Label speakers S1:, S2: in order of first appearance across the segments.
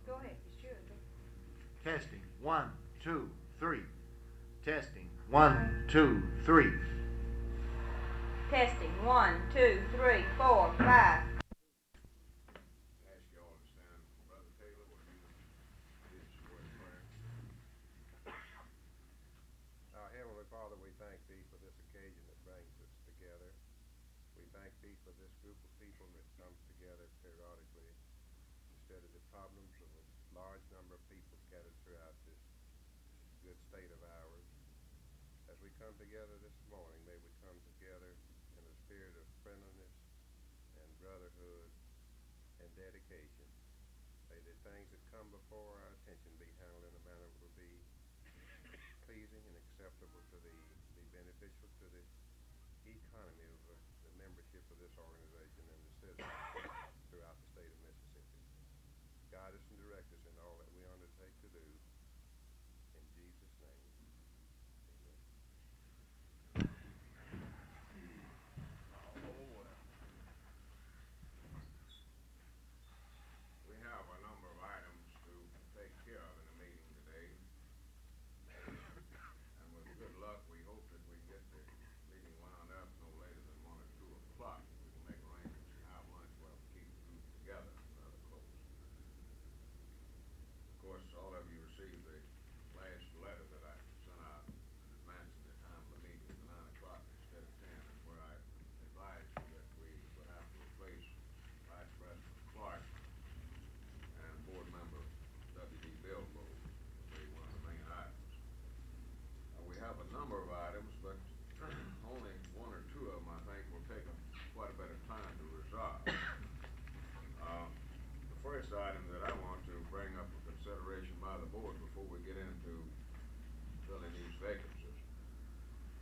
S1: Go ahead, you should.
S2: Testing. 1, 2, 3. Testing. 1, 2, 3.
S1: Testing. 1, 2, 3, 4, 5.
S3: Ask you all to stand. Brother Taylor, will you lead us in a word of prayer?
S4: Our Heavenly Father, we thank Thee for this occasion that brings us together. We thank Thee for this group of people that comes together periodically instead of the problems of a large number of people scattered throughout this good state of ours. As we come together this morning, may we come together in a spirit of friendliness and brotherhood and dedication. May the things that come before our attention be handled in a manner that will be pleasing and acceptable to Thee, be beneficial to the economy of the membership of this organization and the citizens throughout the state of Mississippi. Guide us and direct us in all that we undertake to do. In Jesus' name, amen.
S3: We have a number of items to take care of in the meeting today. And with good luck, we hope that we get the meeting wound up no later than 1 or 2 o'clock. We can make arrangements to have lunch while we keep the group together rather close. Of course, all of you received the last letter that I sent out advancing the time of the meeting to 9 o'clock instead of 10, and where I advised you that we would have to replace Vice President Clark and Board Member W.D. Bilbo would be one of the main items. We have a number of items, but only 1 or 2 of them, I think, will take quite a bit of time to resolve. The first item that I want to bring up for consideration by the board before we get into filling these vacancies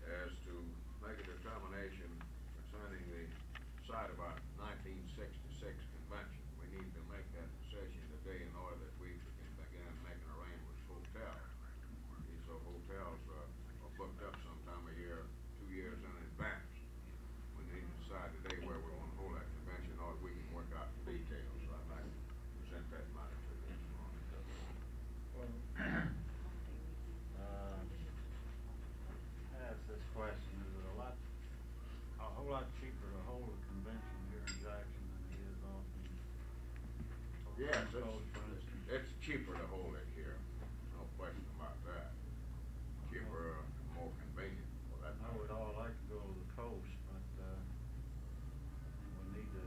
S3: is to make a determination concerning the site of our 1966 convention. We need to make that decision today in order that we can begin making arrangements with hotels. These hotels are booked up sometime a year, 2 years in advance. We need to decide today where we want to hold that convention, or we can work out the details. So I'd like to present that matter to you this morning.
S5: Well, ask this question: is it a whole lot cheaper to hold a convention here in Jackson than it is off in
S3: Yes,
S5: Coast, for instance?
S3: it's cheaper to hold it here. No question about that. Cheaper, more convenient for that.
S5: I would all like to go to the coast, but we need to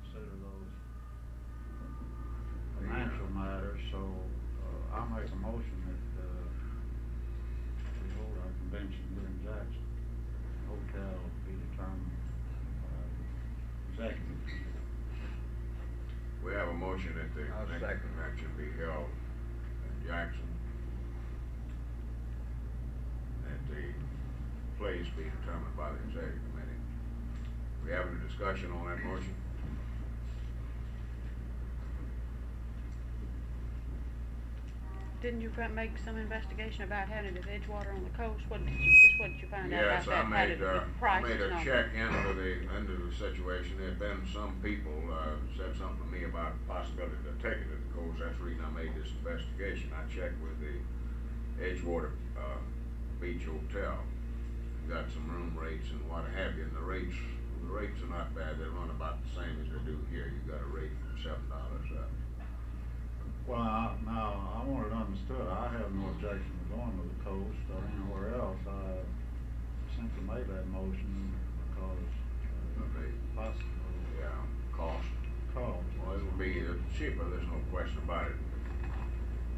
S5: consider those financial matters. So I'll make a motion that we hold our convention here in Jackson. Hotel be determined executive.
S3: We have a motion that the
S4: I'll
S3: next
S4: second.
S3: convention be held in Jackson, and the place be determined by the executive committee. We having a discussion on that motion?
S6: Didn't you make some investigation about having it at Edgewater on the coast? What did you find out
S3: Yes,
S6: about that?
S3: I made
S6: Prices
S3: a
S6: and all?
S3: check into the situation. There had been some people said something to me about the possibility of taking it to the coast. That's the reason I made this investigation. I checked with the Edgewater Beach Hotel, got some room rates and what have you, and the rates are not bad. They run about the same as they do here. You got a rate from $7 up.
S5: Well, now, I want it understood, I have no objection to going to the coast or anywhere else. I simply made that motion because possible
S3: Yeah, cost.
S5: cost.
S3: Well, it will be cheaper, there's no question about it.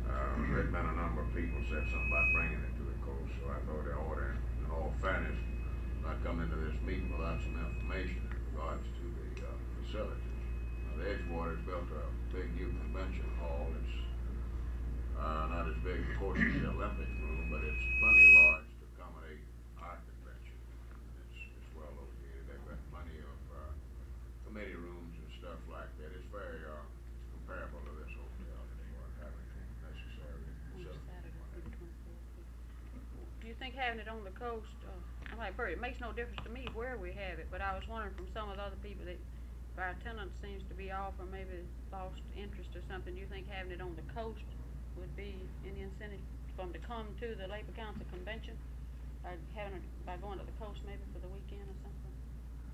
S3: There's been a number of people said something about bringing it to the coast, so I thought they ought to, in all fairness, not come into this meeting without some information in regards to the facilities. Now, the Edgewater's built a big new convention hall. It's not as big, of course, as the Olympic room, but it's plenty large to accommodate our convention. It's well located. They've got plenty of committee rooms and stuff like that. It's very comparable to this hotel as far as having necessary facilities.
S6: Do you think having it on the coast, I'm like, Bert, it makes no difference to me where we have it, but I was wondering from some of the other people that if our tenant seems to be off or maybe lost interest or something, do you think having it on the coast would be any incentive for them to come to the Labor Council convention? By having it, by going to the coast maybe for the weekend or something?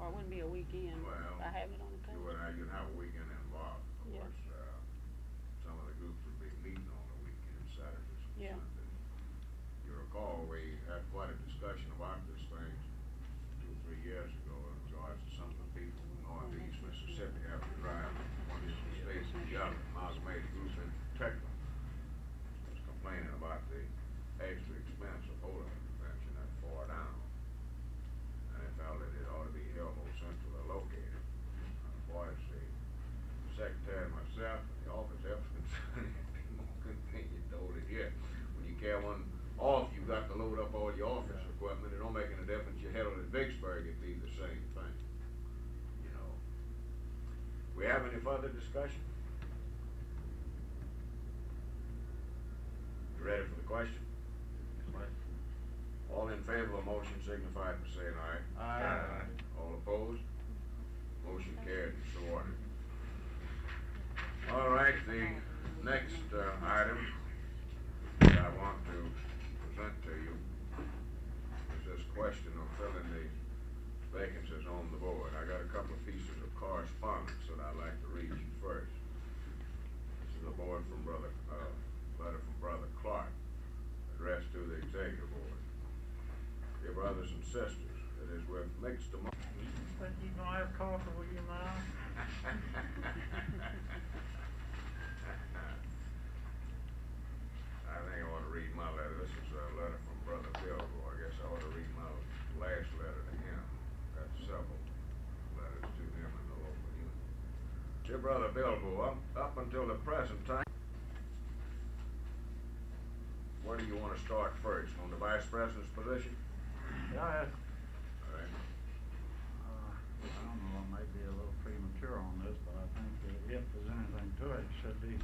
S6: Or it wouldn't be a weekend,
S3: Well,
S6: by having it on the coast?
S3: you'd have a weekend involved, of
S6: Yeah.
S3: course, some of the groups would be meeting on the weekend, Saturdays and
S6: Yeah.
S3: Sundays. You recall, we had quite a discussion about this thing 2 or 3 years ago in regards to some of the people from northeast Mississippi having to drive from one end of the state to the other. Amalgamated Group in particular was complaining about the extra expense of holding a convention that far down. And they felt that it ought to be held more centrally located. Boy, it's the secretary and myself, and the office helps concerned, it'd be more convenient to hold it here. When you carry one off, you've got to load up all your office equipment. It don't make any difference. You held it at Vicksburg, it'd be the same thing. You know. We have any further discussion? You ready for the question? All in favor of the motion signify by saying aye.
S5: Aye.
S3: All opposed? Motion carried and so ordered. All right, the next item that I want to present to you is this question of filling the vacancies on the board. I got a couple of pieces of correspondence that I'd like to read you first. This is a letter from Brother Clark, addressed to the executive board. Dear brothers and sisters, it is with mixed emotions.
S5: Think you gonna have coffee with your mom?
S3: I think I ought to read my letter. This is a letter from Brother Bilbo. I guess I ought to read my last letter to him. Got several letters to him in the local union. Dear Brother Bilbo, up until the present time, where do you want to start first? On the vice president's position?
S5: Yeah,
S3: All right.
S5: I don't know, it may be a little premature on this, but I think that if there's anything to it, it should be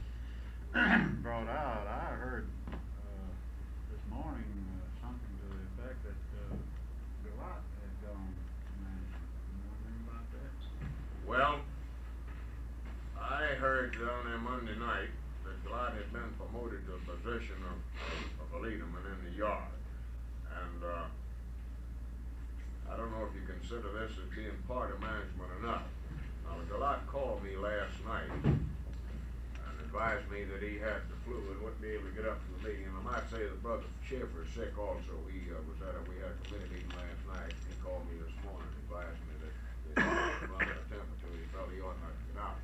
S5: brought out. I heard, this morning, something to the effect that, Gillott had gone to management. You know anything about that?
S3: Well, I heard on there Monday night that Gillott had been promoted to the position of a leaderman in the yard. And, I don't know if you consider this as being part of management or not. Now, Gillott called me last night and advised me that he had the flu and wouldn't be able to get up to the meeting. And I might say that Brother Schaefer is sick also. He we had a committee meeting last night. He called me this morning and advised me that he was under a temperature. He felt he ought not to get out.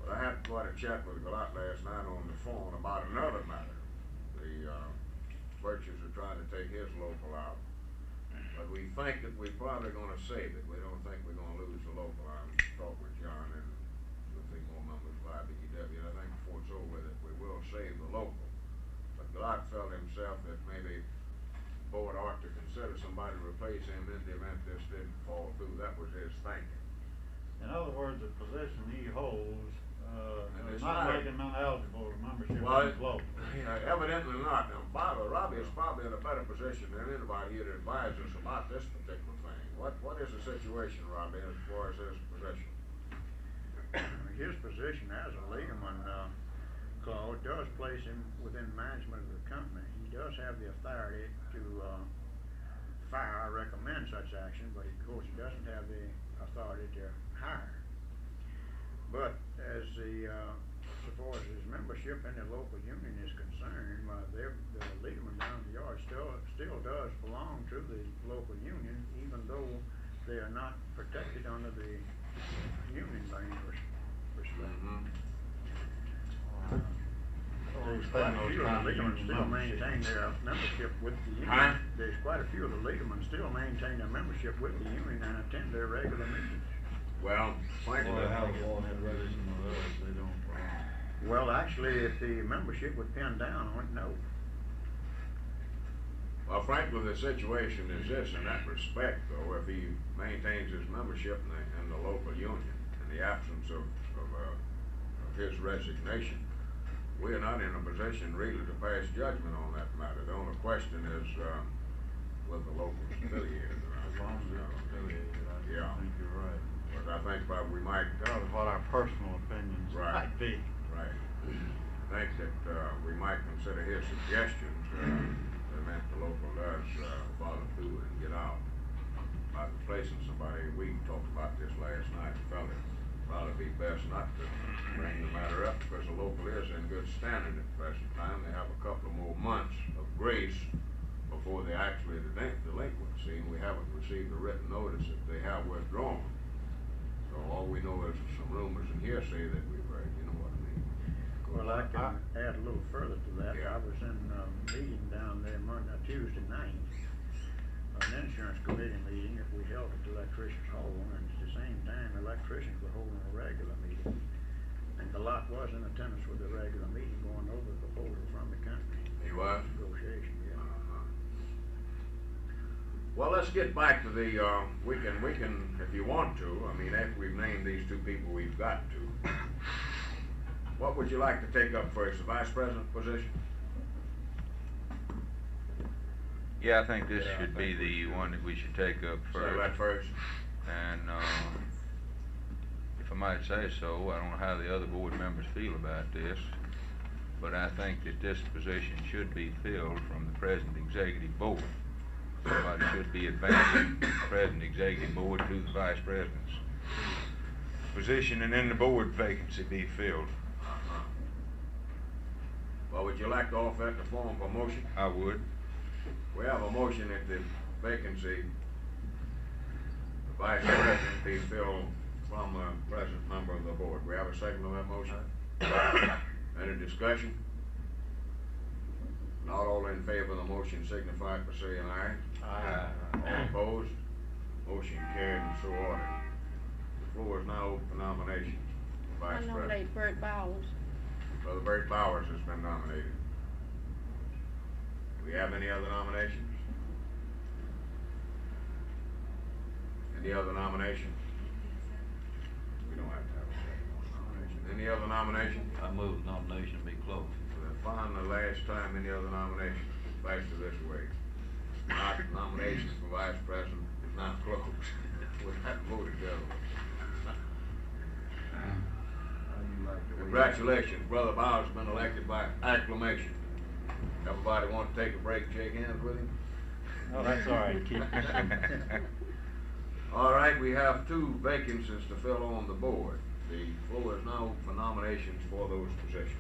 S3: But I had quite a chat with Gillott last night on the phone about another matter. The Birches are trying to take his local out. But we think that we're probably gonna save it. We don't think we're gonna lose the local. I'm talking with John and a few more members by BEW, and I think before it's over with it, we will save the local. But Gillott felt himself that maybe the board ought to consider somebody to replace him in the event this didn't fall through. That was his thinking.
S5: In other words, the position he holds,
S3: And
S5: is
S3: it's
S5: not
S3: not-
S5: making him uneligible for membership in
S3: Well,
S5: the local.
S3: Evidently not. Now, Robbie is probably in a better position than anybody here to advise us about this particular thing. What is the situation, Robbie, as far as his position?
S1: His position as a leaderman, Claude, does place him within management of the company. He does have the authority to fire or recommend such action, but of course he doesn't have the authority to hire. But as far as his membership in the local union is concerned, the leaderman down the yard still does belong to the local union, even though they are not protected under the union respect. There's quite a few of the leadermen still maintain their membership with the union.
S3: Huh?
S1: There's quite a few of the leadermen still maintain their membership with the union and attend their regular meetings.
S3: Well, frankly,
S5: Well, how long had read some of those, they don't.
S1: Well, actually, if the membership would pin down on it, no.
S3: Well, frankly, the situation is this in that respect, though, if he maintains his membership in the local union, in the absence of his resignation, we are not in a position really to pass judgment on that matter. The only question is, with the local affiliated.
S5: As long as it's affiliated, I
S3: Yeah.
S5: think you're right.
S3: But I think probably we might,
S5: Regardless of what our personal opinions
S3: Right.
S5: might be.
S3: right, think that, we might consider his suggestions, that meant the local does, follow through and get out. By replacing somebody, we talked about this last night, felt it probably be best not to bring the matter up, because the local is in good standing at the present time. They have a couple of more months of grace before they actually delinquency, and we haven't received a written notice that they have withdrawn. So all we know is some rumors and hearsay that we've heard, you know what I mean?
S1: Well, I can add a little further to that.
S3: Yeah.
S1: I was in a meeting down there Tuesday night, an insurance committee meeting that we held at the electrician's hall, and at the same time, the electricians were holding a regular meeting. And the lot was in attendance with the regular meeting, going over the proposal from the company.
S3: He was?
S1: Negotiation, yeah.
S3: Well, let's get back to the, we can, if you want to, I mean, after we've named these two people, we've got to. What would you like to take up first, the vice president position?
S7: Yeah, I think this should be the one that we should take up
S3: Say that
S7: first.
S3: first.
S7: And, if I might say so, I don't know how the other board members feel about this, but I think that this position should be filled from the present executive board. Somebody should be advancing the present executive board to the vice president's position, and then the board vacancy be filled.
S3: Well, would you like to offer that in the form of a motion?
S7: I would.
S3: We have a motion that the vacancy, the vice president be filled from a present member of the board. We have a second on that motion? Any discussion? Not all in favor of the motion signify by saying aye.
S5: Aye.
S3: All opposed? Motion carried and so ordered. The floor is now open for nominations.
S6: I
S3: Vice President.
S6: nominate Bert Bowers.
S3: Brother Bert Bowers has been nominated. Do we have any other nominations? Any other nominations? We don't have to have a second on the nomination. Any other nominations?
S8: I move the nomination be closed.
S3: Find the last time any other nominations, vice to this way. Nominations for vice president is not closed. We'll have to vote together. Congratulations, Brother Bowers has been elected by acclamation. Everybody want to take a break and shake hands with him?
S5: Oh, that's all right, Keith.
S3: All right, we have two vacancies to fill on the board. The floor is now open for nominations for those positions.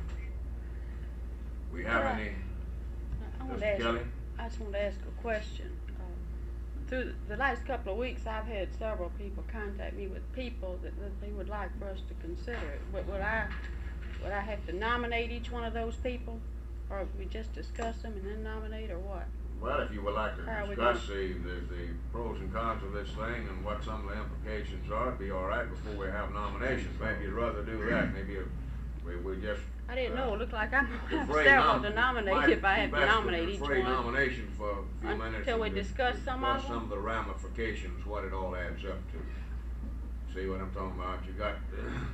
S3: We have any,
S6: I want to
S3: Mr.
S6: ask,
S3: Kelly?
S6: I just want to ask a question. Through the last couple of weeks, I've had several people contact me with people that they would like for us to consider. Would I have to nominate each one of those people? Or we just discuss them and then nominate, or what?
S3: Well, if you would like to
S6: How are we
S3: discuss the pros and cons of this thing and what some of the implications are, it'd be all right before we have nominations. Maybe you'd rather do that. Maybe we just.
S6: I didn't know. It looked like I'm gonna have
S3: defray
S6: several
S3: nom-
S6: to nominate
S3: might
S6: if I
S3: be
S6: have to
S3: best
S6: nominate each
S3: defray
S6: one.
S3: nominations for a few minutes.
S6: Until we
S3: and
S6: discuss some of
S3: discuss some of the ramifications, what it all adds up to. See what I'm talking about? You got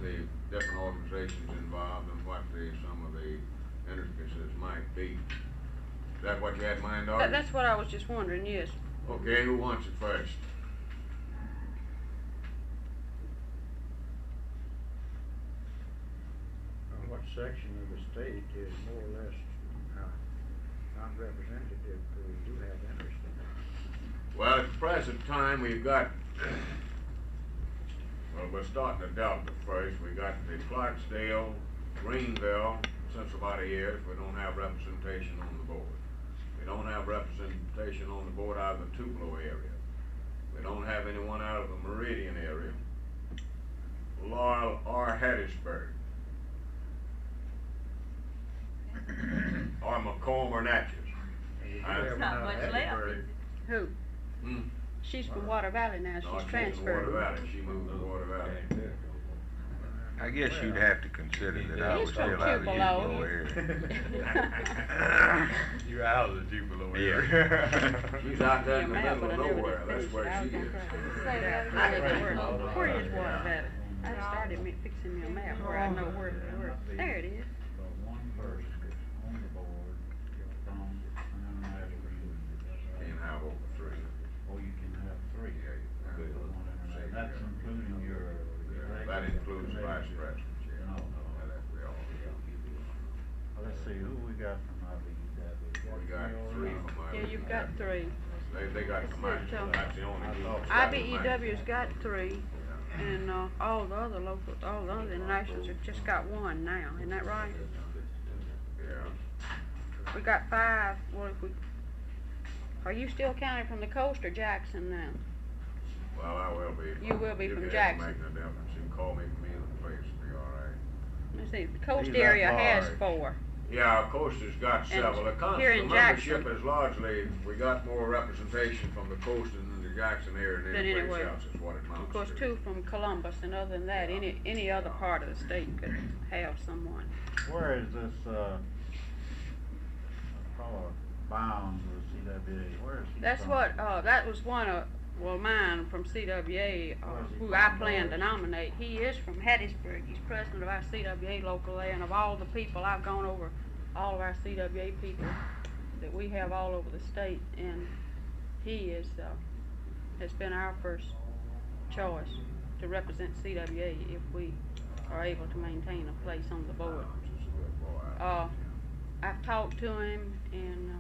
S3: the different organizations involved and what some of the intricacies might be. Is that what you had in mind, Darby?
S6: That's what I was just wondering, yes.
S3: Okay, who wants it first?
S1: What section of the state is more or less not represented if we do have interest in it?
S3: Well, at the present time, we've got, well, we're starting at Delta first. We got the Clarksdale, Greenville, since about a year, we don't have representation on the board. We don't have representation on the board out of the Tupelo area. We don't have anyone out of the Meridian area. Laurel or Hattiesburg. Or Macomb or Natchez.
S1: You do
S3: I-
S1: have
S3: There's
S1: one
S9: not
S1: out of
S9: much left,
S1: Hattiesburg.
S9: is
S6: Who?
S3: Hmm?
S6: She's from Water Valley now.
S3: No,
S6: She's
S3: she's in
S6: transferred.
S3: Water Valley. She moved to Water Valley.
S7: I guess you'd have to consider that I
S6: He's
S7: was
S6: from
S7: still out of the
S6: Tupelo.
S7: Tupelo area.
S8: You're out of the Tupelo
S7: area.
S3: She's out there in the
S6: Yeah,
S3: middle
S6: but
S3: of
S6: I never
S3: nowhere,
S6: did
S3: that's
S6: finish
S3: where
S6: it. I was
S3: she
S6: gonna
S3: is.
S6: try to say that. Where is Water Valley? I started fixing me a map where I know where. There it is.
S5: But one person on the board from an international union.
S3: Can't have over three.
S5: Or you can have three.
S3: Yeah, you can have
S5: One
S3: over.
S5: international. That's including your
S3: That includes vice president, yeah.
S5: No, no.
S3: That's we all, yeah.
S5: Well, let's see, who we got from IBEW?
S3: We got three from
S6: Yeah, you've got three.
S3: They got commercial, that's the only group. that's got
S6: IBEW's got three, and, all the other internationals have just got one now, isn't that right?
S3: Yeah.
S6: We got five, well, if we, are you still counting from the coast or Jackson now?
S3: Well, I will be.
S6: You will be
S3: You
S6: from
S3: can
S6: Jackson.
S3: make no difference. You can call me from either place, it'll be all right.
S6: Let's see, the coast
S5: He's that
S6: area has
S5: large.
S6: four.
S3: Yeah, our coast has got several.
S6: here
S3: The
S6: in
S3: membership
S6: Jackson-
S3: is largely, we got more representation from the coast and in the Jackson area than
S6: Than
S3: any
S6: anywhere.
S3: place else, is what it amounts to.
S6: Of course, two from Columbus, and other than that, any other part of the state could have someone.
S5: Where is this, fellow Bounds with CWA, where is he
S6: That's
S5: from?
S6: what, that was one of, well, mine from CWA, who I plan to nominate. He is from Hattiesburg. He's president of our CWA local there, and of all the people, I've gone over all of our CWA people that we have all over the state, and he is, has been our first choice to represent CWA if we are able to maintain a place on the board.
S3: He's a good boy.
S6: I've talked to him, and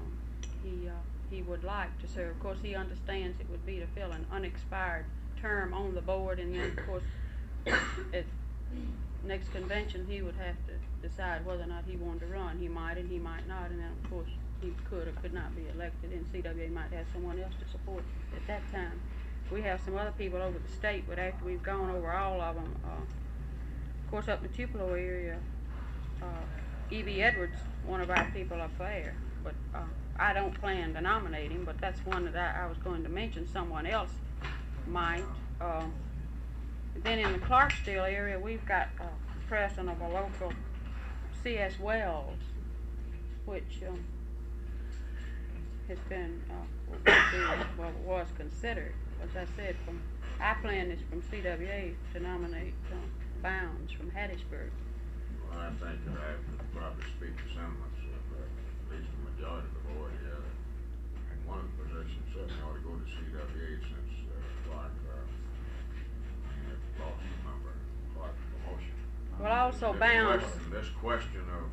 S6: he would like to serve. Of course, he understands it would be to fill an unexpired term on the board, and then, of course, at next convention, he would have to decide whether or not he wanted to run. He might and he might not, and then, of course, he could or could not be elected, and CWA might have someone else to support at that time. We have some other people over the state, but after we've gone over all of them, of course, up in the Tupelo area, E.B. Edwards, one of our people up there, but I don't plan to nominate him, but that's one that I was going to mention. Someone else might. Then in the Clarksville area, we've got president of a local C.S. Wells, which has been, was considered. As I said, I plan this from CWA to nominate Bounds from Hattiesburg.
S3: Well, I think that I would probably speak the sentiments of at least the majority of the board here. And one of the positions certainly ought to go to CWA since Clark lost a member, Clark's promotion.
S6: Well, also Bounds,
S3: This question of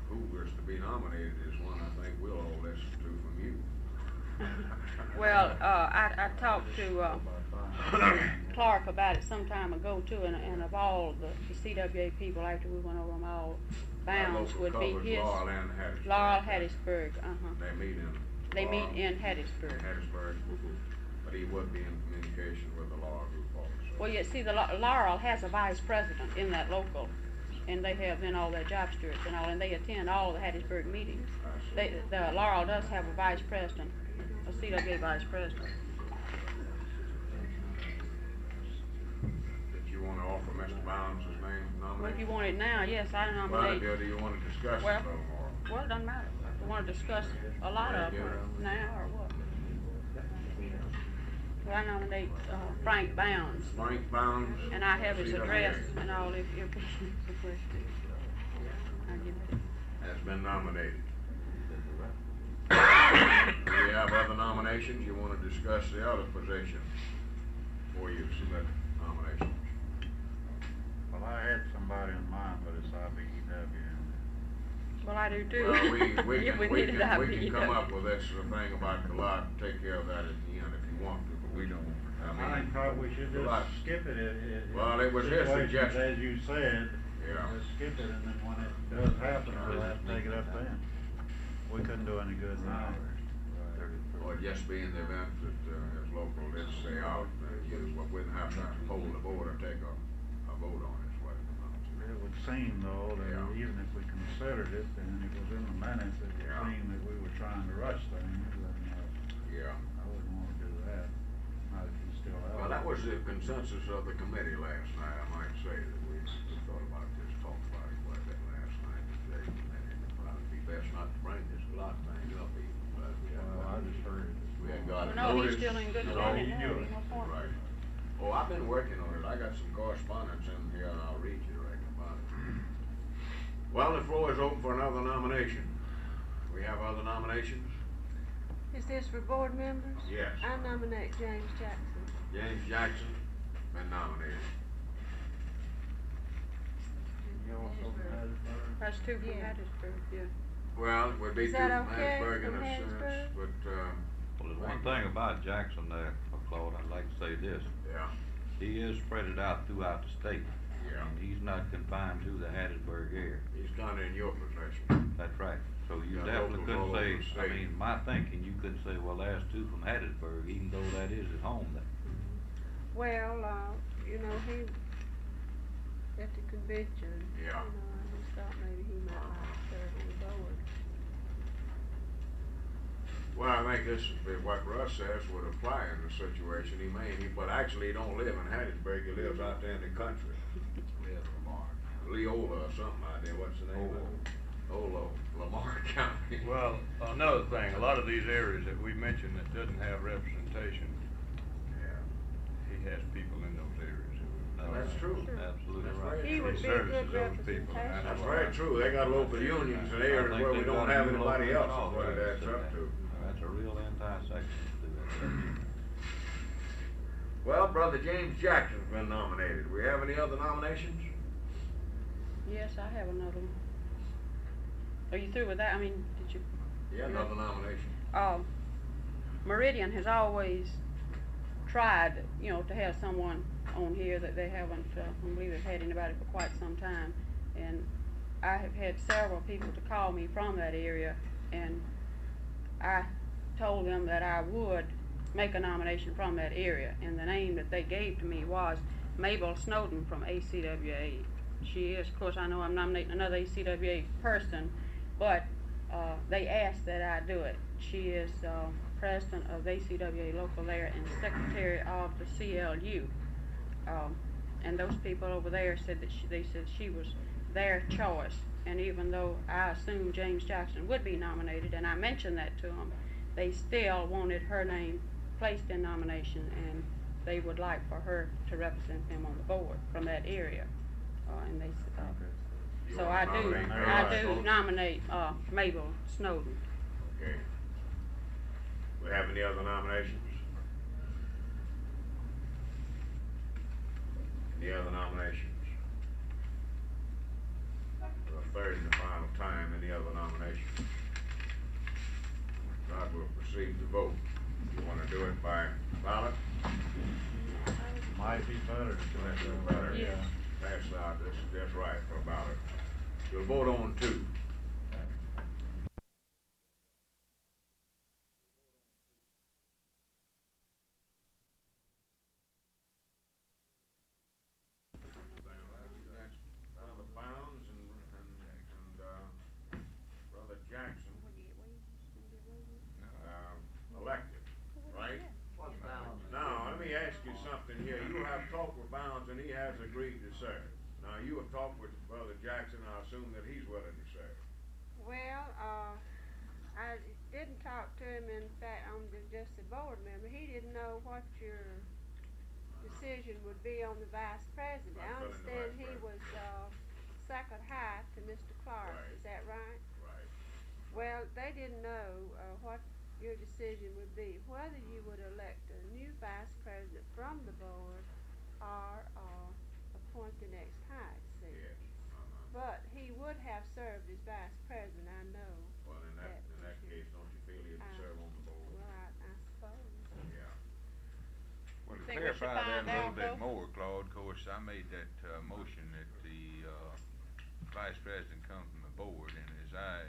S3: who is to be nominated is one I think we'll all listen to from you.
S6: well, I talked to Clark about it some time ago too, and of all the CWA people, after we went over them all, Bounds would be his.
S3: Laurel and Hattiesburg.
S6: Laurel Hattiesburg,
S3: They meet in
S6: Hattiesburg.
S3: Hattiesburg, but he would be in communication with the Laurel group also.
S6: Well, you see, the Laurel has a vice president in that local, and they have then all their job stewards and all, and they attend all the Hattiesburg meetings. The Laurel does have a vice president, a CWA vice president.
S3: Did you want to offer Mr. Bounds his name nomination?
S6: Well, if you want it now, yes, I
S3: Well,
S6: nominate.
S3: do you want to discuss it a
S6: Well,
S3: little more?
S6: Well, it doesn't matter. If you want to discuss a lot of them now or what? Well, I nominate Frank Bounds,
S3: Frank Bounds.
S6: and I have his
S3: CWA.
S6: address and all if you're I'll give it.
S3: Has been nominated. Do we have other nominations? You want to discuss the other position before you submit nominations?
S5: Well, I had somebody in mind, but it's IBEW.
S6: Well, I do too.
S3: Well, we
S6: If
S3: can
S6: needed to, I'd be
S3: come
S6: done.
S3: up with this thing about Galat, take care of that at the end if you want to, but
S7: We don't.
S5: I think probably we should
S3: Galat-
S5: just skip it.
S3: Well, it was his
S5: situations,
S3: suggestion.
S5: As you said,
S3: Yeah.
S5: just skip it, and then when it does happen, we'll have to take it up then. We couldn't do any good now.
S3: Or just be in the event that as local did stay out, we wouldn't have to poll the board or take a vote on it, is what it amounts to.
S5: It would seem though, that
S3: Yeah.
S5: even if we considered it, and it was in the minutes, it would
S3: Yeah.
S5: seem that we were trying to rush things, and,
S3: Yeah.
S5: I wouldn't wanna do that, not if he's still out.
S3: Well, that was the consensus of the committee last night, I might say, that we thought about this, talked about it quite a bit last night, the committee. Well, it'd be best not to bring this lot thing up even, but we had
S5: Well, I
S3: got,
S5: just heard it.
S3: we had got it
S6: No, he's
S3: noticed.
S6: still in good
S3: So-
S6: standing
S5: you
S6: now.
S5: knew it.
S6: There's no point.
S3: Right. Oh, I've been working on it, I got some correspondence in here, and I'll read you right about it. Well, the floor is open for another nomination. We have other nominations?
S9: Is this for board members?
S3: Yes.
S9: I nominate James Jackson.
S3: James Jackson, been nominated.
S6: That's two from
S9: Yeah.
S6: Hattiesburg, yeah.
S3: Well, it would be
S9: Is
S3: two
S9: that
S3: from
S9: okay
S3: Hattiesburg in
S9: from
S3: a sense,
S9: Hattiesburg?
S3: but,
S8: Well, there's one thing about Jackson there, Claude, I'd like to say this.
S3: yeah,
S8: He is spread it out throughout the state.
S3: Yeah.
S8: And he's not confined to the Hattiesburg area.
S3: he's kinda in your possession.
S8: That's right. So you
S3: Got
S8: definitely
S3: locals
S8: couldn't
S3: all over
S8: say,
S3: the
S8: I
S3: state.
S8: mean, my thinking, you couldn't say, well, there's two from Hattiesburg, even though that is his home there.
S9: Well, you know, he, at the convention, you know,
S3: Yeah.
S9: I just thought maybe he might like to serve on the board.
S3: Well, I think this, what Russ says would apply in the situation but actually he don't live in Hattiesburg, he lives out there in the country. Leola or something out there, what's the name of it? Olo, Lamar County.
S10: Well, another thing, a lot of these areas that we mentioned that doesn't have representation,
S3: Yeah,
S10: he has people in those areas.
S8: No,
S3: That's true.
S8: Absolutely
S3: That's
S8: right.
S3: right.
S9: He would be a
S10: services
S9: good
S10: those people, and
S9: representation.
S3: That's
S10: why-
S3: very true, they got local unions in areas where we don't have anybody else, is what it adds up to.
S8: That's a real anti-section to that.
S3: Well, Brother James Jackson's been nominated, do we have any other nominations?
S6: Yes, I have another one. Are you through with that? I mean, did you?
S3: Yeah, another nomination.
S6: Meridian has always tried, you know, to have someone on here that they haven't, I believe they've had anybody for quite some time. And I have had several people to call me from that area, and I told them that I would make a nomination from that area. And the name that they gave to me was Mabel Snowden from ACWA. She is, of course, I know I'm nominating another ACWA person, but they asked that I do it. She is president of ACWA local there and secretary of the CLU. And those people over there said that they said she was their choice. And even though I assumed James Jackson would be nominated, and I mentioned that to them, they still wanted her name placed in nomination, and they would like for her to represent them on the board from that area. And they,
S3: You
S6: so
S3: wanna
S6: I
S3: nominate Mabel
S6: do
S3: Snowden?
S6: nominate Mabel Snowden.
S3: Okay. We have any other nominations? Any other nominations? For the third and the final time, any other nominations? God will proceed to vote. You wanna do it by ballot?
S5: Might be better to do
S3: That's
S5: it.
S3: better.
S6: Yes.
S3: Pass out, that's right, for a ballot. You'll vote on two. Brother Bounds and Brother Jackson, elected, right?
S2: What's Bounds?
S3: Now, let me ask you something here. You have talked with Bounds and he has agreed to serve. Now, you have talked with Brother Jackson, I assume that he's willing to serve.
S9: Well, I didn't talk to him, in fact, I'm just a board member. He didn't know what your decision would be on the vice president. I
S3: Right, filling the
S9: understand
S3: vice
S9: he was, second height to Mr. Clark,
S3: Right.
S9: is that right?
S3: Right.
S9: Well, they didn't know, what your decision would be, whether you would elect a new vice president from the board or, appoint the next height seat.
S3: Yes.
S9: But he would have served as vice president, I know.
S3: Well, in that case, don't you feel he'd serve on the board?
S9: Well, I suppose.
S3: Yeah.
S7: Well, to
S6: Think we should
S7: clarify that
S6: find
S7: a little
S6: out,
S7: bit
S6: though?
S7: more, Claude, of course, I made that, motion that the, vice president come from the board, and as I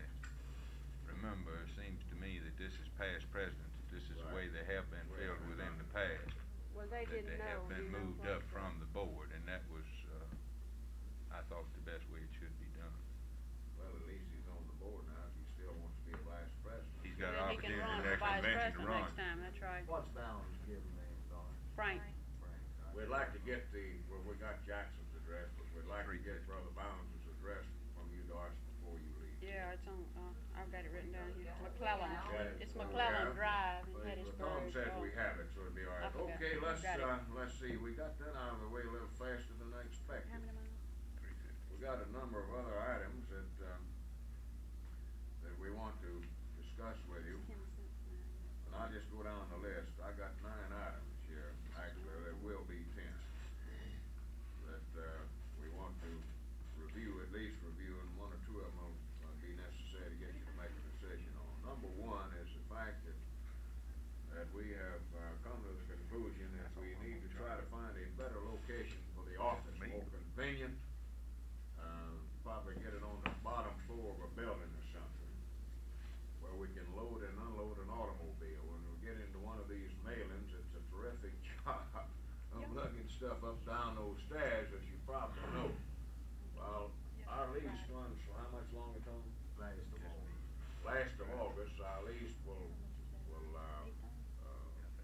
S7: remember, it seems to me that this is past precedent, that this is the way they have been filled within the past.
S9: Well, they
S7: That
S9: didn't
S7: they
S9: know.
S7: have been
S9: you know,
S7: moved
S9: what
S7: up from the board, and that was, I thought the best way it should be done.
S3: Well, at least he's on the board now, if he still wants to be a vice president.
S7: He's got an
S6: Then he can
S7: opportunity
S6: run
S7: in
S6: for
S7: that
S6: vice
S7: convention to
S6: president
S7: run.
S6: next time, that's right.
S2: What's Bounds giving me, Don?
S6: Frank.
S3: We'd like to get well, we got Jackson's address, but we'd like to get Brother Bounds' address from you, Doris, before you leave.
S6: Yeah, it's on, I've got it written down here, McClellan.
S3: Got it.
S6: It's
S3: Yeah.
S6: McClellan Drive in
S3: Well,
S6: Hattiesburg.
S3: Tom said we have it, so it'd be all right.
S6: I forgot.
S3: Okay, let's
S6: Got it.
S3: let's see, we got that out of the way a little faster than I expected.
S6: How many miles?
S3: We got a number of other items that we want to discuss with you. And I'll just go down the list. I got 9 items here. Actually, there will be 10 that we want to review, at least review, and 1 or 2 of them down those stairs, as you probably know. Well, our lease runs for how much longer, Tom? Last of August, our lease will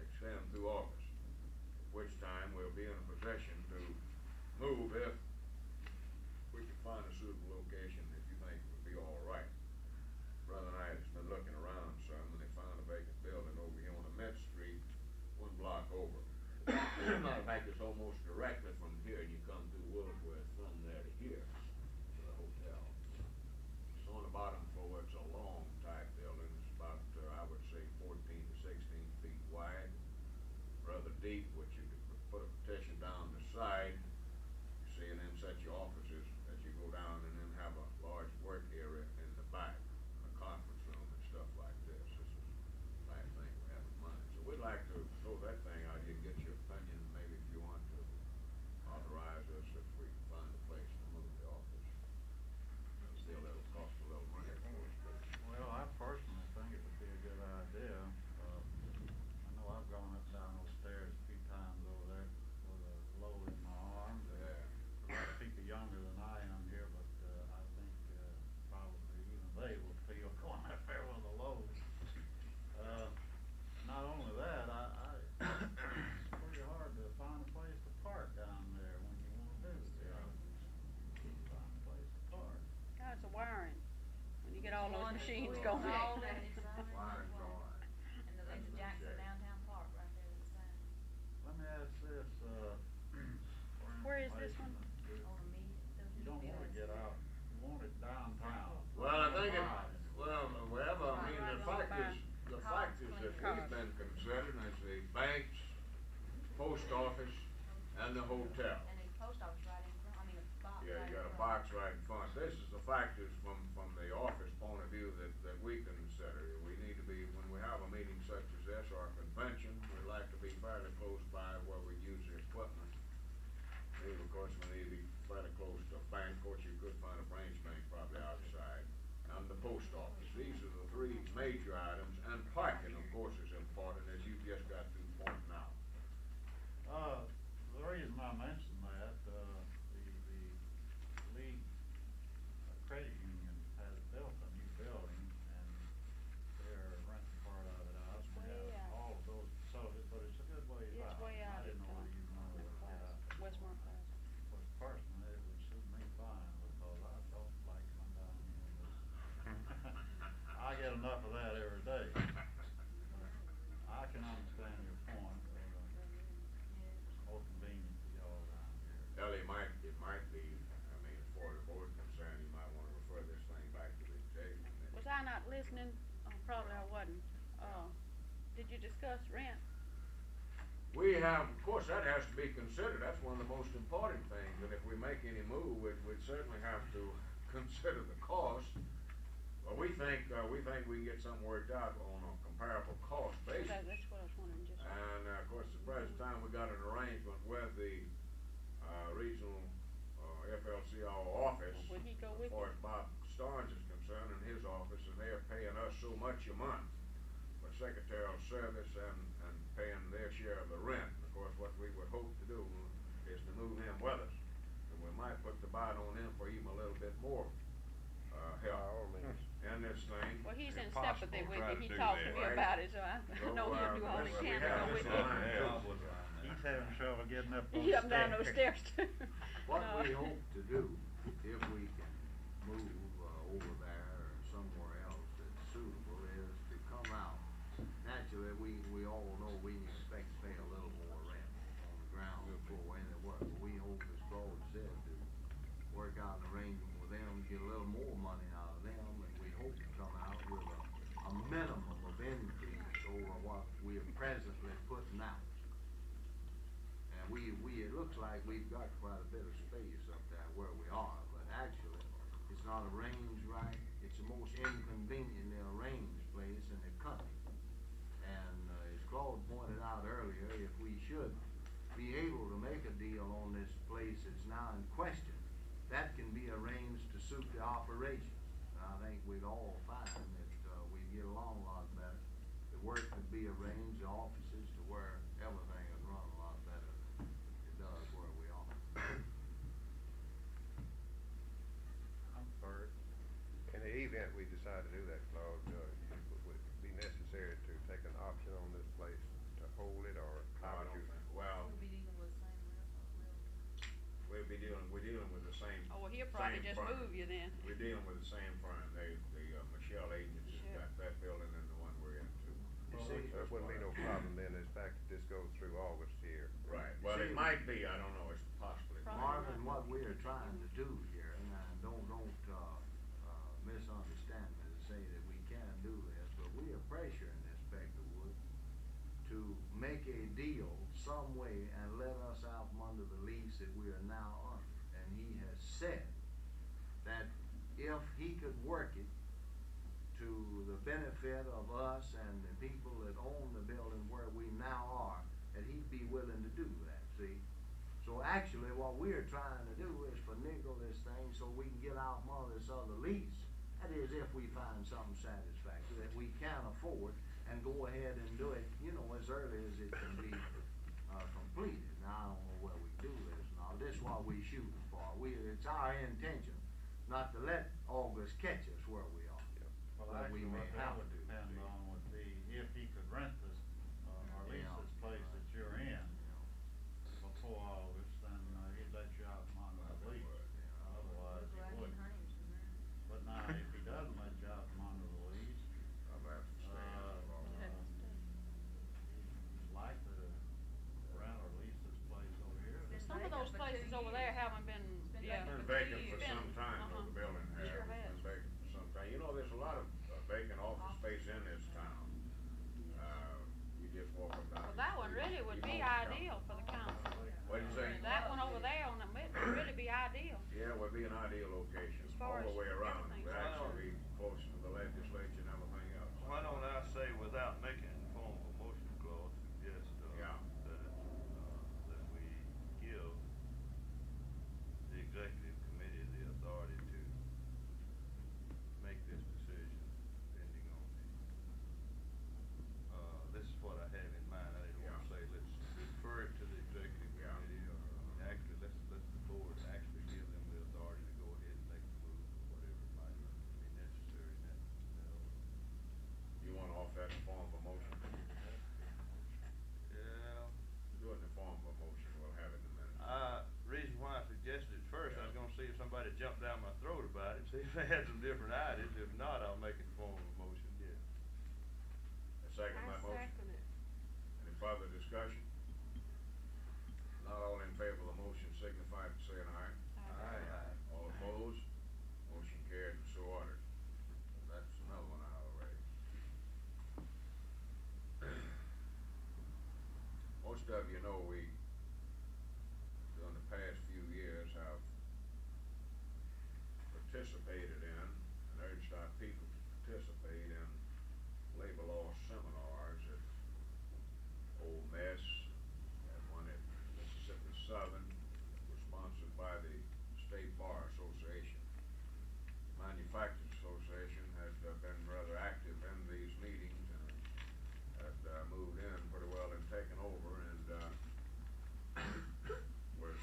S3: extend through August, at which time we'll be in a position to move if we can find a suitable location that you think would be all right. Brother and I has been looking around some, and they found a vacant building over here on the Met Street, one block over. Matter of fact, it's almost directly from here, you come through Woolworth from there to here, to the hotel. It's on the bottom floor, it's a long type building, it's about, I would say 14 to 16 feet wide, rather deep, which you could put a petition down the side, you see, and then set your offices as you go down, and then have a large work area in the back, a conference room and stuff like this. This is the last thing we have in mind. So we'd like to throw that thing out here and get your opinion, maybe if you want to authorize us if we can find a place to move the office. Still, it'll cost a little money, of course, but
S5: Well, I personally think it would be a good idea. I know I've gone up and down those stairs a few times over there with a load in my arms. And
S3: yeah.
S5: a lot of people younger than I am here, but I think probably even they would feel going up there with a load. Not only that, it's pretty hard to find a place to park down there when you want to do it. Find a place to park.
S6: God, it's a wiring, when you get all those
S11: One is
S6: machines
S11: full
S6: going.
S11: installed and it's running
S3: Wiring
S11: as well.
S3: gone.
S11: And the Laser Jackson downtown park right there is the same.
S5: Let me ask this, for
S6: Where is this one?
S5: information,
S11: On the media, those
S5: You don't wanna get out, you want it downtown.
S3: Well, I think it,
S5: Right.
S3: well, wherever, I mean,
S6: Right
S3: the
S6: on
S3: fact
S6: by
S3: is, the
S6: Cobb's
S3: fact is that
S6: Clinic.
S3: we've been considered as the banks, post office, and the hotel.
S11: And the post office right in front, I mean, a box
S3: Yeah,
S11: right
S3: you
S11: in
S3: got a
S11: front.
S3: box right in front. This is the factors from the office point of view that we consider. We need to be, when we have a meeting such as this or a convention, we'd like to be fairly close by where we use the equipment. Of course, we need to be fairly close to a bank. Of course, you could find a branch bank probably outside. And the post office. These are the three major items. And parking, of course, is important, as you just got through pointing out.
S5: The reason I mentioned that, the league credit union has built a new building and they're renting part of it out.
S6: It's
S5: and
S6: way
S5: they have
S6: out.
S5: all of those, but it's a good ways
S6: It's
S5: out.
S6: way out
S5: I didn't know where you wanted to get out.
S6: Westmore Plaza.
S5: But personally, it would suit me fine because I don't like coming down here and this. I get enough of that every day. I can understand your point, it's more convenient for y'all down here.
S3: Well, it might be, I mean, as far as the board concerned, you might wanna refer this thing back to the executive committee.
S6: Was I not listening? Probably I wasn't. Did you discuss rent?
S3: We have, of course, that has to be considered. That's one of the most important things. And if we make any move, we'd certainly have to consider the cost. But we think we can get something worked out on a comparable cost basis.
S6: That's what I was wondering, just.
S3: And, of course, at the present time, we got an arrangement with the, regional, FLCO office.
S6: Would he go with
S3: As far
S6: you?
S3: as Bob Starnes is concerned in his office, and they're paying us so much a month for secretarial service and paying their share of the rent. And of course, what we would hope to do is to move him with us. And we might put the bite on him for even a little bit more, help in this thing.
S6: Well, he's in
S7: Impossible
S6: sympathy with
S7: try
S6: me.
S7: to
S6: He
S7: do
S6: talked to
S7: that,
S6: me
S3: right?
S6: about it, so I
S3: So,
S6: know he'll do all he
S3: we
S6: can to
S3: have
S6: go
S3: this
S6: with
S3: line
S6: me.
S3: too.
S5: He's having trouble getting up those
S6: He up and down those
S5: stairs.
S6: stairs too.
S2: What
S6: No.
S2: we hope to do, if we can move over there or somewhere else that's suitable, is to come out. Naturally, we all know we can expect to pay a little more rent on the ground floor anywhere. But we hope, as Claude said, to work out an arrangement with them, get a little more money out of them, and we hope to come out with a minimum of increase over what we are presently putting out. And it looks like we've got quite a bit of space up there where we are, but actually, it's not arranged right. It's the most inconveniently arranged place in the country. And, as Claude pointed out earlier, if we should be able to make a deal on this place that's now in question, that can be arranged to suit the operations. And I think we'd all find that, we'd get along a lot better. The work could be arranged, the offices, to where everything would run a lot better than it does where we are.
S4: decide to do that, Claude, would it be necessary to take an option on this place to hold it, or
S3: No,
S4: how
S3: I
S4: would
S3: don't
S4: you?
S3: think, well,
S11: We'll be dealing with the same
S3: we're dealing with the same,
S6: Oh, well, he'll probably
S3: same
S6: just
S3: firm.
S6: move you then.
S3: We're dealing with the same firm, Michelle Agency
S6: Sure.
S3: got that building and the one we're in too.
S2: You
S4: Well,
S2: see,
S4: that wouldn't be no problem then, in fact, that this goes through August here.
S3: Right, well, it
S2: See-
S3: might be, I don't know, it's possibly.
S6: Probably
S2: Marvin,
S6: not.
S2: what we're trying to do here, and don't misunderstand me to say that we can do this, but we are pressuring Inspector Wood to make a deal some way and let us out from under the lease that we are now under. And he has said that if he could work it to the benefit of us and the people that own the building where we now are, that he'd be willing to do that, see? So actually, what we're trying to do is finagle this thing so we can get out from under this other lease. That is, if we find something satisfactory that we can afford and go ahead and do it, you know, as early as it can be completed. Now, I don't know where we do this now. This is what we shooting for. It's our intention not to let August catch us where we are.
S5: Well,
S2: But we
S5: actually,
S2: may
S5: what that
S2: have
S5: would
S2: to,
S5: depend
S2: see.
S5: on would be if he could rent this, or lease
S2: Yeah.
S5: this place that you're in before August, then he'd let you out from under the lease. Otherwise, he wouldn't. But now, if he doesn't let you out from under the lease,
S3: I'm gonna have to stay in
S6: You
S3: for
S6: have to stay.
S5: he's likely to rent or lease this place over here.
S6: Some of those places over there haven't been,
S11: been
S6: yeah.
S3: It's been
S11: vacant
S3: vacant for
S6: Been-
S3: some time, though, the building has,
S6: Sure
S3: it's
S6: has.
S3: been vacant for some time. You know, there's a lot of vacant office space in this town. You just walk up down.
S6: Well,
S3: the
S6: that one
S3: street,
S6: really would
S3: you
S6: be
S3: know it's
S6: ideal for the council.
S3: What'd you say?
S6: That one over there on the mid would really be ideal.
S3: Yeah, would be an ideal location,
S6: As far
S3: all the
S6: as
S3: way around,
S6: everything.
S3: would actually be close to the legislature and everything else.
S10: Why don't I say, without making a form of motion clause, suggest,
S3: Yeah.
S10: that we give the executive committee the authority to make this decision depending on this is what I have in mind. I didn't wanna
S3: Yeah.
S10: say, let's refer it to the executive
S3: Yeah.
S10: committee, or, actually, let the board actually give them the authority to go ahead and make the move, or whatever might be necessary in that.
S3: You wanna offer that in the form of a motion?
S10: Yeah.
S3: Do it in the form of a motion, we'll have it in a minute.
S10: Reason why I suggested it first, I was gonna see if somebody jumped down my throat about it, see if they had some different ideas. If not, I'll make it in form of a motion, yeah.
S3: A second
S9: I
S3: my motion.
S9: second it.
S3: Any further discussion? Not all in favor of the motion signify by saying aye.
S10: Aye.
S3: All opposed? Motion carried and so ordered. That's another one out already. Most of you know we, during the past few years, have participated in and urged our people to participate in labor law seminars at Ole Miss, and one at Mississippi Southern, was sponsored by the State Bar Association. Manufacturers Association had been rather active in these meetings and had moved in pretty well and taken over, and was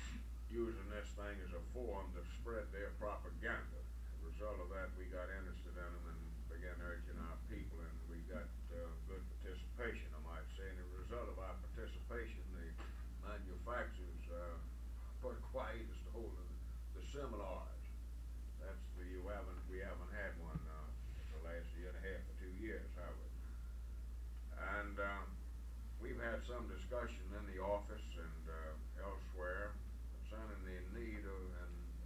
S3: using this thing as a forum to spread their propaganda. As a result of that, we got interested in them and began urging our people, and we got good participation, I might say. And as a result of our participation, the manufacturers put quiet as to hold the seminars. We haven't had one the last year and a half or 2 years, have we? And we've had some discussion in the office and elsewhere concerning the need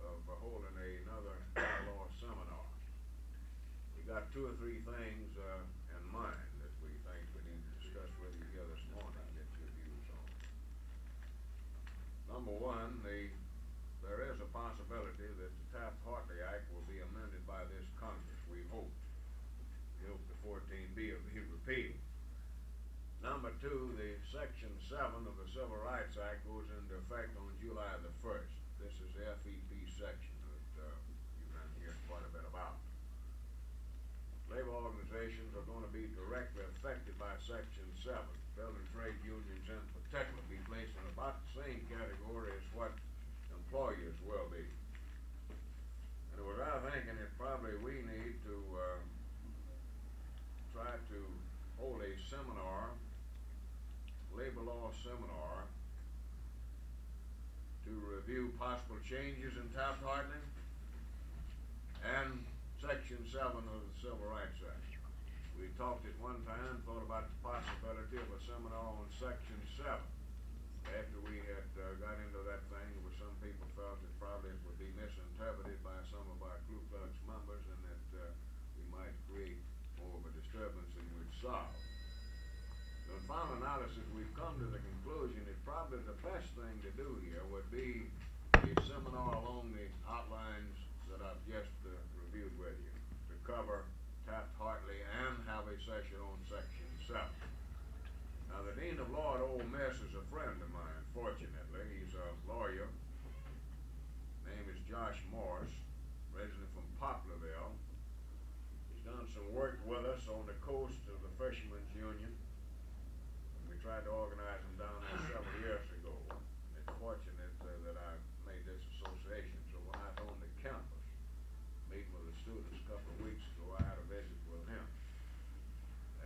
S3: of holding another law seminar. We got 2 or 3 things in mind that we think we need to discuss with you here this morning, get your views on. Number one, there is a possibility that the Taft-Hartley Act will be amended by this Congress, we hope. We hope the 14B will be repealed. Number 2, the Section 7 of the Civil Rights Act goes into effect on July the 1st. This is the FEP section that you've been hearing quite a bit about. Labor organizations are going to be directly affected by Section 7. Building trade unions in particular be placed in about the same category as what employers will be. And it was our thinking that probably we need to seminar to review possible changes in Taft-Hartley and Section 7 of the Civil Rights Act. We talked at one time, thought about the possibility of a seminar on Section 7. After we had got into that thing, there were some people felt that probably it would be misinterpreted by some of our Ku Klux members and that we might create more of a disturbance than we'd solve. So in final analysis, we've come to the conclusion that probably the best thing to do here would be a seminar along the outlines that I've just reviewed with you, to cover Taft-Hartley and have a session on Section 7. Now, the Dean of Law at Ole Miss is a friend of mine, fortunately. He's a lawyer. Name is Josh Morris, resident from Poplarville. He's done some work with us on the coast of the Fishermen's Union. We tried to organize him down there several years ago. It's fortunate that I made this association. So when I was on the campus, meeting with the students a couple of weeks ago, I had a visit with him.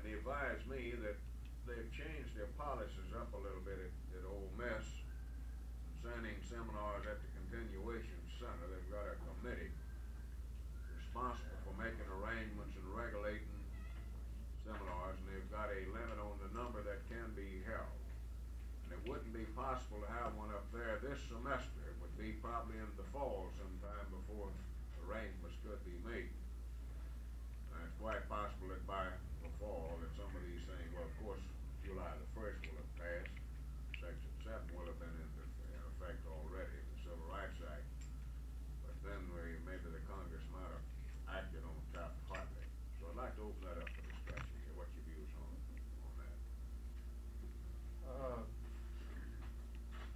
S3: And he advised me that they've changed their policies up a little bit at Ole Miss concerning seminars at the Continuation Center. They've got a committee responsible for making arrangements and regulating seminars, and they've got a limit on the number that can be held. And it wouldn't be possible to have one up there this semester. It would be probably in the fall sometime before arrangements could be made. It's quite possible that by the fall that some of these things, well, of course, July the 1st will have passed. Section 7 will have been in effect already in the Civil Rights Act. But then maybe the Congress might have acted on Taft-Hartley. So I'd like to open that up for discussion here. What's your views on that?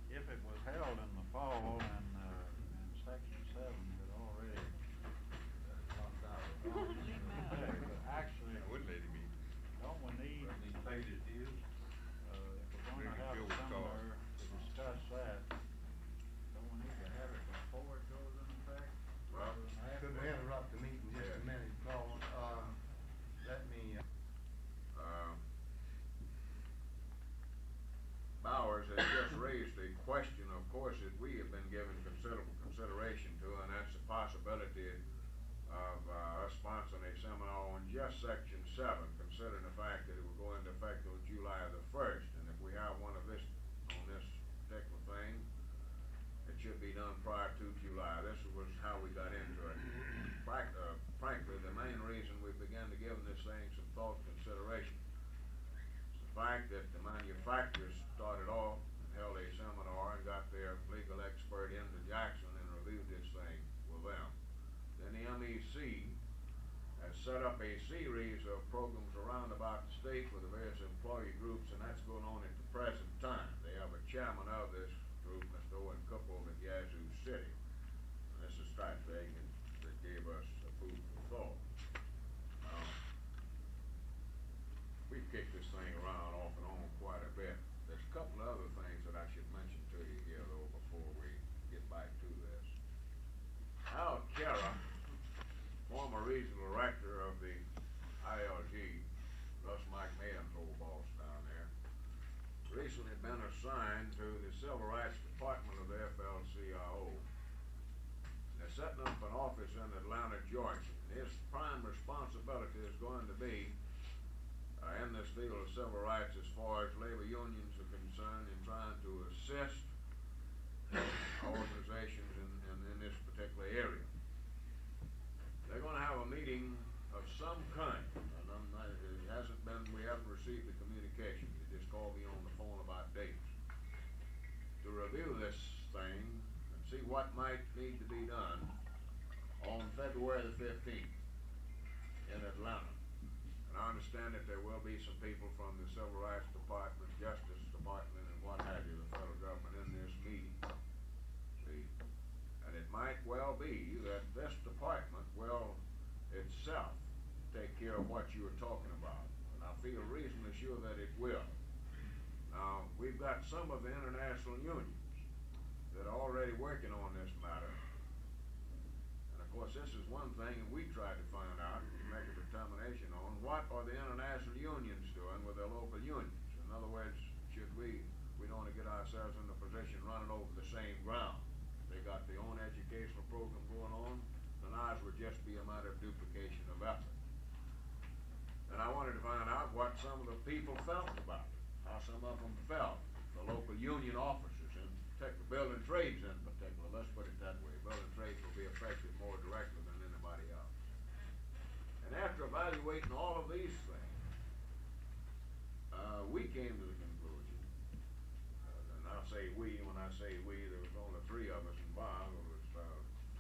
S5: If it was held in the fall and Section 7 had already locked out of the but actually,
S7: I wouldn't let him eat.
S5: don't we need,
S8: But he paid his dues.
S5: if we're gonna have a seminar to discuss that, don't we need to have it before it goes in effect?
S3: Well,
S5: rather than after?
S2: Could we interrupt the meeting just a minute, Paul? Let me,
S3: Bowers has just raised a question, of course, that we have been given considerable consideration to, and that's the possibility of us sponsoring a seminar on just Section 7, considering the fact that it will go into effect on July the 1st. And if we have one of this on this particular thing, it should be done prior to July. This was how we got into it. Frankly, the main reason we began to give this thing some thought and consideration is the fact that the manufacturers started off and held a seminar and got their legal expert into Jackson and reviewed this thing with them. Then the MEC has set up a series of programs around about the state with the various employee groups, and that's going on at the present time. They have a chairman of this group, Mr. Owen Kupple at Yazoo City. And this is Stratfagan that gave us a food for thought. We've kicked this thing around off and on quite a bit. There's a couple of other things that I should mention to you here, though, before we get back to this. Al Kara, former regional director of the ILG, Russ Mike Mayen's old boss down there, recently been assigned to the Civil Rights Department of the FLCIO. They're setting up an office in Atlanta, Georgia. His prime responsibility is going to be in this field of civil rights as far as labor unions are concerned in trying to assist organizations in this particular area. They're going to have a meeting of some kind, and it hasn't been, we haven't received the communication. They just called me on the phone about dates to review this thing and see what might need to be done on February the 15th in Atlanta. And I understand that there will be some people from the Civil Rights Department, Justice Department, and what have you, the federal government in this meeting. See? And it might well be that this department will itself take care of what you were talking about. And I feel reasonably sure that it will. Now, we've got some of the international unions that are already working on this matter. And of course, this is one thing we tried to find out and make a determination on. What are the international unions doing with their local unions? In other words, we don't ourselves in the position running over the same ground. They got their own educational program going on, and ours would just be a matter of duplication of effort. And I wanted to find out what some of the people felt about it, how some of them felt, the local union officers in particular, building trades in particular, let's put it that way. Building trades will be affected more directly than anybody else. And after evaluating all of these things, we came to the conclusion, and I'll say we, when I say we, there was only three of us involved. It was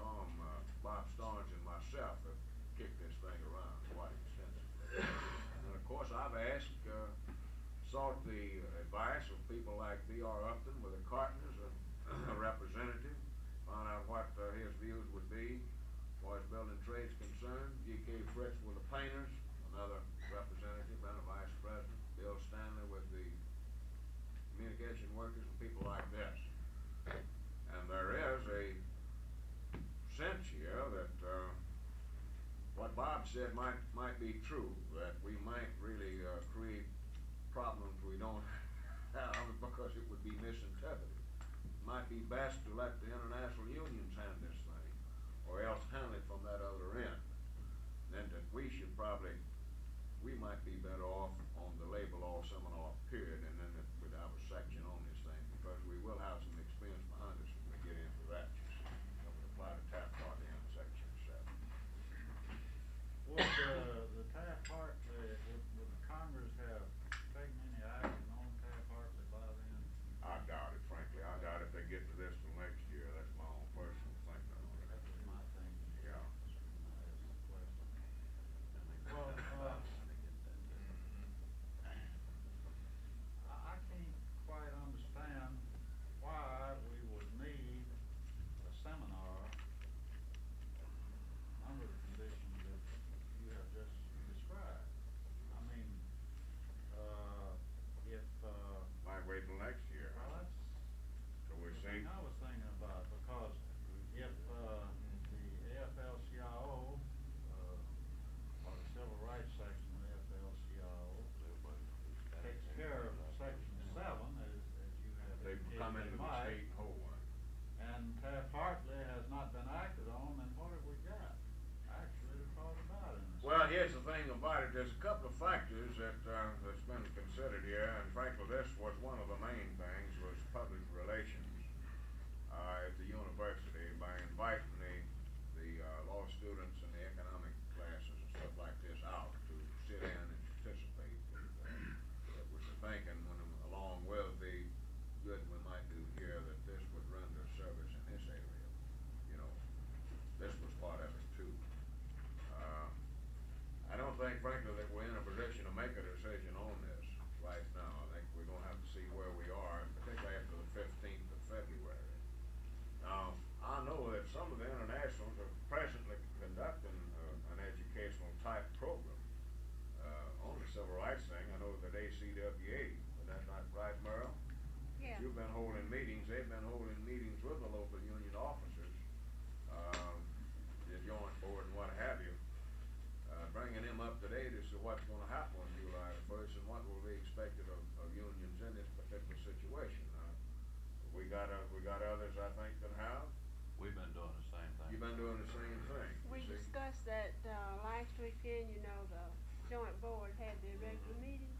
S3: Tom, Bob Starnes, and myself that kicked this thing around quite extensively. And of course, I've asked, sought the advice of people like B.R. Upton with the Cartons, a representative, found out what his views would be as far as building trades concerned. G.K. Fritz with the painters, another representative and a vice president. Bill Stanley with the communication workers and people like this. And there is a sense here that what Bob said might be true, that we might really create problems we don't have because it would be misinterpreted. It might be best to let the international unions handle this thing, or else handle it from that other end. Then that we might be better off on the labor law seminar period, and then we'd have a section on this thing, because we will have some experience behind us when we get into that. That would apply to Taft-Hartley in section 7.
S5: Would the Taft-Hartley, would Congress have taken any action on Taft-Hartley by then?
S3: I doubt it, frankly. I doubt if they get to this till next year. That's my own personal thinking on it.
S5: That was my thinking.
S3: Yeah.
S5: That's the question. Well, I can't quite understand why we would need a seminar under the conditions that you have just described. I mean, if,
S3: Might wait till next year.
S5: well, that's
S3: Till we
S5: the
S3: see.
S5: thing I was thinking about, because if, the AFL-CIO, or the Civil Rights section of the AFL-CIO takes care of section 7, as you have
S3: They come
S5: indicated
S3: into
S5: they
S3: the
S5: might,
S3: state and hold one.
S5: and Taft-Hartley has not been acted on, then what have we got actually to talk about in this?
S3: Well, here's the thing about it. There's a couple of factors that's been considered here, and frankly, this was one of the main things, was public relations at the university, by inviting the law students and the economic classes and stuff like this out to sit in and participate. It was the thinking, along with the good we might do here, that this would render service in this area. You know, this was part of it too. I don't think, frankly, that we're in a position to make a decision on this right now. I think we're gonna have to see where we are, particularly after the 15th of February. Now, I know that some of the internationals are presently conducting an educational type program on the civil rights thing. I know that ACWA, is that not right, Merle?
S9: Yeah.
S3: You've been holding meetings, they've been holding meetings with the local union officers, the joint board and what have you, bringing them up to date as to what's gonna happen on July the 1st and what will be expected of unions in this particular situation. We got others, I think, that have.
S8: We've been doing the same thing.
S3: You've been doing the same thing.
S9: We
S3: you see.
S9: discussed that, last weekend, you know, the joint board had their regular meeting,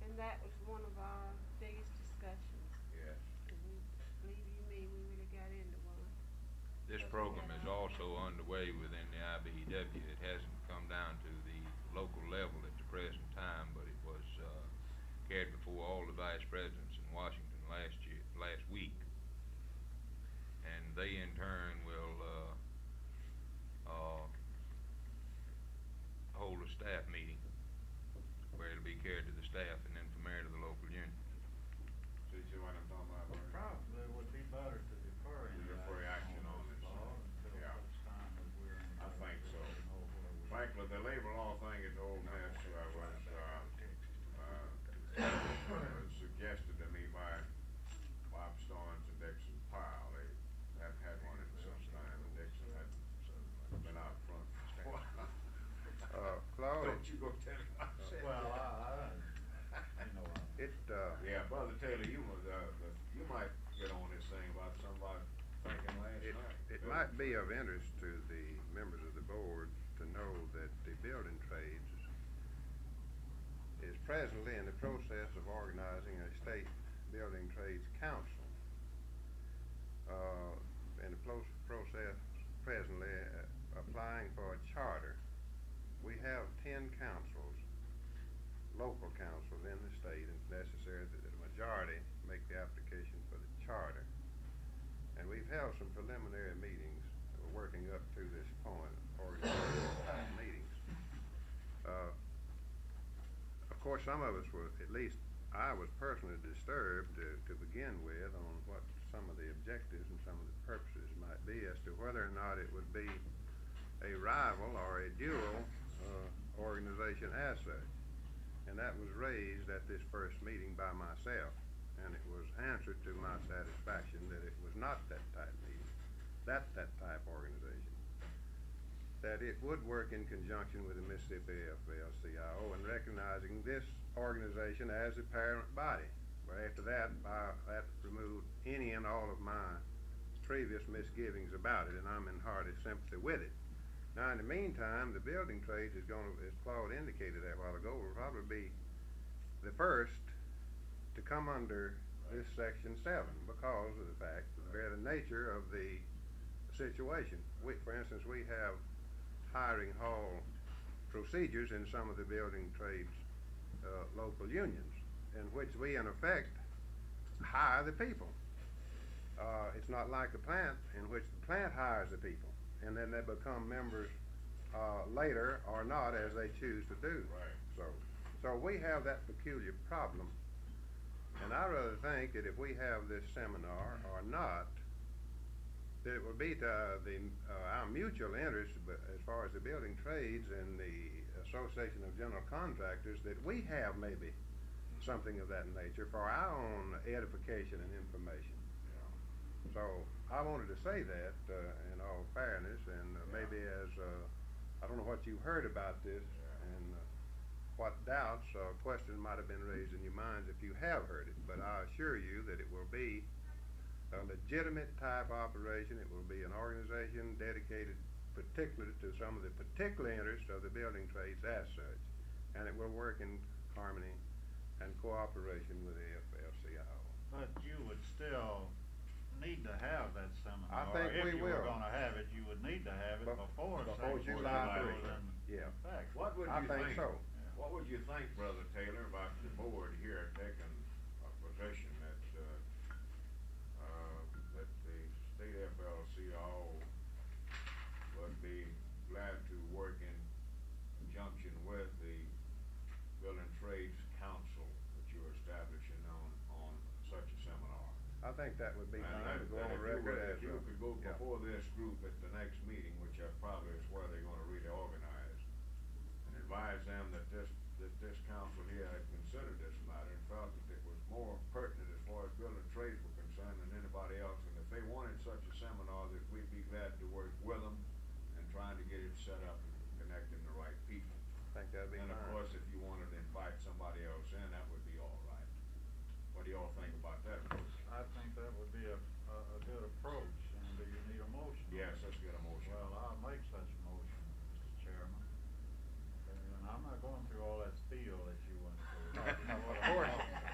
S9: and that was one of our biggest discussions.
S3: Yes.
S9: And we, believe you me, we really got into one.
S7: This program is also underway within the IBEW. It hasn't come down to the local level at the present time, but it was carried before all the vice presidents in Washington last week. And they in turn will hold a staff meeting where it'll be carried to the staff and then from there to the local union.
S3: See what I'm talking about,
S5: But
S3: Merle?
S5: probably it would be better to defer any
S3: Defer action on this,
S5: law until
S3: yeah.
S5: such time as we're in.
S3: I think so.
S5: to know where we-
S3: Frankly, the labor law thing is old mess. Was suggested to me by Bob Starnes and Dixon Pyle. They haven't had one in some
S4: might be of interest to the members of the board to know that the building trades is presently in the process of organizing a state building trades council. In the process presently applying for a charter. We have 10 councils, local councils in the state, and it's necessary that the majority make the application for the charter. And we've held some preliminary meetings. We're working up to this point, organizing type meetings. Of course, some of us were, at least I was personally disturbed to begin with on what some of the objectives and some of the purposes might be as to whether or not it would be a rival or a dual organization as such. And that was raised at this first meeting by myself, and it was answered to my satisfaction that it was not that type meeting, that type organization. That it would work in conjunction with the Mississippi AFL-CIO and recognizing this organization as a parent body. But after that, that removed any and all of my previous misgivings about it, and I'm in hearty sympathy with it. Now, in the meantime, the building trades is going to, as Claude indicated that while ago, will probably be the first to come under this Section 7 because of the fact, the very nature of the situation. For instance, we have hiring hall procedures in some of the building trades local unions, in which we, in effect, hire the people. It's not like the plant, in which the plant hires the people, and then they become members later or not as they choose to do.
S3: Right.
S4: So we have that peculiar problem, and I rather think that if we have this seminar or not, that it will be to our mutual interest, but as far as the building trades and the Association of General Contractors, that we have maybe something of that nature for our own edification and information. So I wanted to say that in all fairness, and maybe as I don't know what you heard about this, and what doubts or questions might have been raised in your minds if you have heard it, but I assure you that it will be a legitimate type operation. It will be an organization dedicated particularly to some of the particular interests of the building trades as such, and it will work in harmony and cooperation with the AFL-CIO.
S5: But you would still need to have that seminar.
S4: I think we will.
S5: If you were gonna have it, you would need to have it before Section
S4: July
S5: 7
S4: 3rd.
S5: goes
S4: Yeah.
S5: in effect.
S3: What would
S4: I
S3: you
S4: think so.
S3: What would you think, Brother Taylor, about the board here taking a position that that the state FL-CIO would be glad to work in conjunction with the Building Trades Council that you're establishing on such a seminar?
S4: I think that would be
S3: And
S4: fine to go
S3: that
S4: on record as
S3: if you could go
S4: yeah.
S3: before this group at the next meeting, which probably is where they're gonna really organize, and advise them that this council here had considered this matter and felt that it was more pertinent as far as building trades were concerned than anybody else, and if they wanted such a seminar, that we'd be glad to work with them and trying to get it set up and connecting the right people.
S4: I think that'd be
S3: And
S4: fine.
S3: of course, if you wanted to invite somebody else in, that would be all right. What do y'all think about that approach?
S5: I think that would be a good approach, and do you need a motion?
S3: Yes, let's get a motion.
S5: Well, I'll make such a motion, Mr. Chairman. And I'm not going through all that spiel that you went through.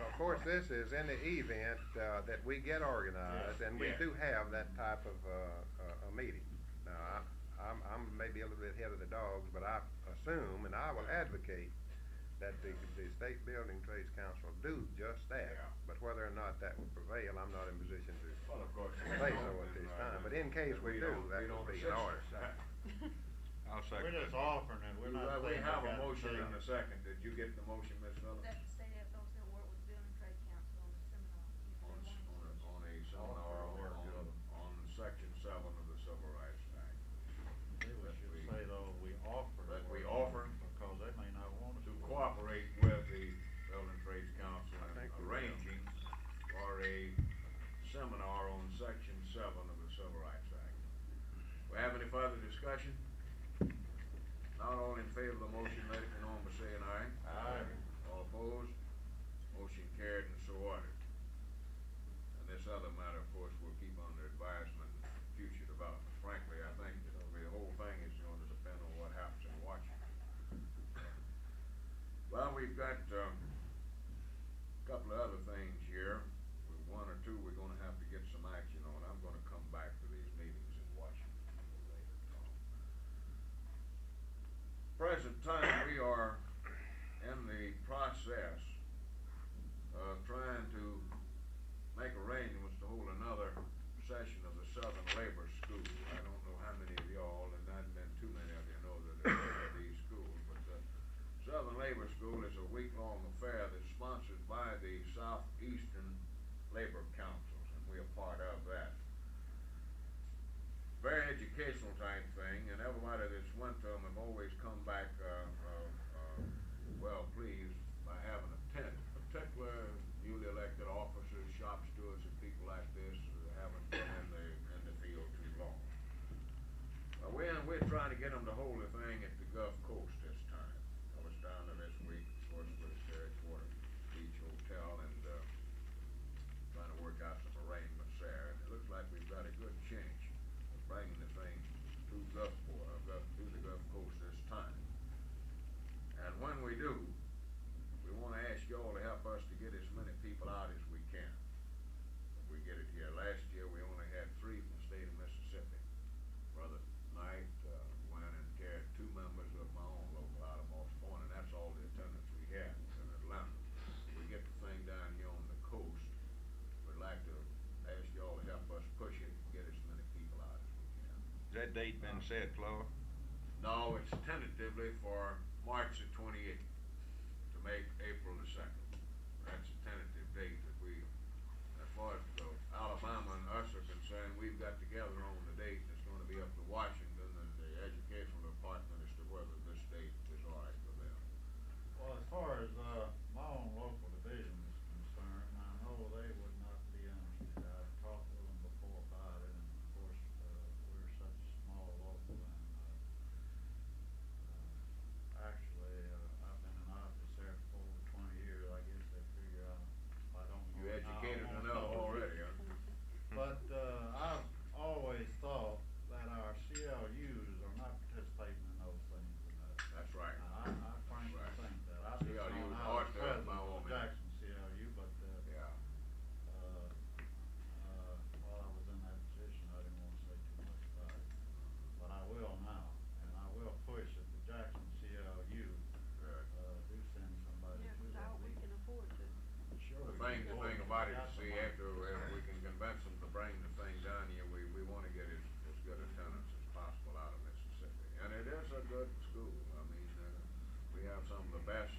S4: Of course, this is in the event that we get organized, and we
S3: Yeah.
S4: do have that type of a meeting. Now, I'm maybe a little bit ahead of the dogs, but I assume, and I will advocate, that the State Building Trades Council do just that.
S3: Yeah.
S4: But whether or not that will prevail, I'm not in position to
S3: Well, of course.
S4: say so at this time. But in case we do, that would be in order.
S7: I'll second
S5: We're just
S7: that.
S5: offering it, we're not
S3: We
S5: saying.
S3: have
S5: we
S3: a
S5: got to
S3: motion
S5: say
S3: and
S5: it.
S3: a second. Did you get the motion, Ms. Phillips?
S11: That the state FL still work with the Building Trade Council on the seminar.
S3: On a seminar on section 7 of the Civil Rights Act.
S5: Maybe we should say though, we offer.
S3: That we
S5: it,
S3: offer
S5: Because they may not want us
S3: to
S5: to.
S3: cooperate with the Building Trades Council
S4: I
S3: in
S4: think we will.
S3: arranging for a seminar on section 7 of the Civil Rights Act. We have any further discussion? Not all in favor of the motion, let it be known by saying aye.
S5: Aye.
S3: All opposed? Motion carried and so ordered. And this other matter, of course, we'll keep under advisement in future development. Frank, present time, we are in the process of trying to make arrangements to hold another session of the Southern Labor School. I don't know how many of y'all, and not been too many of you know that there are these schools, but the Southern Labor School is a week-long affair that's sponsored by the Southeastern Labor Councils, and we are part of that. Very educational type thing, and everybody that's went to them have always come back well pleased by having attended. Particular newly elected officers, shop stewards, and people like this who haven't been in the field too long. We're trying to get them to hold a thing at the Gulf Coast this time. I was down there this week, of course, with the Edgewater Beach Hotel, and trying to work out some arrangements there. And it looks like we've got a good chance of bringing the thing to the Gulf Coast this time. And when we do, we want to ask y'all to help us to get as many people out as we can. If we get it here. Last year we only had 3 from the state of Mississippi. Brother Knight went and carried 2 members of my own local out of Moss Point, and that's all the attendance we had in Atlanta. If we get the thing down here on the coast, we'd like to ask y'all to help us push it and get as many people out as we can.
S7: Has that date been set, Claude?
S3: No, it's tentatively for March the 28th to make April the 2nd. That's a tentative date that we, as far as Alabama and us are concerned, we've got together on the date. It's going to be up to Washington and the educational department as to whether this date is all right for them.
S5: Well, as far as, my own local division is concerned, I know they would not be interested. I've talked with them before about it, and of course, we're such a small local, and, actually, I've been in office there for over 20 years. I guess they figure if I don't
S3: You
S5: know now, I
S3: educated
S5: won't
S3: enough
S5: know.
S3: already, huh?
S5: But, I've always thought that our CLUs are not participating in those things enough.
S3: That's right.
S5: I frankly
S3: Right.
S5: think that. I've just
S3: CLU
S5: known
S3: is
S5: I was
S3: hard to
S5: president
S3: by
S5: of
S3: all
S5: the
S3: means.
S5: Jackson CLU, but,
S3: Yeah.
S5: while I was in that position, I didn't want to say too much about it. But I will now, and I will push at the Jackson CLU,
S3: Good.
S5: do send somebody
S6: Yeah,
S5: to
S6: 'cause
S5: that
S6: we
S5: meeting.
S6: can afford to.
S5: Sure.
S3: The
S5: we
S3: thing
S5: can.
S3: about it,
S5: Got
S3: see,
S5: the
S3: after
S5: money.
S3: if we can convince them to bring the thing down here, we want to get as good attendance as possible out of Mississippi. And it is a good school. I mean, we have some of the best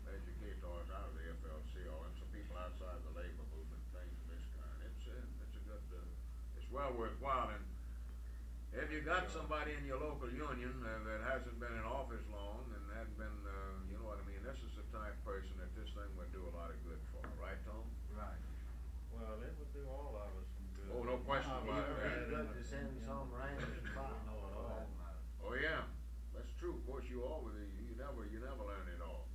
S3: educators out of the FLCO and some people outside the labor movement, things of this kind. It's a good, it's well worthwhile. And if you got somebody in your local union that hasn't been in office long and hadn't been, you know what I mean, this is the type of person that this thing would do a lot of good for, right, Tom?
S2: Right.
S5: Well, it would do all of us some good.
S3: Oh, no question
S5: I've
S3: about
S5: never
S3: that.
S5: had
S2: It'd be good
S5: in
S2: to
S5: the-
S2: send
S5: in
S2: some
S5: the-
S2: rank and
S5: in the-
S2: file,
S5: know it
S2: for
S5: all.
S2: that matter.
S3: Oh yeah, that's true. Of course, you always you never learn it all.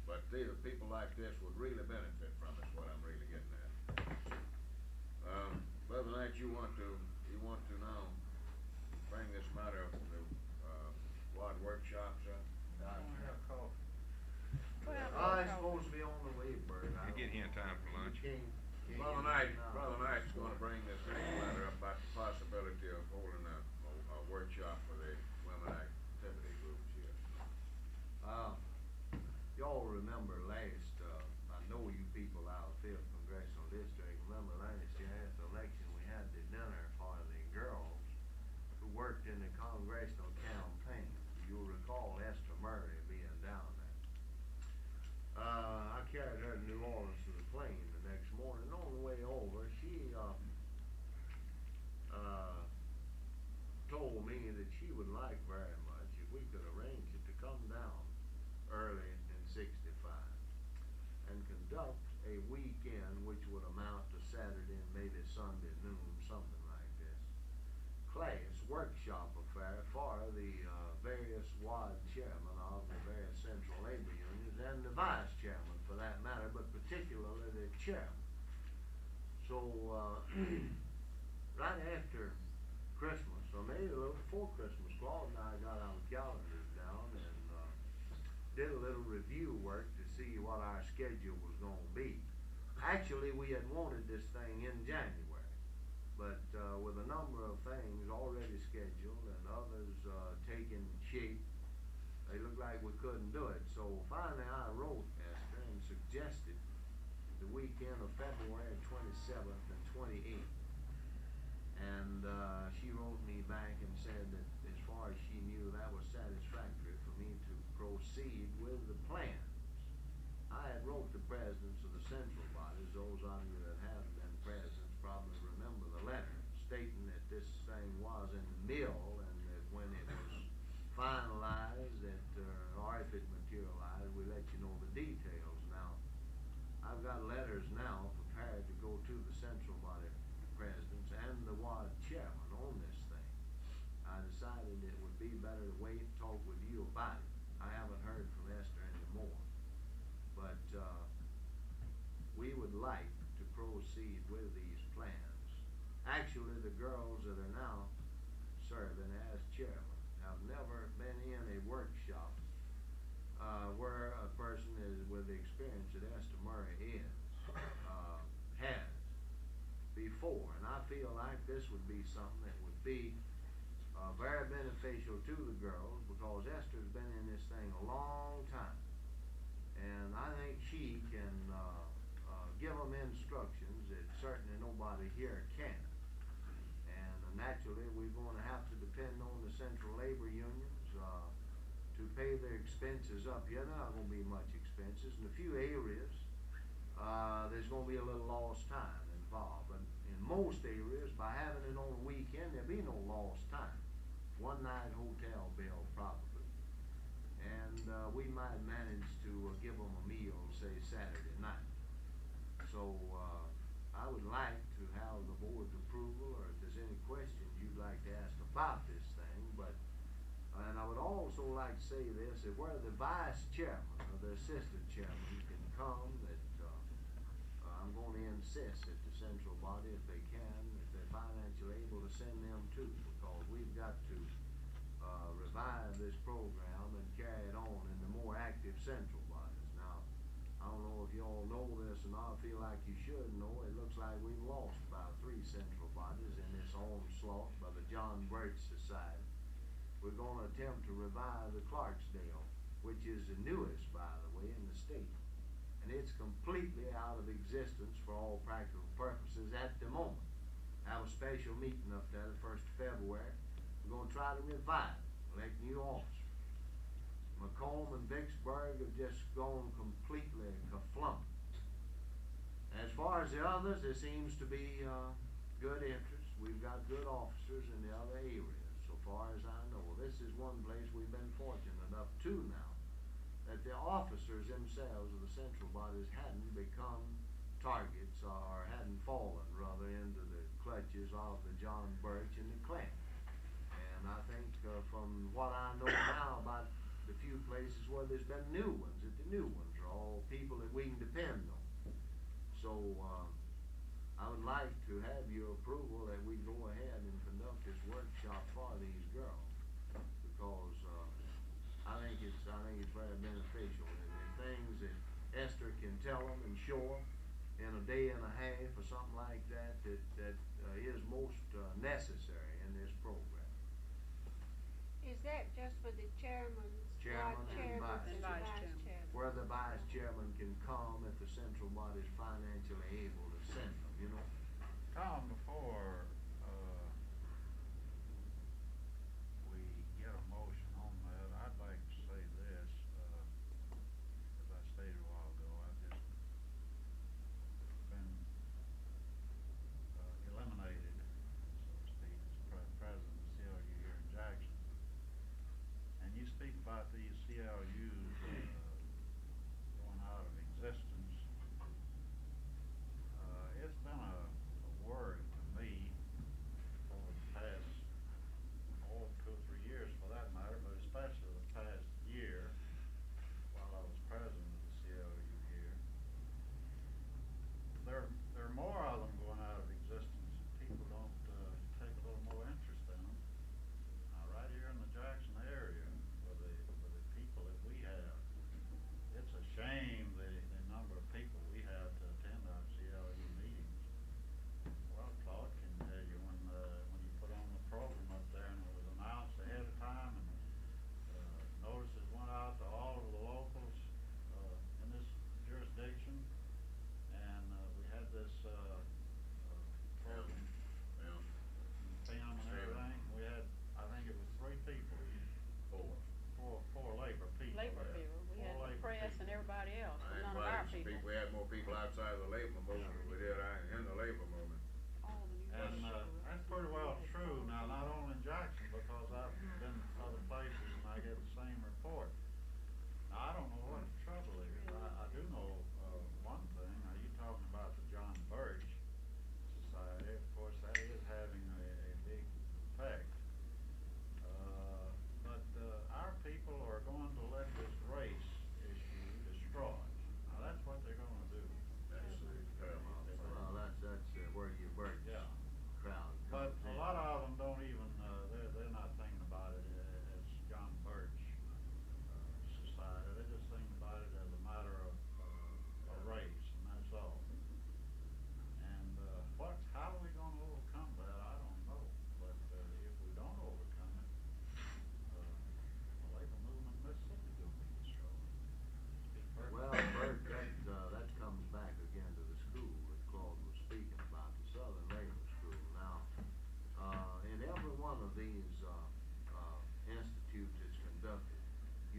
S3: But people like this would really benefit from it. Is what I'm really getting at. Brother Knight, you want to now bring this matter of the WAD workshops up?
S5: I don't have coffee.
S2: Oh, it's supposed to be on the way, Bert.
S7: You get here in time for lunch.
S2: Can't
S3: Brother
S2: get it
S3: Knight,
S2: now.
S3: Brother Knight's going to bring this next matter up about the possibility of holding a workshop for the women activity groups here.
S2: Y'all remember last, I know you people out of Fifth Congressional District, remember last year after the election, we had the dinner for the girls who worked in the congressional campaign. You'll recall Esther Murray being down there. I carried her to New Orleans to the plane the next morning. On the way over, she, told me that she would like very much if we could arrange it to come down early in 65 and conduct a weekend which would amount to Saturday and maybe Sunday noon, something like this, class workshop affair for the various WAD chairmen of the various central labor unions and the vice chairman for that matter, but particularly the chairman. So right after Christmas, or maybe a little before Christmas, Claude and I got our calendars down and did a little review work to see what our schedule was going to be. Actually, we had wanted this thing in January, but with a number of things already scheduled and others taking shape, they looked like like we couldn't do it. So finally I wrote Esther and suggested the weekend of February 27th and 28th. And she wrote me back and said that as far as she knew, that was satisfactory for me to proceed with the plans. I had wrote the presidents of the central bodies. Those of you that have been presidents probably remember the letter stating that this thing was in the mill, and that when it was finalized, that or if it materialized, we let you know the details. Now, I've got letters now prepared to go to the central body presidents and the WAD chairman on this thing. I decided it would be better to wait and talk with you about it. I haven't heard from Esther anymore, but we would like to proceed with these plans. Actually, the girls that are now serving as chairman have never been in a workshop where a person is with the experience that Esther Murray has before, and I feel like this would be something that would be very beneficial to the girls, because Esther's been in this thing a long time, and I think she can give them instructions that certainly nobody here can. And naturally, we're going to have to depend on the central labor unions to pay their expenses up here. There not going to be much expenses. In a few areas, there's going to be a little lost time involved. But in most areas, by having it on a weekend, there'll be no lost time. One night hotel bill, probably. And we might manage to give them a meal, say, Saturday night. So I would like to have the board's approval, or if there's any questions you'd like to ask about this thing. But and I would also like to say this, that where the vice chairman or the assistant chairman can come, that I'm going to insist that the central body, if they can, if they're financially able, to send them too, because we've got to revive this program and carry it on in the more active central bodies. Now, I don't know if you all know this or not. I feel like you should know. It looks like we've lost about 3 central bodies in this onslaught by the John Birch Society. We're going to attempt to revive the Clarksdale, which is the newest, by the way, in the state. And it's completely out of existence for all practical purposes at the moment. Have a special meeting up there the 1st of February. We're going to try to revive it, elect new officers. Macomb and Vicksburg have just gone completely kerflump. As far as the others, there seems to be good interest. We've got good officers in the other areas, so far as I know. This is one place we've been fortunate enough to now, that the officers themselves of the central bodies hadn't become targets, or hadn't fallen, rather, into the clutches of the John Birch and the Clan. And I think from what I know now about the few places where there's been new ones, that the new ones are all people that we can depend on. So I would like to have your approval that we go ahead and conduct this workshop for these girls, because I think it's very beneficial. And the things that Esther can tell them and show them in a day and a half or something like that, that is most necessary in this program.
S9: Is that just for the chairman
S2: Chairman and vice
S9: and
S6: chairman.
S9: vice chairman?
S2: Where the vice chairman can come if the central body is financially able to send them, you know.
S5: Tom, before we get a motion on that, I'd like to say this, as I stated a while ago, I've just been eliminated, so to speak, as president of CLU here in Jackson. And you speak about these CLUs going out of existence. It's been a worry to me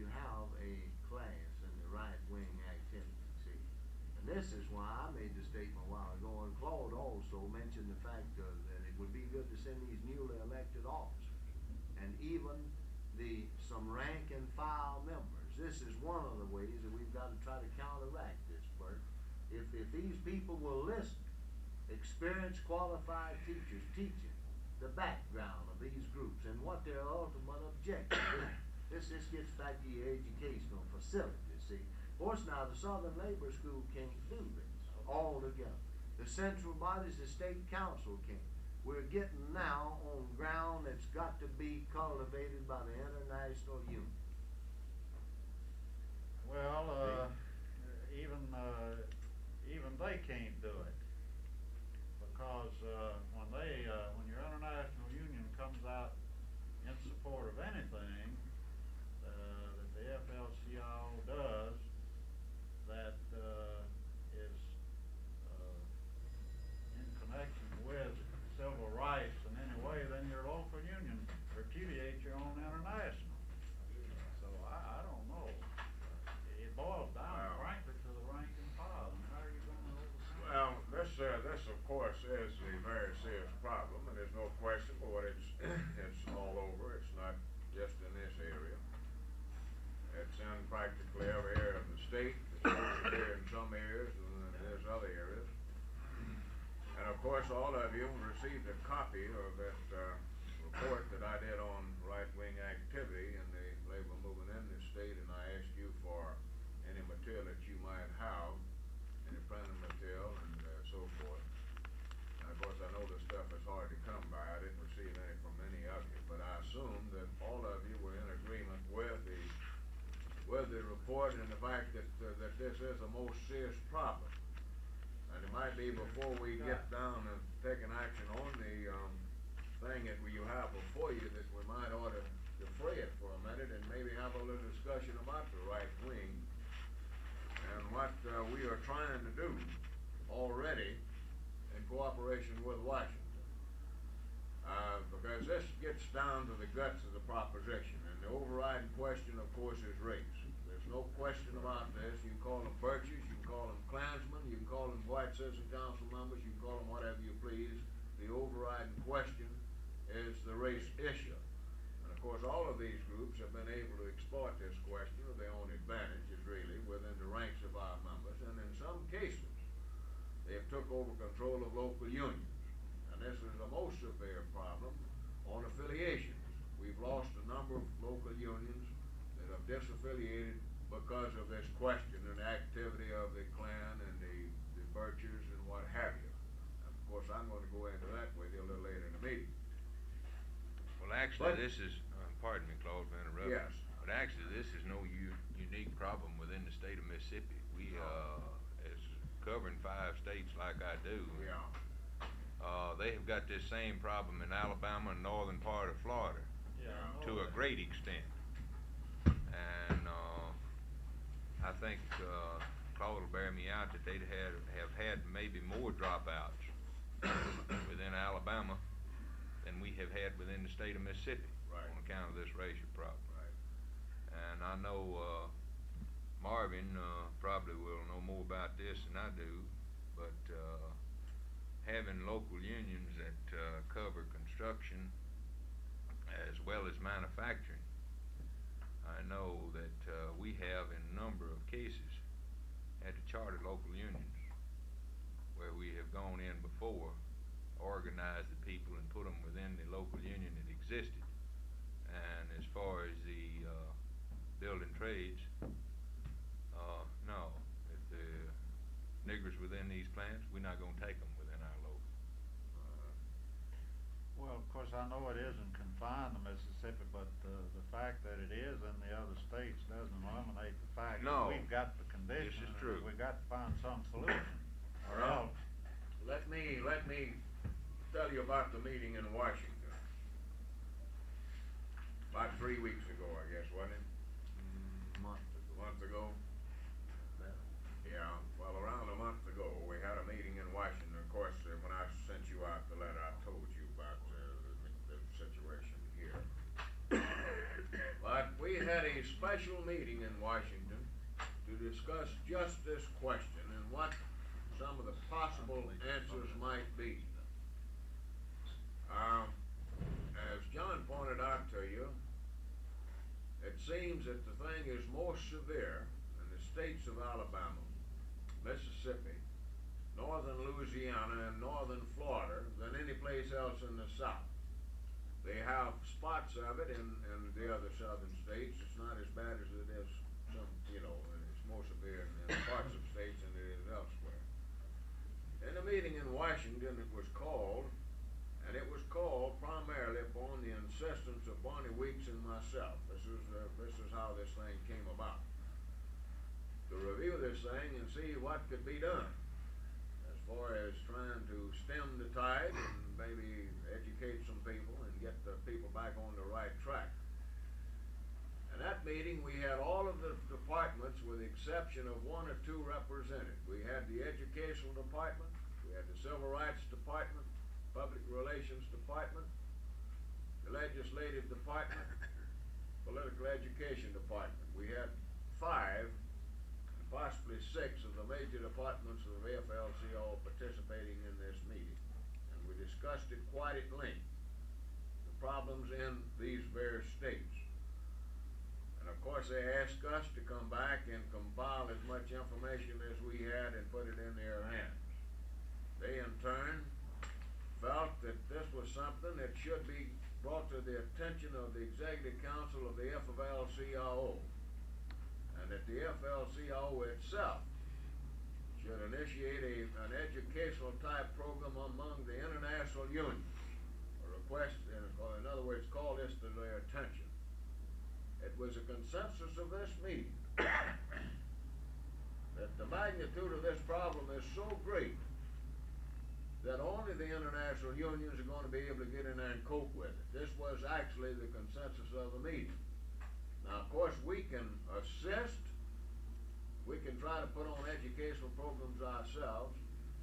S2: you have a class in the right-wing activity, see? And this is why I made the statement a while ago, and Claude also mentioned the fact that it would be good to send these newly elected officers, and even some rank and file members. This is one of the ways that we've got to try to counteract this, Bert. If these people will listen, experienced, qualified teachers teaching the background of these groups and what their ultimate objective is. This gets back to your educational facilities, see. Of course, now the Southern Labor School can't do this altogether. The central bodies, the state council can't. We're getting now on ground that's got to be cultivated by the international union.
S5: Well, even they can't do it, because when your international union comes out in support of anything that the FLCIO does that is in connection with civil rights in any way, then your local union repudiates your own international. So I don't know. It boils down, frankly, to the rank and file. And how are you going to overcome?
S3: Well, this of course is a very serious problem, and there's no question, but it's all over. It's not just in this area. It's in practically every area of the state. It's here in some areas, and then there's other areas. And of course, all of you received a copy of that report that I did on right-wing activity in the labor movement in this state, and I asked you for any material that you might have, any printed material, and so forth. And of course, I know this stuff is hard to come by. I didn't receive any from any of you, but I assume that all of you were in agreement with the report and the fact that this is a most serious problem. And it might be before we get down and taking action on the thing that you have before you, that we might ought to defray it for a minute and maybe have a little discussion about the right wing and what we are trying to do already in cooperation with Washington. Because this gets down to the guts of the proposition, and the overriding question, of course, is race. There's no question about this. You can call them Birches, you can call them Klansmen, you can call them white citizen council members, you can call them whatever you please. The overriding question is the race issue. And of course, all of these groups have been able to exploit this question of their own advantages, really, within the ranks of our members, and in some cases, they have took over control of local unions. And this is a most severe problem on affiliations. We've lost a number of local unions that have disaffiliated because of this question and activity of the Klan and the Birches and what have you. And of course, I'm going to go into that with you a little later in the meeting.
S7: Well, actually, this is, pardon me, Claude, for interrupting.
S3: Yes.
S7: But actually, this is no unique problem within the state of Mississippi. We, as covering 5 states like I do,
S3: Yeah.
S7: They have got this same problem in Alabama and northern part of Florida, to a great extent. And I think Claude will bear me out that they'd have had maybe more dropouts within Alabama than we have had within the state of Mississippi,
S3: Right.
S7: on account of this racial problem.
S3: Right.
S7: And I know Marvin probably will know more about this than I do, but having local unions that cover construction as well as manufacturing, I know that we have in a number of cases had to charter local unions where we have gone in before, organized the people and put them within the local union that existed. And as far as the building trades, no, if the niggers within these plants, we're not gonna take them within our local.
S5: Well, of course, I know it isn't confined to Mississippi, but the fact that it is in the other states doesn't eliminate the fact
S7: No.
S5: that we've got the condition.
S7: This is
S5: and
S7: true.
S5: We've got to find some solution. Or
S3: Well,
S5: else,
S3: let me tell you about the meeting in Washington. About 3 weeks ago, I guess, wasn't it? Month ago? Yeah, well, around a month ago, we had a meeting in Washington. Of course, when I sent you out the letter, I told you about the situation here. But we had a special meeting in Washington to discuss just this question and what some of the possible answers might be. As John pointed out to you, it seems that the thing is more severe in the states of Alabama, Mississippi, northern Louisiana, and northern Florida than any place else in the South. They have spots of it in the other southern states. It's not as bad as it is some, it's more severe in parts of states than it is elsewhere. In a meeting in Washington, it was called primarily upon the insistence of Barney Weeks and myself. This is how this thing came about. To review this thing and see what could be done as far as trying to stem the tide and maybe educate some people and get the people back on the right track. In that meeting, we had all of the departments with the exception of one or two represented. We had the Educational Department, we had the Civil Rights Department, Public Relations Department, the Legislative Department, Political Education Department. We had 5, possibly 6 of the major departments of the AFL-CIO participating in this meeting. And we discussed it quite at length, the problems in these various states. And of course they asked us to come back and compile as much information as we had and put it in their hands. They in turn felt that this was something that should be brought to the attention of the Executive Council of the AFL-CIO, and that the AFL-CIO itself should initiate an educational type program among the international unions, or request, in other words, call this to their attention. It was a consensus of this meeting that the magnitude of this problem is so great that only the international unions are going to be able to get in there and cope with it. This was actually the consensus of the meeting. Now, of course, we can assist, we can try to put on educational programs ourselves,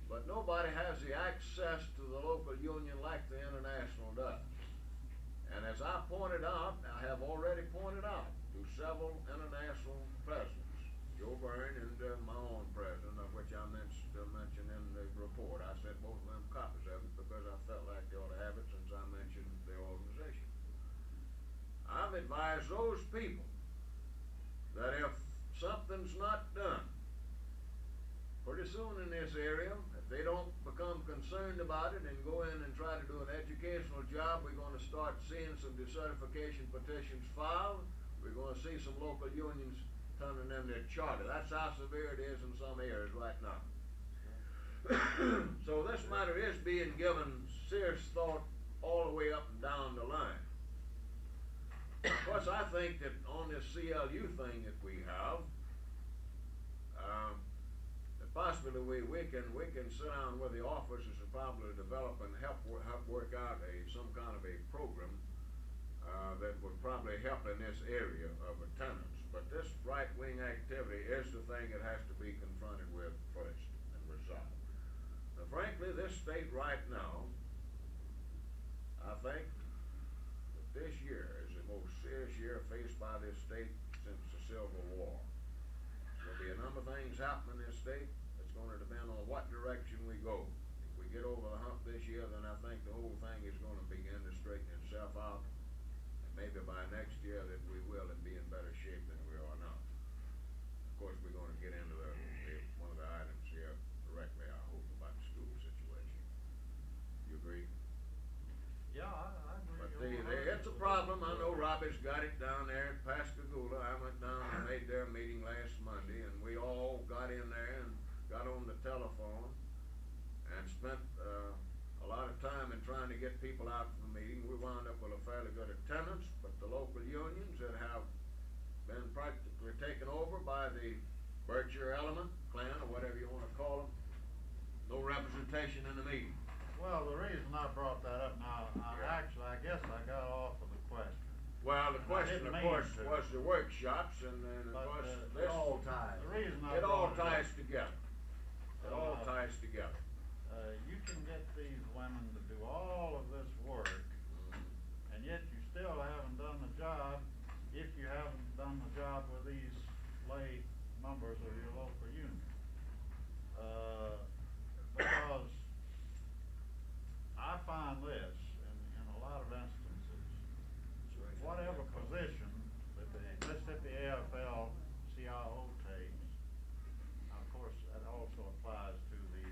S3: but nobody has the access to the local union like the international does. And as I pointed out, I have already pointed out to several international presidents, Joe Byrne and my own president, of which I mentioned in the report. I sent both of them copies of it because I felt like they ought to have it since I mentioned their organization. I've advised those people that if something's not done pretty soon in this area, if they don't become concerned about it and go in and try to do an educational job, we're going to start seeing some decertification petitions filed. We're going to see some local unions turning in their charter. That's how severe it is in some areas right now. So this matter is being given serious thought all the way up and down the line. Of course, I think that on this CLU thing that we have, that possibly we can sit down with the officers and probably develop and help work out some kind of a program that would probably help in this area of attendance. But this right-wing activity is the thing that has to be confronted with first and resolved. Now, frankly, this state right now, I think that this year is the most serious year faced by this state since the Civil War. There'll be a number of things happening in this state. It's going to depend on what direction we go. If we get over the hump this year, then I think the whole thing is going to begin to straighten itself out. And maybe by next year that we will and be in better shape than we are now. Of course, we're going to get into one of the items here directly, I hope, about the school situation. You agree?
S5: Yeah, I agree.
S3: But it's a problem. I know Robbie's got it down there at Pascagoula. I went down and made their meeting last Monday, and we all got in there and got on the telephone and spent a lot of time in trying to get people out to the meeting. We wound up with a fairly good attendance, but the local unions that have been practically taken over by the Berkshire Element clan, or whatever you want to call them, no representation in the meeting.
S5: Well, the reason I brought that up now, actually, I guess I got off of the question.
S3: Well, the question,
S5: didn't
S3: of
S5: mean
S3: course,
S5: to.
S3: was the workshops, and then, of
S5: But,
S3: course,
S5: it
S3: this,
S5: all ties. The reason I
S3: it all
S5: brought it
S3: ties
S5: up,
S3: together. It all ties together.
S5: you can get these women to do all of this work, and yet you still haven't done the job if you haven't done members of your local union. Because I find this in a lot of instances, whatever position that the Mississippi AFL-CIO takes, now of course that also applies to the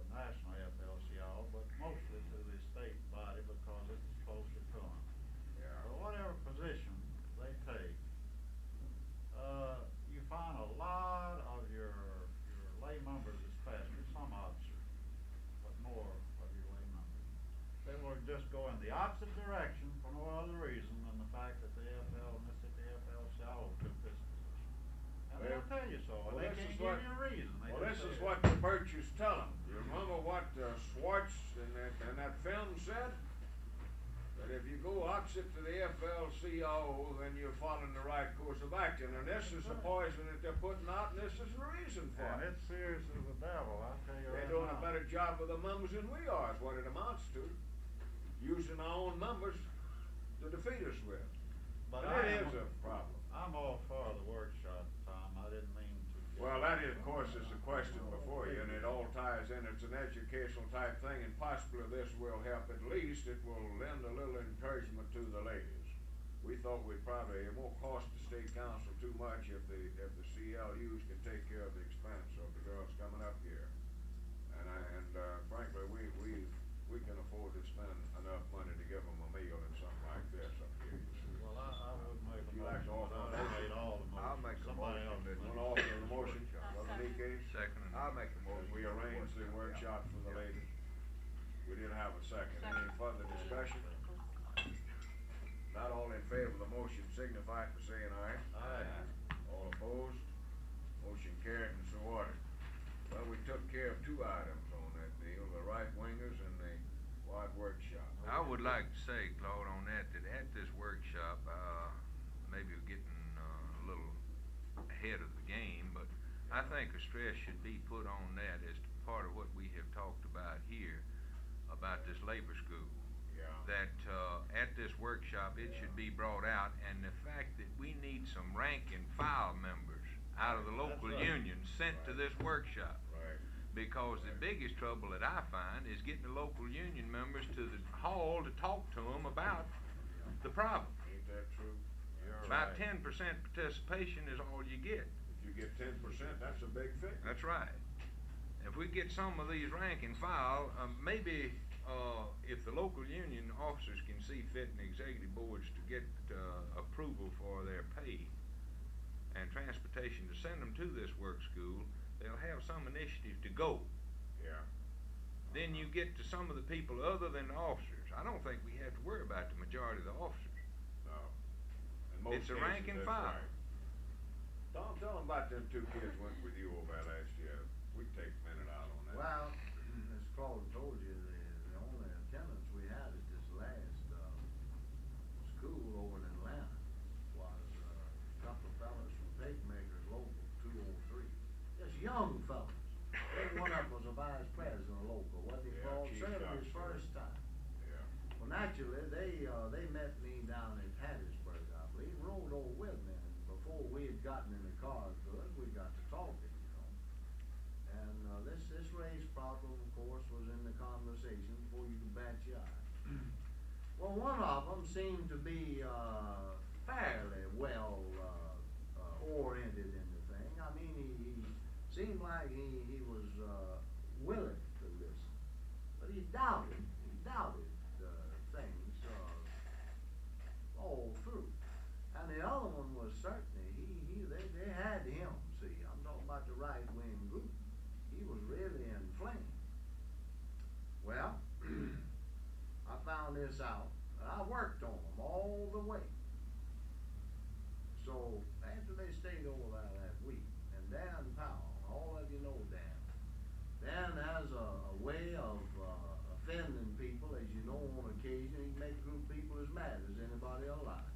S5: National AFL-CIO, but mostly to the state body because it's closer to them.
S3: Yeah.
S5: But whatever position they take, you find a lot of your lay members, especially some officers, but more of your lay members, they will just go in the opposite direction for no other reason than the fact that the Mississippi AFL-CIO took this position. And they'll tell you so, and
S3: Well,
S5: they
S3: this
S5: can't
S3: is
S5: give
S3: what-
S5: you a reason. They
S3: Well,
S5: just
S3: this is
S5: say
S3: what
S5: it.
S3: the Birches tell them. You remember what Schwartz and that film said? That if you go opposite to the AFL-CIO, then you're following the right course of action. And this is the poison that they're putting out, and this is the reason for
S5: And
S3: it.
S5: it's serious as the devil, I'll tell you
S3: They're
S5: right
S3: doing
S5: now.
S3: a better job with the members than we are, is what it amounts to. Using our own members to defeat us with.
S5: But
S3: That
S5: I am-
S3: is a problem.
S5: I'm all for the workshop, Tom, I didn't mean to.
S3: Well, that is, of course, is the question before you, and it all ties in. It's an educational type thing, and possibly this will help. At least it will lend a little encouragement to the ladies. We thought we'd probably, it won't cost the state council too much if the CLUs can take care of the expense of the girls coming up here. And frankly, we can afford to spend enough money to give them a meal and something like this up here.
S5: Well, I would make a
S3: Would you like to
S5: motion,
S3: offer
S5: but
S3: a
S5: I made
S3: motion?
S5: all the motions.
S2: I'll make a
S5: Somebody
S2: motion
S5: else
S2: that
S5: make
S3: Want
S5: it.
S3: to offer the motion, Brother Nikkei?
S7: Second.
S2: I'll make a motion.
S3: We arranged the workshop for the ladies. We didn't have a second. Any further discussion? Not all in favor of the motion signify by saying aye.
S5: Aye.
S3: All opposed? Motion carried and so ordered. Well, we took care of two items on that deal, the right wingers and the wide workshop.
S7: I would like to say, Claude, on that at this workshop, maybe we're getting a little ahead of the game, but I think a stress should be put on that as part of what we have talked about here, about this labor school.
S3: Yeah.
S7: That at this workshop, it should be brought out, and the fact that we need some rank and file members out of the local
S5: That's right.
S7: union sent to this workshop.
S3: Right.
S7: Because the biggest trouble that I find is getting the local union members to the hall to talk to them about the problem.
S3: Ain't that true? You're
S7: About
S3: right.
S7: 10% participation is all you get.
S3: If you get 10%, that's a big figure.
S7: That's right. If we get some of these rank and file, maybe if the local union officers can see fit in the executive boards to get approval for their pay and transportation to send them to this work school, they'll have some initiative to go.
S3: Yeah.
S7: Then you get to some of the people other than the officers. I don't think we have to worry about the majority of the officers.
S3: No. In most
S7: It's a
S3: cases,
S7: rank and
S3: that's
S7: file.
S3: right. Tom, tell them about them two kids went with you over there last year. We can take a minute out on that.
S2: Well, as Claude told you, the only attendance we had at this last, school over in Atlanta was, a couple of fellas from Pacemakers Local 203. Just young fellas. Then one of them was a vice president of local, what they
S3: Yeah,
S2: called,
S3: Chief
S2: serving his
S3: Doctor.
S2: first time.
S3: Yeah.
S2: Well, naturally, they met me down in Hattiesburg, I believe, rode over with me, and before we had gotten in the car good, we got to talking, you know. And, this race problem, of course, was in the conversation before you could bat your eye. Well, one of them seemed to be, fairly well, oriented in the thing. I mean, he seemed like he was, willing to listen. But he doubted things, all through. And the other one was certainly, they had him, see, I'm talking about the right wing group. He was really inflamed. Well, I found this out, and I worked on them all the way. So, after they stayed over there that week, and Dan Powell, all of you know Dan. Dan has a way of offending people, as you know, on occasion. He can make a group of people as mad as anybody alive.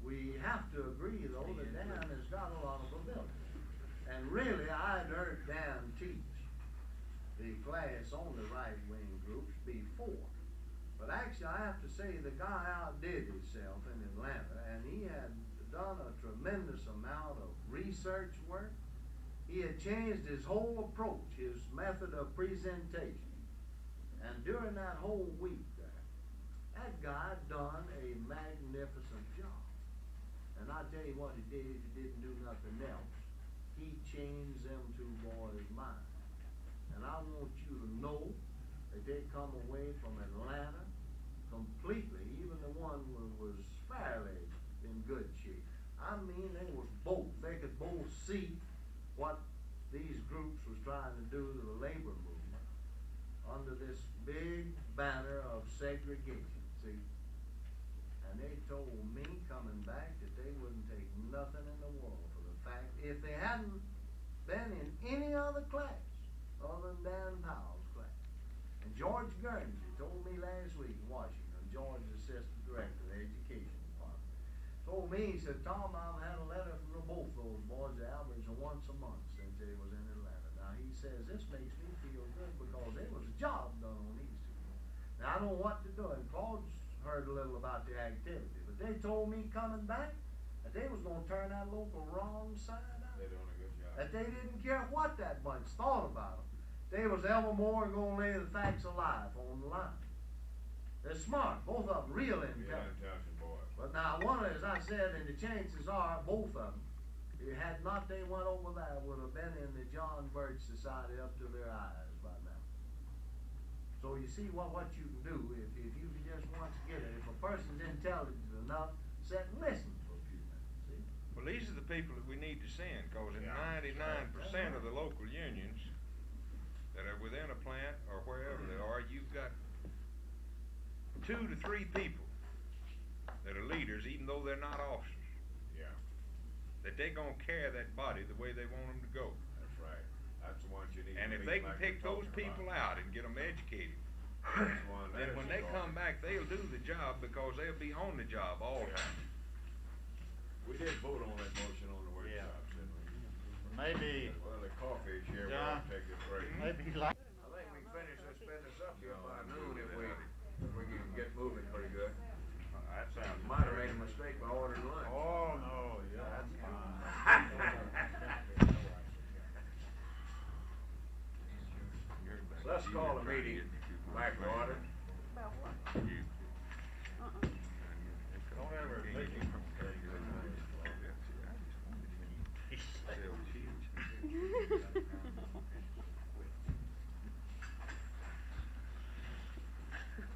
S2: We have to agree, though, that Dan has got a lot of ability. And really, I'd heard Dan teach the class on the right-wing groups before. But actually, I have to say, the guy outdid himself in Atlanta, and he had done a tremendous amount of research work. He had changed his whole approach, his method of presentation. And during that whole week there, that guy done a magnificent job. And I tell you what he did, if he didn't do nothing else, he changed them two boys' minds. And I want you to know that they come away from Atlanta completely, even the one was fairly in good shape. I mean, they could both see what these groups was trying to do to the labor movement under this big banner of segregation, see? And they told me coming back that they wouldn't take nothing in the world for the fact, if they hadn't been in any other class other than Dan Powell's class. And George Guernsey told me last week in Washington, George's assistant director of the education department, told me, he said, Tom, I've had a letter from both those boys, they average once a month since they was in Atlanta. Now he says, this makes me feel good because there was a job done on these two. Now I don't know what they're doing. Claude's heard a little about the activity, but they told me coming back that they was gonna turn that local wrong side out.
S3: They're doing a good job.
S2: That they didn't care what that bunch thought about them. They was evermore gonna lay the facts of life on the line. They're smart, both of them, real intelligent.
S3: Intelligent boys.
S2: But now, one, as I said, and the chances are, both of them, had not they went over there, would have been in the John Birch Society up to their eyes by now. So you see what you can do if you can just once get it. If a person's intelligent enough, sit and listen for a few minutes, see?
S10: Well, these are the people that we need to send, cause in
S3: Yeah.
S10: 99% of the local unions that are within a plant or wherever they are, you've got 2 to 3 people that are leaders, even though they're not officers.
S3: Yeah,
S10: That they gonna carry that body the way they want them to go.
S3: that's right. That's the ones you need.
S10: And
S3: to
S10: if
S3: meet
S10: they can
S3: like
S10: pick
S3: we're
S10: those
S3: talking
S10: people
S3: about.
S10: out and get them educated,
S3: That's the one
S10: then
S3: that
S10: when
S3: is
S10: they come
S3: important.
S10: back, they'll do the job because they'll be on the job all the time.
S3: We did vote on that motion on the
S5: Yeah.
S3: workshop, didn't we?
S5: Maybe,
S3: Well, the coffee is here, we'll
S5: John?
S3: take a break.
S5: maybe like,
S2: I think we finish this business up
S3: here by noon if we can get moving pretty good.
S10: That sounds.
S3: Might have made a mistake by ordering lunch.
S5: oh, no, yeah, that's fine.
S3: Let's call the meeting back to order.
S6: About what?
S5: Don't ever think you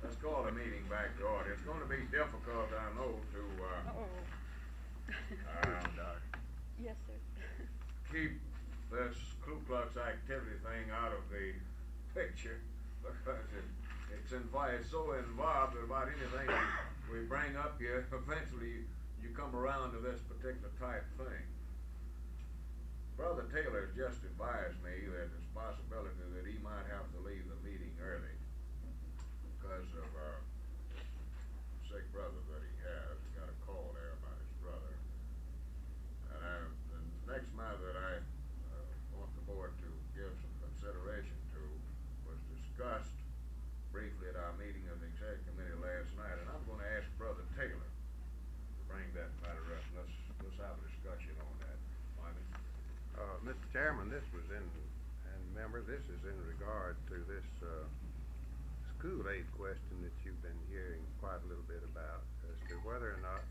S3: Let's call the meeting back to order. It's gonna be difficult, I know, to,
S6: Yes, sir.
S3: keep this Ku Klux activity thing out of the picture because it's so involved about anything we bring up here, eventually you come around to this particular type thing. Brother Taylor just advised me that there's a possibility that he might have to leave the meeting early because of a sick brother that he has. He got a call there about his brother. And the next matter that I want the board to give some consideration to was discussed briefly at our meeting of the executive committee last night, and I'm gonna ask Brother Taylor to bring that matter up. Let's have a discussion on that. Wyman?
S4: Mr. Chairman, this was and members, this is in regard to this, school aid question that you've been hearing quite a little bit about as to whether or not,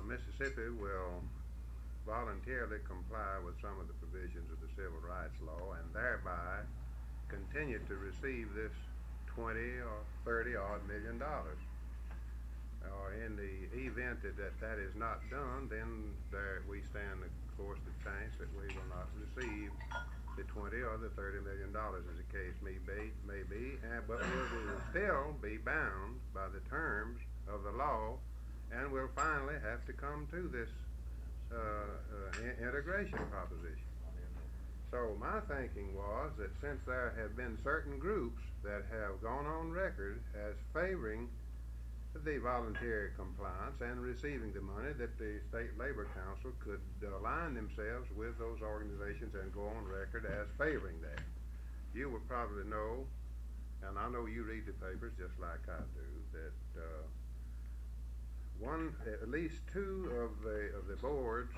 S4: Mississippi will voluntarily comply with some of the provisions of the Civil Rights Law and thereby continue to receive this 20 or 30 odd $million. Or in the event that is not done, then we stand, of course, the chance that we will not receive the 20 or the $30 million, as the case may be, but we will still be bound by the terms of the law, and we'll finally have to come to this integration proposition. So my thinking was that since there have been certain groups that have gone on record as favoring the voluntary compliance and receiving the money, that the State Labor Council could align themselves with those organizations and go on record as favoring that. You would probably know, and I know you read the papers just like I do, that one at least two of the boards,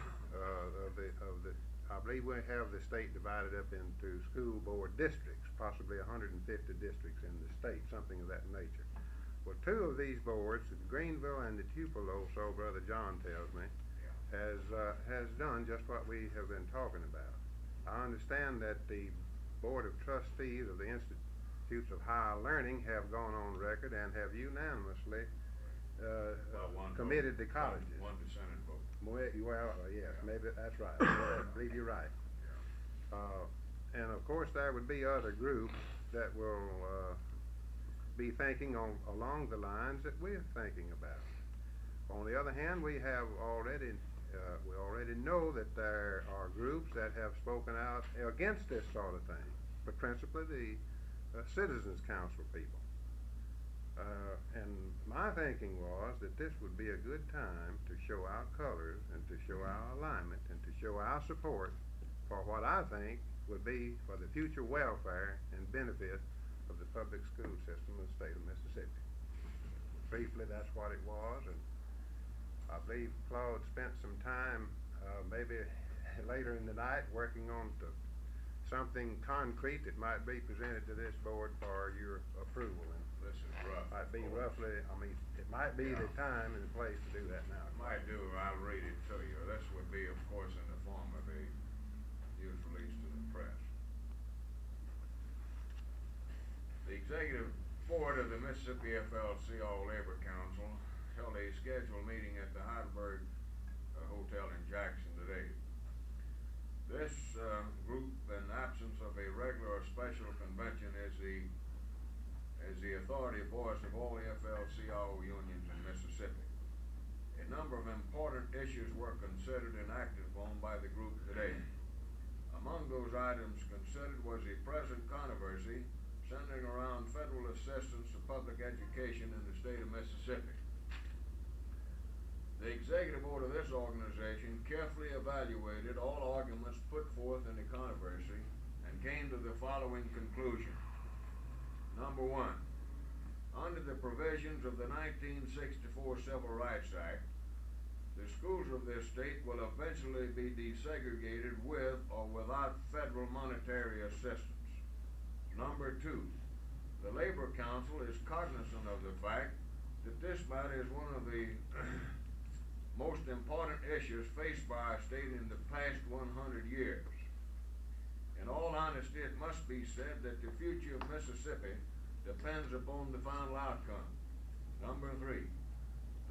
S4: I believe we have the state divided up into school board districts, possibly 150 districts in the state, something of that nature. Well, two of these boards, Greenville and the Tupelo, so Brother John tells me, has done just what we have been talking about. I understand that the Board of Trustees of the Institutes of Higher Learning have gone on record and have unanimously
S3: One
S4: committed
S3: vote,
S4: the colleges.
S3: One dissenting vote.
S4: Well, yes,
S3: Yeah.
S4: maybe that's right. I believe you're right. And of course, there would be other groups that will be thinking along the lines that we're thinking about. On the other hand, we already know that there are groups that have spoken out against this sort of thing, but principally the Citizens Council people. And my thinking was that this would be a good time to show our colors and to show our alignment and to show our support for what I think would be for the future welfare and benefit of the public school system of the state of Mississippi. Briefly, that's what it was, and I believe Claude spent some time, maybe later in the night, working on something concrete that might be presented to this board for your approval. And
S3: This is rough.
S4: might be
S3: of course.
S4: roughly, it might be the time and the place to do that now.
S3: Might do, I'll read it to you. This would be, of course, in the form of a news release to the press. The Executive Board of the Mississippi FL-CIO Labor Council held a scheduled meeting at the Heidelberg Hotel in Jackson today. This group, in absence of a regular or special convention, is the authority voice of all the FL-CIO unions in Mississippi. A number of important issues were considered and acted upon by the group today. Among those items considered was the present controversy centering around federal assistance to public education in the state of Mississippi. The executive board of this organization carefully evaluated all arguments put forth in the controversy and came to the following conclusion. Number one, under the provisions of the 1964 Civil Rights Act, the schools of this state will eventually be desegregated with or without federal monetary assistance. Number two, the Labor Council is cognizant of the fact that this matter is one of the most important issues faced by our state in the past 100 years. In all honesty, it must be said that the future of Mississippi depends upon the final outcome. Number three,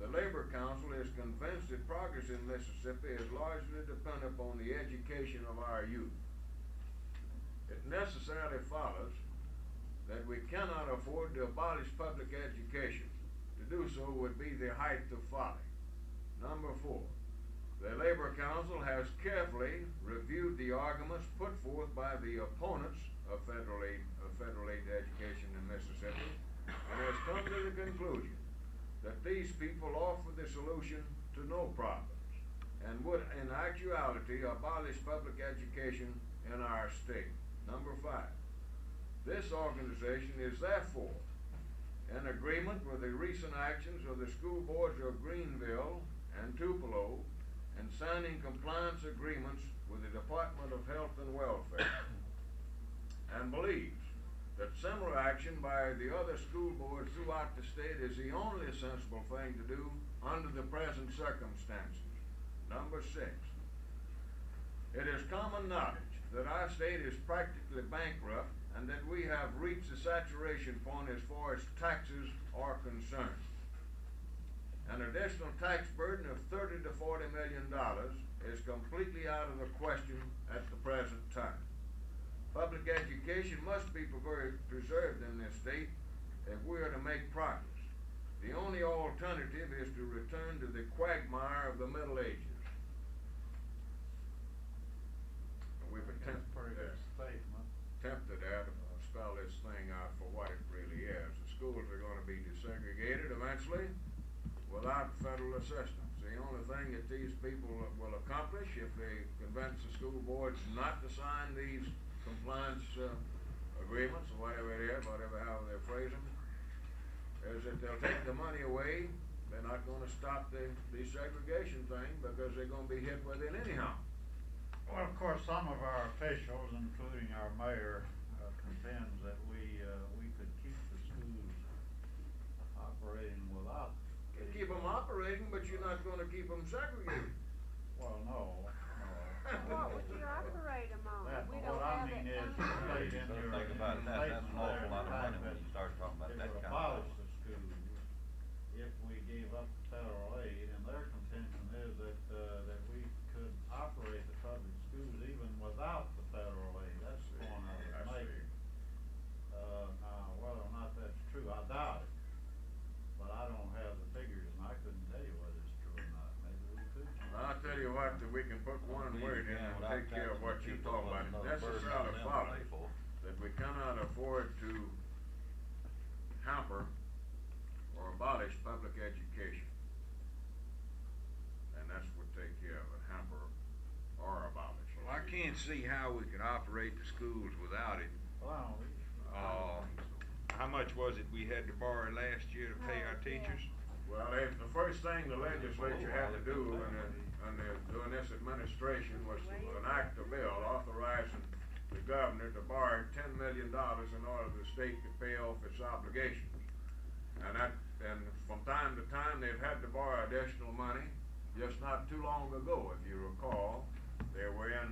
S3: the Labor Council is convinced that progress in Mississippi is largely dependent upon the education of our youth. It necessarily follows that we cannot afford to abolish public education. To do so would be the height of folly. Number four, the Labor Council has carefully reviewed the arguments put forth by the opponents of federal aid to education in Mississippi and has come to the conclusion that these people offer the solution to no problems and would in actuality abolish public education in our state. Number five, this organization is therefore in agreement with the recent actions of the school boards of Greenville and Tupelo in signing compliance agreements with the Department of Health and Welfare and believes that similar action by the other school boards throughout the state is the only sensible thing to do under the present circumstances. Number six, it is common knowledge that our state is practically bankrupt and that we have reached the saturation point as far as taxes are concerned. An additional tax burden of $30 to $40 million is completely out of the question at the present time. Public education must be preserved in this state if we are to make progress. The only alternative is to return to the quagmire of the Middle Ages. We've attempted there to spell this thing out for what it really is. The schools are going to be desegregated eventually without federal assistance. The only thing that these people will accomplish if they convince the school boards not to sign these compliance agreements, or whatever it is, how they phrase them, is that they'll take the money away. They're not gonna stop the desegregation thing because they're gonna be hit with it anyhow.
S5: Well, of course, some of our officials, including our mayor, contends that we could keep the schools operating without.
S3: You keep them operating, but you're not gonna keep them segregated.
S5: Well, no.
S9: What would you operate them on?
S5: That,
S9: We
S5: what
S9: don't
S5: I
S9: have
S5: mean
S9: that
S5: is,
S9: kind of money.
S5: state in your,
S8: Think about
S5: in
S8: that, that's an
S5: statement
S8: awful
S5: there,
S8: lot of
S5: the fact
S8: money when
S5: that
S8: you start talking about
S5: it
S8: that
S5: would
S8: kind of
S5: abolish
S8: stuff.
S5: the schools if we gave up the federal aid, and their contention is that we could operate the public schools even without the federal aid. That's the point I was making. Now, whether or not that's true, I doubt it, but I don't have the figures, and I couldn't tell you whether it's true or not. Maybe we could.
S3: I'll tell you what, that we can put one word in and take care of what you talk about. It necessarily follows that we cannot afford to hamper or abolish public education. And that's what take care of it, hamper or abolish.
S10: Well, I can't see how we can operate the schools without it.
S5: Well, I don't
S10: How much was it we had to borrow last year to pay our teachers?
S3: Well, the first thing the legislature had to do during this administration was to enact a bill authorizing the governor to borrow $10 million in order for the state to pay off its obligations. And from time to time, they've had to borrow additional money. Just not too long ago, if you recall, they were in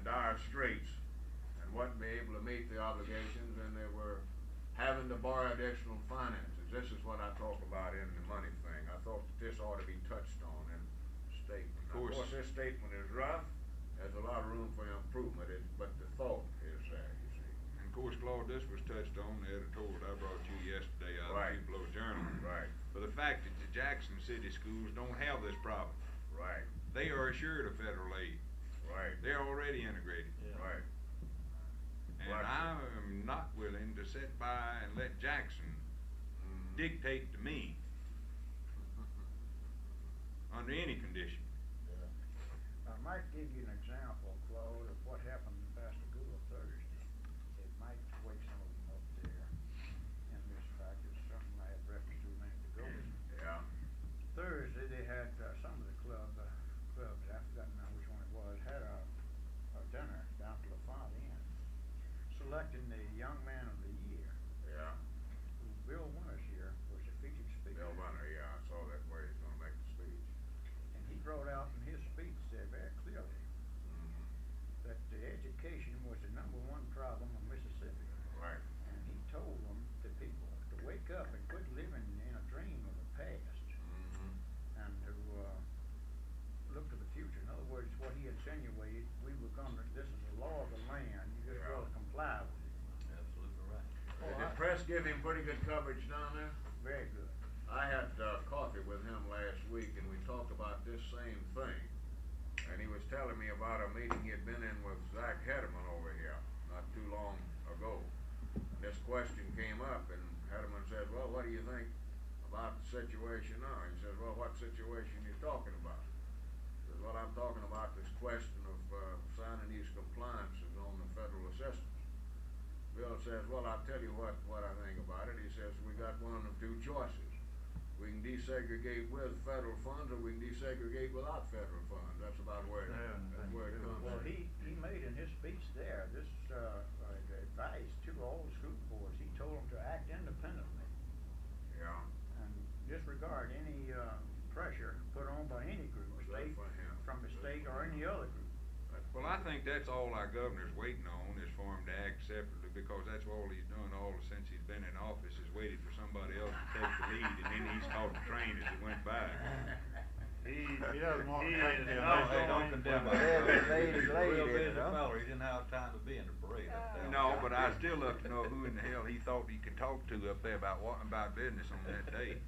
S3: dire straits and wasn't be able to meet the obligations, and they were having to borrow additional finances. This is what I talk about in the money thing. I thought that this ought to be touched on in the statement. Of course, this statement is rough. There's a lot of room for improvement, but the thought is there, you see.
S10: And of course, Claude, this was touched on in the editorial I brought you yesterday out of the Tupelo Journal.
S3: Right.
S10: For the fact that the Jackson City schools don't have this problem.
S3: Right.
S10: They are assured of federal aid.
S3: Right.
S10: They're already integrated.
S5: Yeah.
S3: Right.
S10: And I am not willing to sit by and let Jackson dictate to me under any condition.
S1: I might give you an example, Claude, of what happened in Pascagoula Thursday. It might wake some of them up there in this fact. It's something I had reference to a minute ago.
S3: Yeah.
S1: Thursday, they had some of the clubs, I forgot now which one it was, had a dinner down at LaFont Inn, selecting the young man of the year.
S3: Yeah.
S1: Bill Winters here was the featured speaker.
S3: Bill Bunner, yeah, I saw that where he's gonna make the speech.
S1: And he brought out in his speech, said very clearly that the education was the #1 problem in Mississippi.
S3: Right.
S1: And he told them, the people, to wake up and quit living in a dream of the past and to look to the future. In other words, what he insinuated, this is the law of the land, you just gotta comply with it.
S8: Absolutely right.
S3: Did the press give him pretty good coverage down there?
S1: Very good.
S3: I had coffee with him last week, and we talked about this same thing. And he was telling me about a meeting he had been in with Zach Hederman over here not too long ago. This question came up, and Hederman said, well, what do you think about the situation now? He says, well, what situation are you talking about? He says, well, I'm talking about this question of signing these compliances on the federal assistance. Bill says, well, I'll tell you what I think about it. He says, we got one of two choices. We can desegregate with federal funds, or we can desegregate without federal funds. That's about where it comes.
S1: Well, he made in his speech there this advice to all the school boards. He told them to act independently
S3: Yeah.
S1: and disregard any pressure put on by any group, state, from the state or any other group.
S10: Well, I think that's all our governor's waiting on, is for him to act separately, because that's all he's done since he's been in office, is waited for somebody else to take the lead, and then he's caught the train as it went by.
S5: He doesn't want to take the
S8: Hey, don't condemn him. Real busy
S2: huh?
S8: fella, he didn't have time to be in the parade up there.
S10: No, but I'd still love to know who in the hell he thought he could talk to up there about business on that day.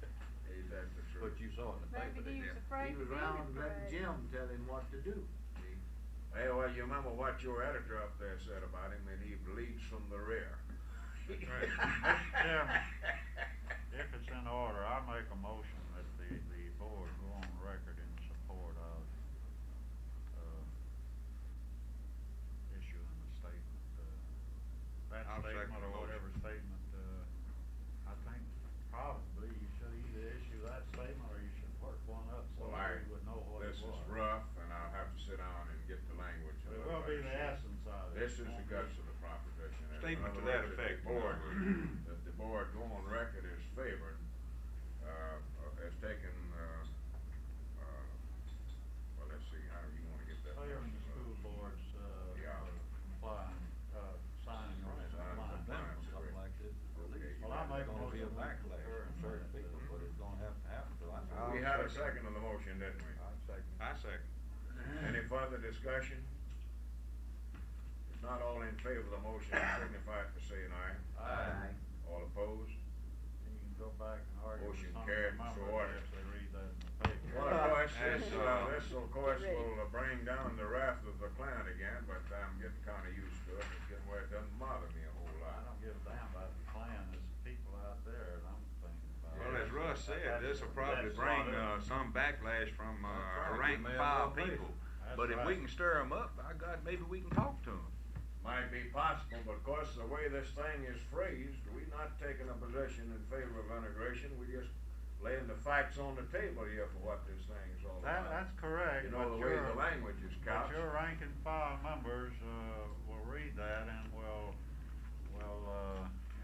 S3: He's that's the truth.
S8: But you saw it in the paper,
S9: Maybe he
S8: didn't
S9: was
S8: you?
S9: afraid
S2: He
S9: to
S2: was
S9: be in
S2: around
S9: the
S2: letting
S9: parade.
S2: Jim tell him what to do.
S3: Hey, well, you remember what your editor up there said about him, that he bleeds from the rear.
S5: Mr. Chairman, if it's in order, I make a motion that the board go on record in support of issuing a statement, that
S10: I'll second
S5: statement
S10: the
S5: or whatever statement, I think probably you should either issue that statement or you should
S3: this is the guts of the proposition. In
S10: Statement to
S3: other
S10: that
S3: words,
S10: effect.
S3: That the board go on record as favored, as taken, well, let's see, how do you wanna get that?
S5: Favoring the school boards,
S3: Yeah.
S5: complying, signing or
S3: Signing
S5: complying.
S3: compliance
S8: Something
S3: agreement.
S8: like this is released.
S5: Well, I make
S8: There's gonna be a
S5: motion
S8: backlash from certain people, but it's gonna have to happen, so I think.
S3: We had a second on the motion, didn't we?
S10: I second.
S3: Any further discussion? If not, all in favor of the motion signify it by saying aye.
S5: Aye.
S3: All opposed?
S5: You can go back and argue with
S3: Motion
S5: some of
S3: carried,
S5: the
S3: so
S5: members
S3: ordered.
S5: if they read that in the paper.
S3: Well, of course,
S10: That's,
S3: this of course will bring down the wrath of the client again, but I'm getting kinda used to it. It's getting where it doesn't bother me a whole
S5: I
S3: lot.
S5: don't give a damn about the plan, there's people out there that I'm thinking about.
S10: Well, as Russ said, this will probably
S5: That's
S10: bring,
S5: not it.
S10: some backlash from, a
S8: Right,
S10: rank
S8: we
S10: and
S8: may have
S10: file
S8: more
S10: people.
S5: That's
S10: But if we
S5: right.
S10: can stir them up, by God, maybe we can talk to them.
S3: Might be possible, but of course, the way this thing is phrased, we're not taking a position in favor of integration, we just laying the facts on the table here for what this thing is all about.
S5: That's correct,
S3: You
S5: but
S3: know, the way
S5: your,
S3: the language is
S5: but
S3: couched.
S5: your rank and file members, will read that and will,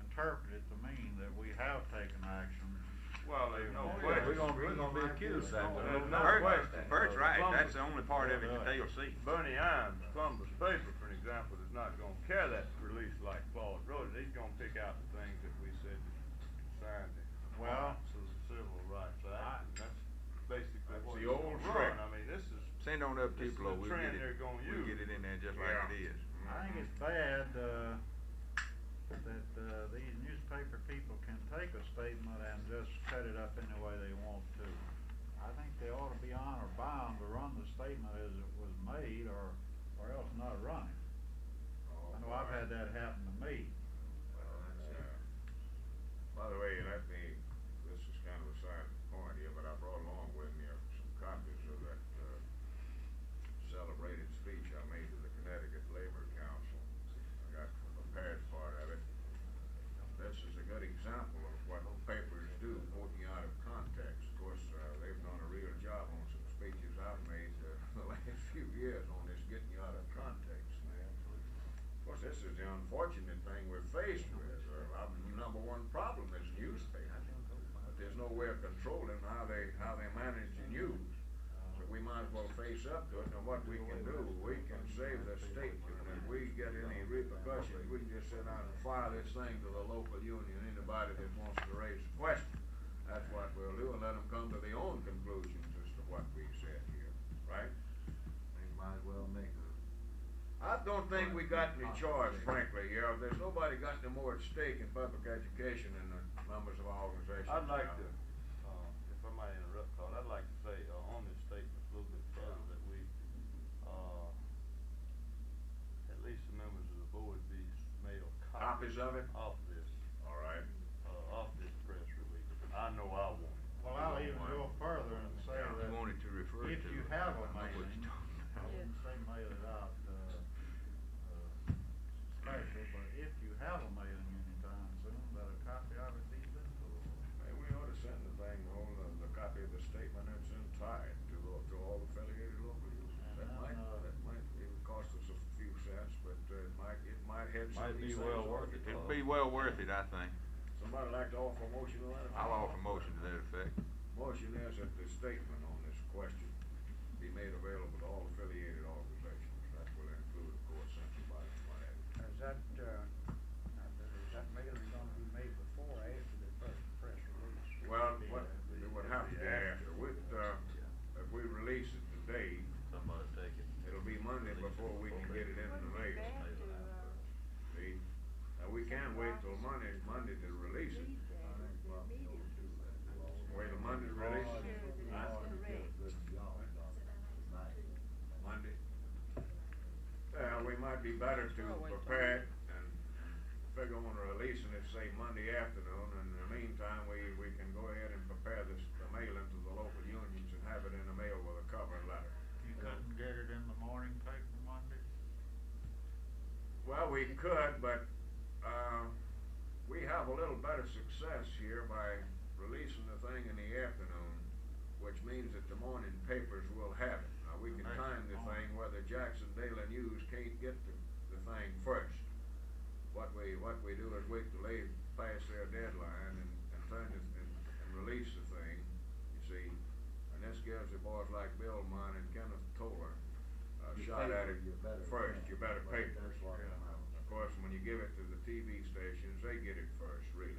S5: interpret it to mean that we have taken action.
S10: Well, there's no
S5: Yeah,
S10: question.
S8: We're gonna be accused of that.
S10: There's
S8: No
S10: no
S8: question.
S10: question. Bert's right, that's the only part of it that they'll see.
S12: Bernie Imes, Columbus paper, for example, is not gonna carry that release like Claude wrote it. He's gonna pick out the things that we said signed the
S5: Well,
S12: to the Civil Rights Act. And that's basically
S3: That's
S12: what
S3: the
S12: it's
S3: old
S12: gonna
S3: trick.
S12: run. I mean, this is,
S10: Send on up
S12: This is
S10: Tupelo,
S12: the
S10: we'll
S12: trend
S10: get
S12: they're
S10: it,
S12: gonna
S10: we'll
S12: use.
S10: get it in there just like
S3: Yeah.
S10: it is.
S5: I think it's bad, that, these newspaper people can take a statement and just cut it up any way they want to. I think they ought to be honor bound to run the statement as it was made or else not run it.
S3: Oh,
S5: I know I've
S3: boy.
S5: had that happen to me.
S3: Well, by the way, this is kind of a side point here, but I brought along with me some copies of that, celebrated speech I made to the Connecticut Labor Council. I got a prepared part of it. This is a good example of what papers do, quoting you out of context. Of course, they've done a real job on some speeches I've made, the last few years on this getting you out of context. Of course, this is the unfortunate thing we're faced with. Our number one problem is newspapers. But there's no way of controlling how they manage the news. So we might as well face up to it, and what we can do, we can save the state. And if we get any repercussions, we can just sit down and fire this thing to the local union, anybody that wants to raise a question. That's what we'll do, and let them come to their own conclusions as to what we said here, right?
S2: They might as well make a.
S3: I don't think we got any choice, frankly, yeah. There's nobody got any more at stake in public education than the members of our organization.
S12: I'd like to, if I might interrupt, Claude, I'd like to say, on this statement a little bit further, that we, at least the members of the board be made
S3: Copies of it?
S12: of this,
S3: All right.
S12: of this press release. I know I want it.
S5: Well, I'll even go further and say
S3: Yeah,
S5: that
S10: You wanted to refer to.
S5: if you
S10: it.
S5: have
S10: I
S5: a
S10: know what
S5: mailing,
S10: you're talking
S5: I
S10: about.
S5: wouldn't say mail it out, special, but if you have a mailing anytime soon, that a copy of it be sent to them.
S3: Hey, we ought to send the thing, the copy of the statement that's inside to all affiliated local unions.
S5: And
S3: That might, it would cost us a few cents, but it might head some
S8: Might
S3: of
S8: be
S3: these
S8: well
S3: things
S8: worth
S3: off.
S8: it.
S10: It'd be well worth it, I think.
S3: Somebody like to offer a motion on that?
S10: I'll offer a motion to that effect.
S3: Motion is that the statement on this question be made available to all affiliated organizations. That will include, of course, central bodies, what have you.
S1: Is that mailing gonna be made before or after the first press release?
S3: Well, it would have to be after. If we release it today,
S8: Somebody take it.
S3: it'll be Monday before we can get it in the mail. See? Now, we can't wait till Monday to release it. Wait till Monday to release it? Monday? Well, we might be better to prepare it and figure on releasing it, say, Monday afternoon, and in the meantime, we can go ahead and prepare the mailing to the local unions and have it in the mail with a cover letter.
S5: You couldn't get it in the morning paper Monday?
S3: Well, we could, but, we have a little better success here by releasing the thing in the afternoon, which means that the morning papers will have it. Now, we can time the thing where the Jackson Daily News can't get the the thing first. What we do is wait till they pass their deadline and turn it and release the thing, you see. And this gives the boys like Bill Munn and Kenneth Toller a shot at it first, your better paper. Of course, when you give it to the TV stations, they get it first, really.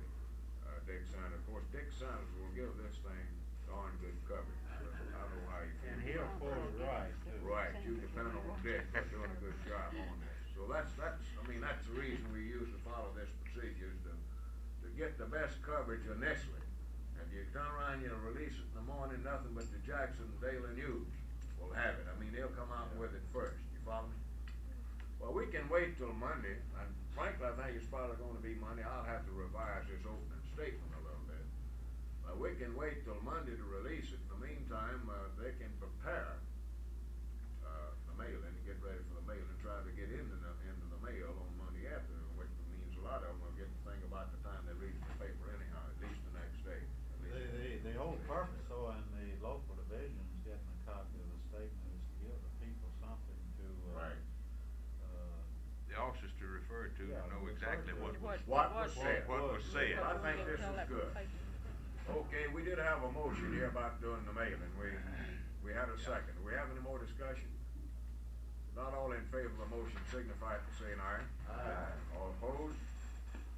S3: Dick Sanders, of course, Dick Sanders will give this thing darn good coverage. I don't know how you feel.
S5: And he'll quote it right, too.
S3: Right, you depend on Dick for doing a good job on this. So that's the reason we usually follow this procedure, is to get the best coverage initially. And you turn around, release it in the morning, nothing but the Jackson Daily News will have it. I mean, they'll come out with it first. You follow me? Well, we can wait till Monday, and frankly, I think it's probably gonna be Monday. I'll have to revise this opening statement a little bit. We can wait till Monday to release it. In the meantime, they can prepare the mail and get ready for the mail and try to get into the mail on Monday afternoon, which means a lot of them will get the thing about the time they read the paper anyhow, at least the next day.
S5: The whole purpose, though, in the local divisions, getting a copy of the statement is to give the people something to,
S3: Right.
S7: The officers to refer to
S5: Yeah,
S7: know
S5: refer
S7: exactly
S5: to
S7: what
S5: it.
S7: was.
S3: What was said.
S7: What was said.
S3: I think this is good. Okay, we did have a motion here about doing the mailing. We had a second. Do we have any more discussion? Not all in favor of the motion signify it by saying aye. Aye. All opposed?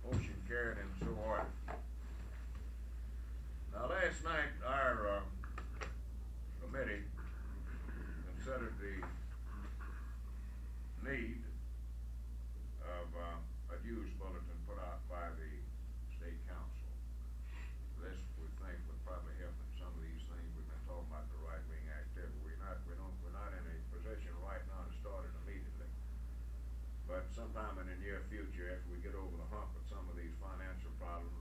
S3: Motion carried and so ordered. Now, last night, our committee considered the need of a news bulletin put out by the state council. This, we think, would probably help in some of these things we've been talking about, the right-wing activity. We're not in a position right now to start it immediately. But sometime in the near future, after we get over the hump with some of these financial problems,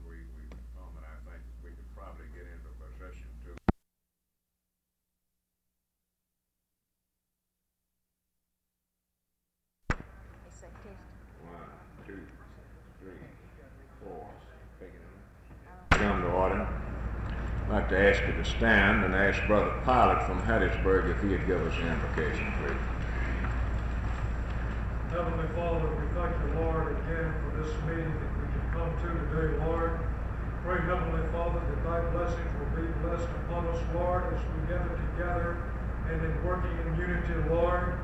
S3: Tom and I think we could probably get into a position to One, two, three, four. Come to order. I'd like to ask you to stand and ask Brother Pilot from Hattiesburg if he'd give us the invocation, please.
S13: Heavenly Father, we thank you, Lord, again for this meeting that we can come to today, Lord. Pray, Heavenly Father, that thy blessings will be blessed upon us, Lord, as we gather together and in working in unity, Lord.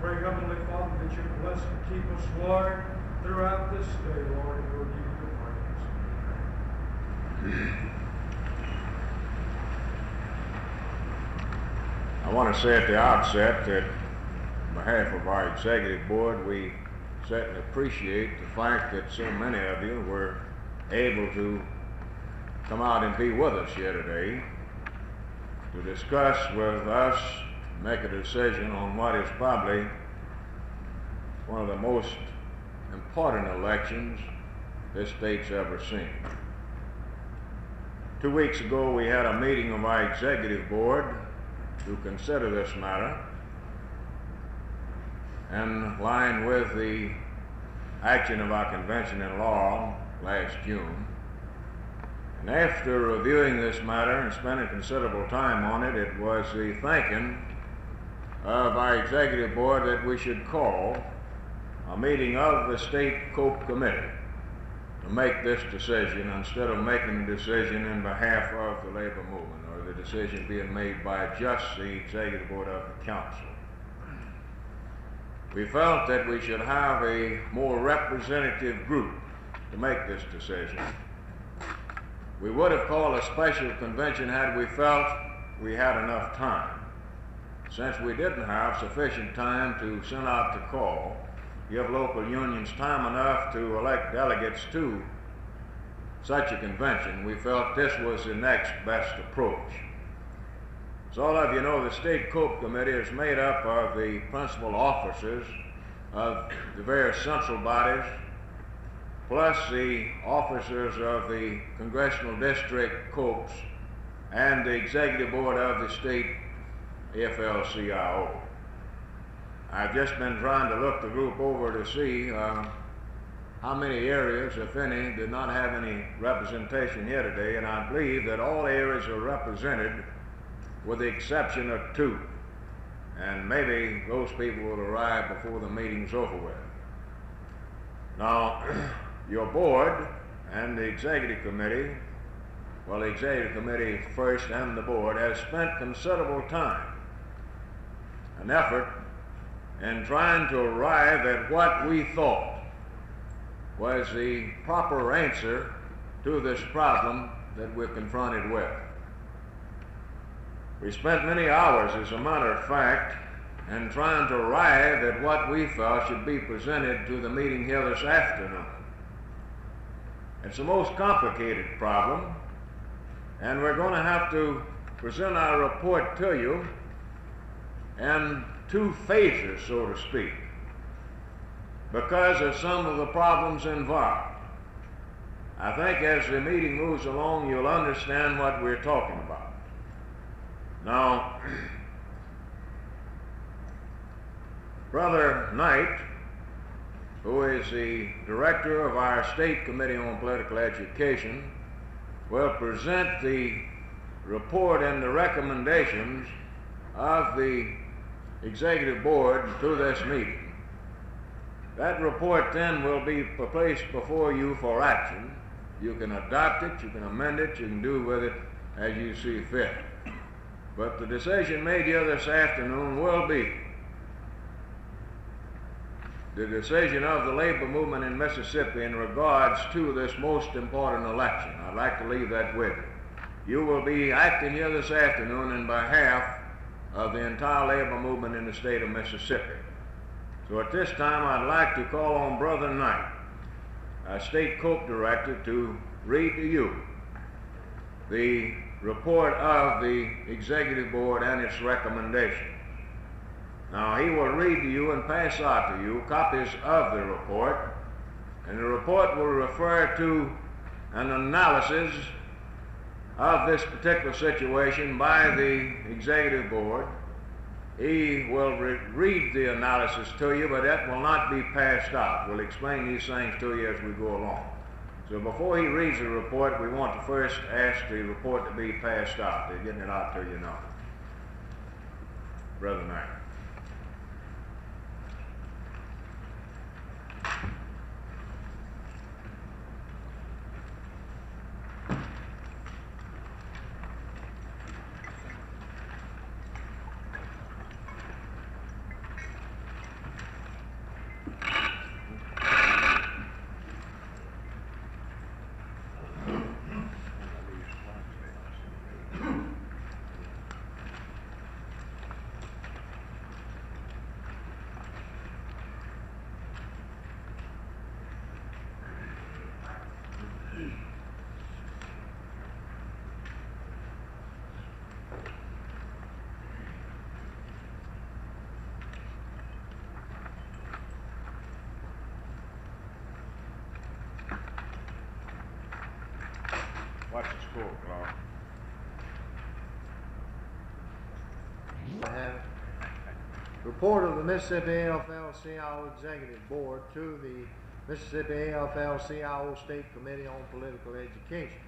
S13: Pray, Heavenly Father, that you bless and keep us, Lord, throughout this day, Lord, and we'll give you the praise.
S3: I want to say at the outset that on behalf of our executive board, we certainly appreciate the fact that so many of you were able to come out and be with us here today to discuss with us, make a decision on what is probably one of the most important elections this state's ever seen. 2 weeks ago, we had a meeting of our executive board to consider this matter in line with the action of our convention in Laurel last June. And after reviewing this matter and spending considerable time on it, it was the thinking of our executive board that we should call a meeting of the State COPE Committee to make this decision instead of making the decision in behalf of the labor movement or the decision being made by just the executive board of the council. We felt that we should have a more representative group to make this decision. We would have called a special convention had we felt we had enough time. Since we didn't have sufficient time to send out the call, give local unions time enough to elect delegates to such a convention, we felt this was the next best approach. As all of you know, the State COPE Committee is made up of the principal officers of the various central bodies, plus the officers of the congressional district COPEs and the executive board of the state AFL-CIO. I've just been trying to look the group over to see how many areas, if any, did not have any representation here today, and I believe that all areas are represented with the exception of 2. And maybe those people will arrive before the meeting's over with. Now, your board and the executive committee, well, the executive committee first and the board, has spent considerable time and effort in trying to arrive at what we thought was the proper answer to this problem that we're confronted with. We spent many hours, as a matter of fact, in trying to arrive at what we felt should be presented to the meeting here this afternoon. It's the most complicated problem, and we're going to have to present our report to you in two phases, so to speak, because of some of the problems involved. I think as the meeting moves along, you'll understand what we're talking about. Now, Brother Knight, who is the director of our State Committee on Political Education, will present the report and the recommendations of the Executive Board to this meeting. That report then will be placed before you for action. You can adopt it, you can amend it, you can do with it as you see fit. But the decision made here this afternoon will be the decision of the labor movement in Mississippi in regards to this most important election. I'd like to leave that with you. You will be acting here this afternoon in behalf of the entire labor movement in the state of Mississippi. So at this time, I'd like to call on Brother Knight, our State Cope Director, to read to you the report of the Executive Board and its recommendation. Now, he will read to you and pass out to you copies of the report, and the report will refer to an analysis of this particular situation by the Executive Board. He will read the analysis to you, but that will not be passed out. We'll explain these things to you as we go along. So before he reads the report, we want to first ask the report to be passed out. They're getting it out to you now. Brother Knight. Watch the score, Clark.
S2: Report of the Mississippi AFL-CIO Executive Board to the Mississippi AFL-CIO State Committee on Political Education.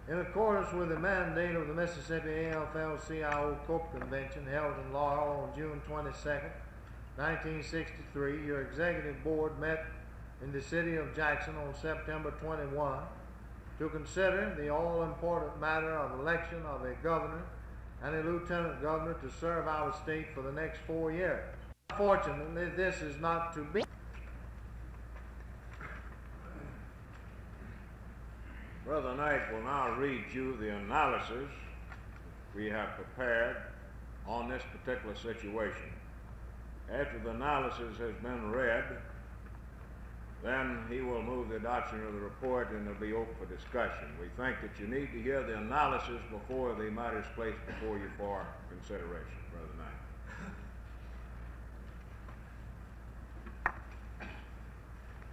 S2: In accordance with the mandate of the Mississippi AFL-CIO Cope Convention held in Laurel on June 22nd, 1963, your Executive Board met in the city of Jackson on September 21 to consider the all-important matter of election of a governor and a lieutenant governor to serve our state for the next 4 years. Unfortunately, this is not to be.
S3: Brother Knight will now read you the analysis we have prepared on this particular situation. After the analysis has been read, then he will move the adoption of the report and it'll be open for discussion. We think that you need to hear the analysis before the matter is placed before you for consideration, Brother Knight.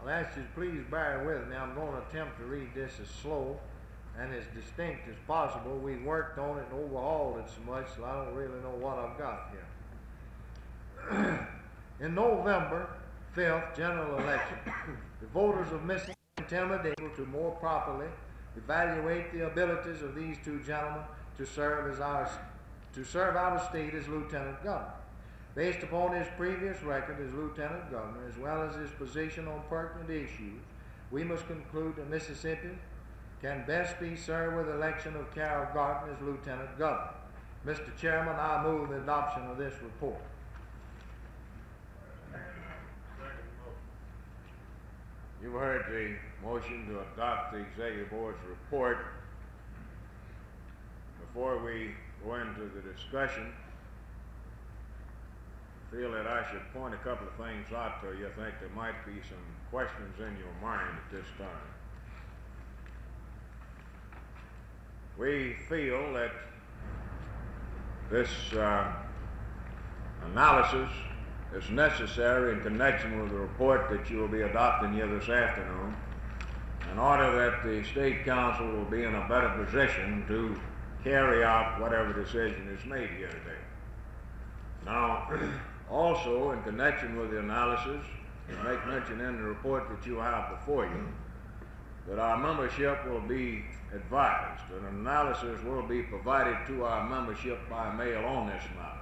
S2: I'll ask you to please bear with me. I'm going to attempt to read this as slow and as distinct as possible. We worked on it and overhauled it so much so I don't really know what I've got here. In November 5th general election, the voters of Mississippi intimidated to more properly evaluate the abilities of these two gentlemen to serve our state as lieutenant governor.
S14: Based upon his previous record as lieutenant governor, as well as his position on pertinent issues, we must conclude that Mississippi can best be served with election of Carroll Garton as lieutenant governor. Mr. Chairman, I move the adoption of this report.
S3: You've heard the motion to adopt the executive board's report. Before we go into the discussion, I feel that I should point a couple of things out to you. I think there might be some questions in your mind at this time. We feel that this analysis is necessary in connection with the report that you will be adopting here this afternoon, in order that the State Council will be in a better position to carry out whatever decision is made here today. Now, also in connection with the analysis, you make mention in the report that you have before you that our membership will be advised, and an analysis will be provided to our membership by mail on this matter.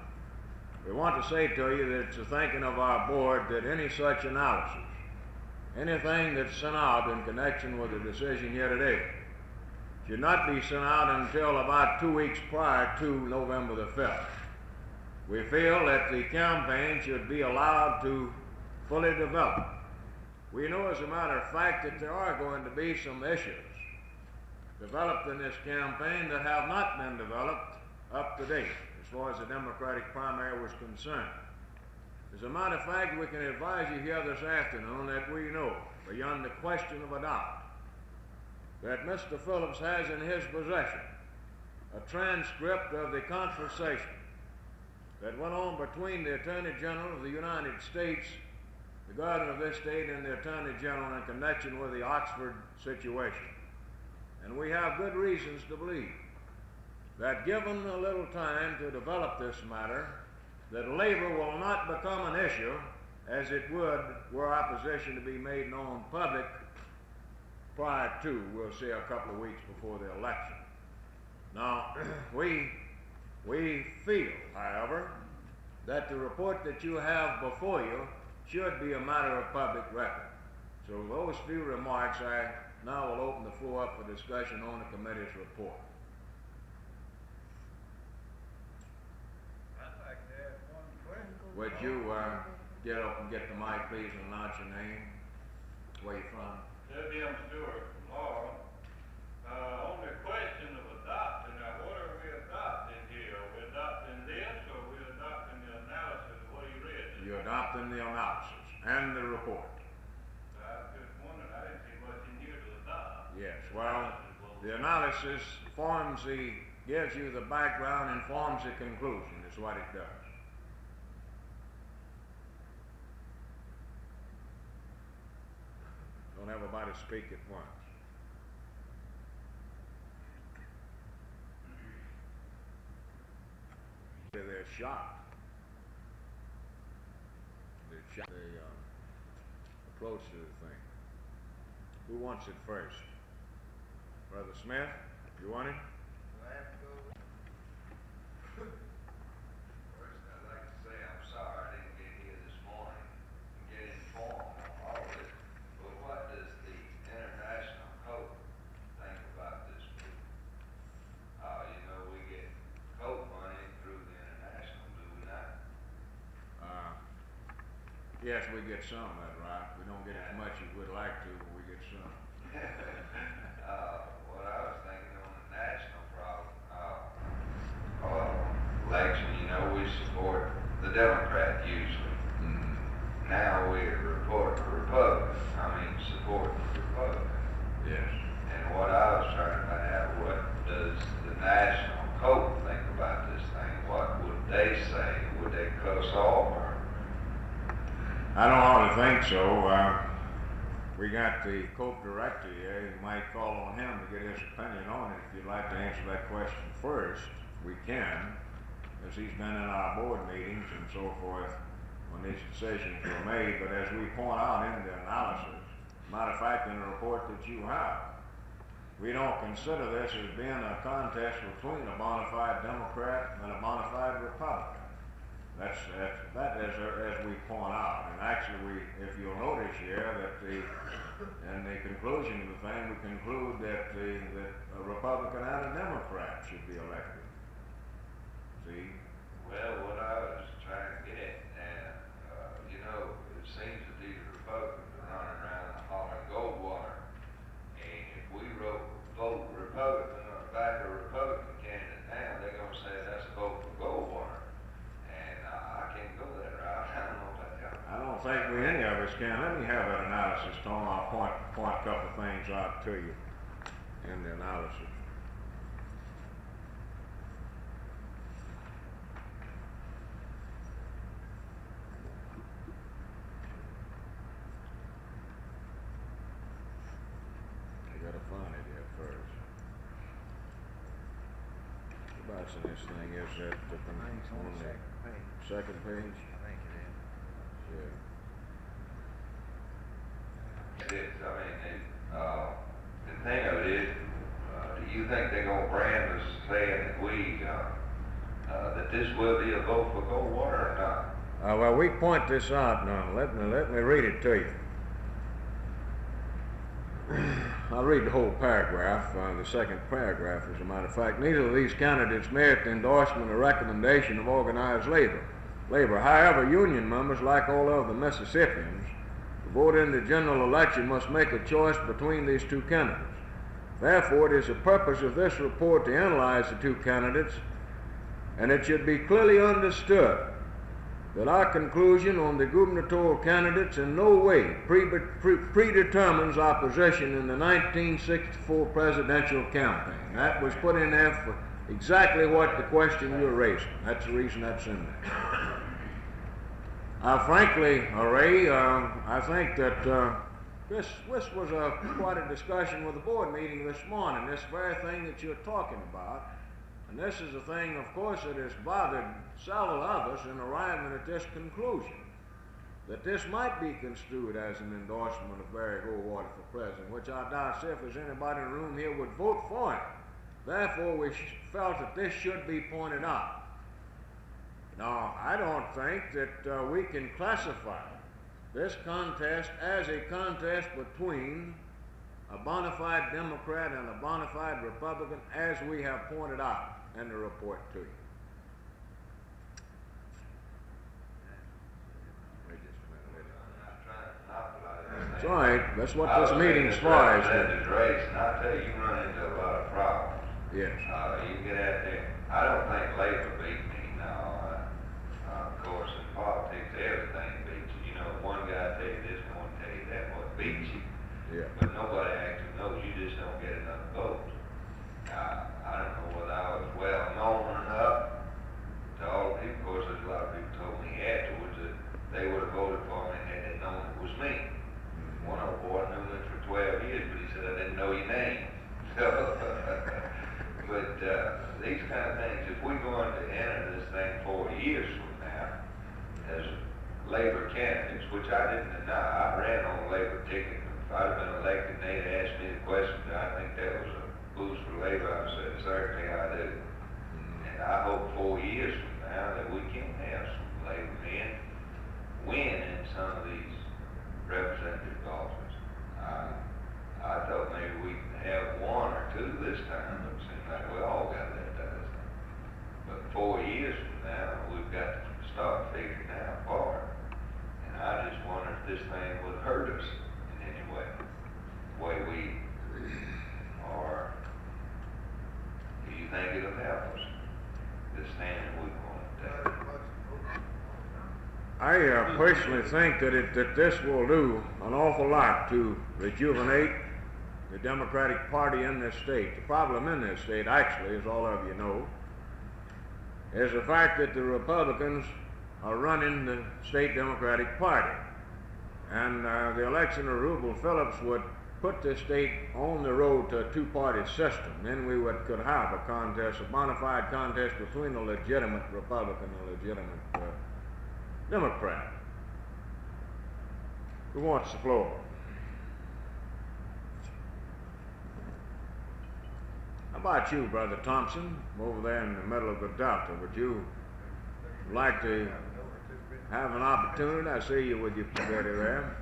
S3: We want to say to you that it's the thinking of our board that any such analysis, anything that's sent out in connection with the decision here today, should not be sent out until about 2 weeks prior to November the 5th. We feel that the campaign should be allowed to fully develop. We know, as a matter of fact, that there are going to be some issues developed in this campaign that have not been developed up to date as far as the Democratic primary was concerned. As a matter of fact, we can advise you here this afternoon that we know, beyond the question of a doubt, that Mr. Phillips has in his possession a transcript of the conversation that went on between the Attorney General of the United States, the Governor of this state, and the Attorney General in connection with the Oxford situation. And we have good reasons to believe that, given a little time to develop this matter, that labor will not become an issue as it would were opposition to be made known public prior to, we'll say, a couple of weeks before the election. Now, we feel, however, that the report that you have before you should be a matter of public record. So with those few remarks, I now will open the floor up for discussion on the committee's report.
S12: I'd like to ask one question.
S3: Would you get up and get the mic, please, and announce your name, where you're from?
S12: W.M. Stewart from Laurel. On the question of adopting, now what are we adopting here? Are we adopting this, or are we adopting the analysis of what you read?
S3: You're adopting the analysis and the report.
S12: I was just wondering, I didn't see much in here to adopt.
S3: Yes, well, the analysis gives you the background and forms the conclusion, is what it does. Don't everybody speak at once. They're shocked. They're shocked. They approach to the thing. Who wants it first? Brother Smith, you want it?
S2: First, I'd like to say I'm sorry I didn't get here this morning and get informed on all of this. But what does the International Coke think about this move? We get Coke money through the International, do we not?
S3: Yes, we get some of that, right? We don't get as much as we'd like to, but we get some.
S2: What I was thinking on the national election, we support the Democrat usually.
S3: Mm-hmm.
S2: Now we support the Republican.
S3: Yes.
S2: And what I was trying to find out, what does the National Coke think about this thing? What would they say? Would they cut us off? Or?
S3: I don't hardly think so. We got the Coke director here. You might call on him to get his opinion on it. If you'd like to answer that question first, we can, as he's been in our board meetings and so forth when these decisions were made. But as we point out in the analysis, matter of fact, in the report that you have, we don't consider this as being a contest between a bona fide Democrat and a bona fide Republican. That as we point out, and actually if you'll notice here, that in the conclusion of the thing, we conclude that a Republican and a Democrat should be elected. See?
S15: Well, what I was trying to get at, you know, it seems that these Republicans are running around hollering Goldwater, and if we vote Republican or back a Republican candidate now, they're gonna say that's a vote for Goldwater. I can't go that route. I don't know about that.
S3: I don't think any of us can. Let me have that analysis, Tom. I'll point a couple of things out to you in the analysis. I gotta find it here first. Whereabouts in this thing is that on the second page?
S2: I think it is.
S3: Yeah.
S15: The thing of it is, do you think they're gonna brand us saying that that this will be a vote for Goldwater or not?
S3: Well, we point this out now. Let me read it to you. I'll read the whole paragraph, the second paragraph, as a matter of fact. Neither of these candidates merit the endorsement or recommendation of organized labor. However, union members, like all other Mississippians, who vote in the general election must make a choice between these two candidates. Therefore, it is the purpose of this report to analyze the two candidates, and it should be clearly understood that our conclusion on the gubernatorial candidates in no way predetermines our position in the 1964 presidential campaign. That was put in there for exactly what the question you're raising. That's the reason that's in there. Frankly, Ray, I think that this was quite a discussion with the board meeting this morning, this very thing that you're talking about. And this is a thing, of course, that has bothered several of us in arriving at this conclusion, that this might be construed as an endorsement of Barry Goldwater for president, which I doubt if there's anybody in the room here would vote for him. Therefore, we felt that this should be pointed out. Now, I don't think that we can classify this contest as a contest between a bona fide Democrat and a bona fide Republican, as we have pointed out in the report to you. That's right. That's what this meeting's for.
S15: Race, and I tell you, you run into a lot of problems.
S3: Yes.
S15: You get out there. I don't think labor beat me now. Of course, in politics, everything beats you. You know, one guy tell you this, one tell you that, what beats you.
S3: Yeah.
S15: But nobody actually knows. You just don't get enough votes. I don't know whether I was well known enough to all the people. Of course, there's a lot of people told me afterwards that they would have voted for me and they didn't know it was me. One old boy knew me for 12 years, but he said I didn't know your name. So, but these kind of things, if we're going to enter this thing 4 years from now as labor candidates, which I didn't deny, I ran on a labor ticket. If I'd have been elected and they'd asked me the question, I think that was a boost for labor. I said, certainly I do. And I hope 4 years from now that we can have some labor men win in some of these representative offices. I thought maybe we could have one or two this time, but it seems like we all got that dozen. But 4 years from now, we've got to start figuring out for it. And I just wonder if this thing would hurt us in any way, the way we are. Do you think it'll help us, this stand that we want to take?
S3: I personally think that this will do an awful lot to rejuvenate the Democratic Party in this state. The problem in this state, actually, as all of you know, is the fact that the Republicans are running the state Democratic Party. And the election of Rubel Phillips would put this state on the road to a two-party system. Then we could have a contest, a bona fide contest between a legitimate Republican and a legitimate Democrat. Who wants the floor? How about you, Brother Thompson, over there in the middle of the Delta? Would you like to have an opportunity, I see you with your spaghetti there.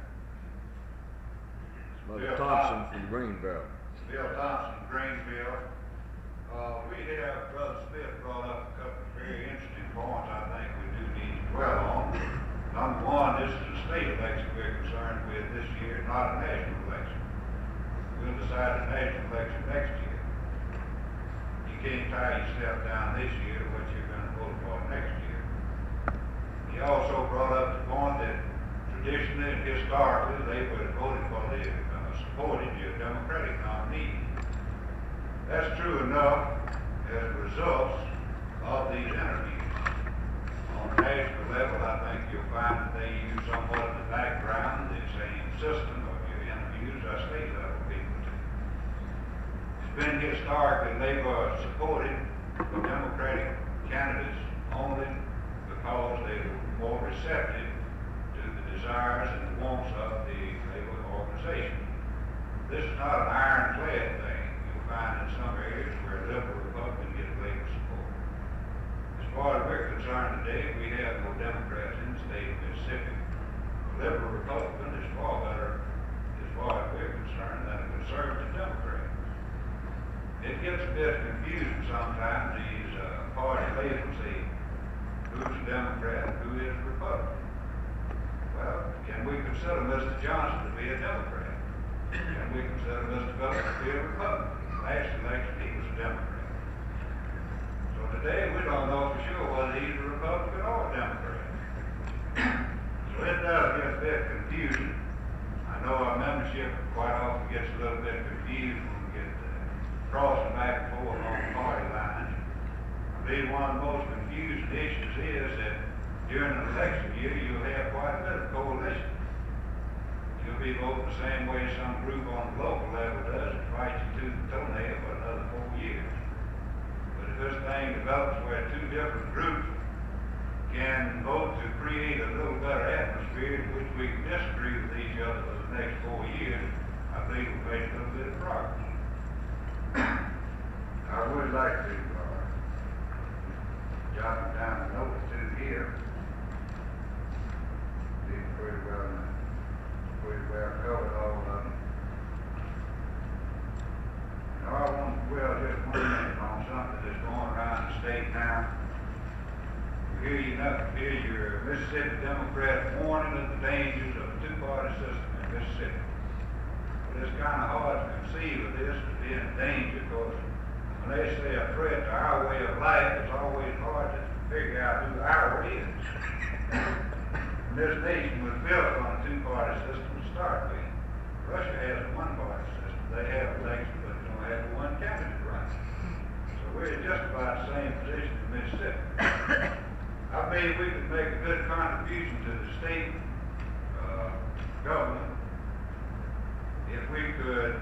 S3: Mother
S12: Bill
S3: Thompson
S12: Thompson.
S3: from Greenville.
S12: Bill Thompson, Greenville. We have, Brother Smith brought up a couple of very interesting points I think we do need to dwell on. Number one, this is a state election we're concerned with this year, not a national election. We'll decide the national election next year. You can't tie yourself down this year to what you're gonna vote for next year. He also brought up the point that traditionally and historically, they would have voted for supported your Democratic nominee. That's true enough as a result of these interviews. On a national level, I think you'll find that they use somewhat of the background, the same system of your interviews as state level people do. It's been historically labor supported the Democratic candidates only because they were more receptive to the desires and the wants of the labor organization. This is not an ironclad thing. You'll find in some areas where liberal Republicans get labor support. As far as we're concerned today, we have more Democrats in the state of Mississippi. A liberal Republican is far better, as far as we're concerned, than a conservative Democrat. It gets a bit confusing sometimes, these party labels say who's a Democrat and who is a Republican. Well, can we consider Mr. Johnson to be a Democrat? Can we consider Mr. Phillips to be a Republican? Last election, he was a Democrat. So today, we don't know for sure whether he's a Republican or a Democrat. So it does get a bit confusing. I know our membership quite often gets a little bit confused when we get crossing back and forth on party lines. I believe one of the most confusing issues is that during an election year, you'll have quite a bit of coalition. You'll be voting the same way some group on the local level does and fight you tooth and toenail for another 4 years. But if this thing develops where two different groups can vote to create a little better atmosphere in which we can disagree with each other for the next 4 years, I believe we'll make a little bit of progress. I would like to jot down a note or two here. These pretty well covered all of them. Now I want to dwell just 1 minute on something that's going around the state now. Hear your Mississippi Democrat warning of the dangers of a two-party system in Mississippi. Well, it's kind of hard to conceive of this as being a danger because when they say a threat to our way of life, it's always hard to figure out who our way is. This nation was built on a two-party system to start with. Russia has a one-party system. They have elections, but they don't have one candidate running. So we're in just about the same position in Mississippi. I believe we could make a good contribution to the state government if we could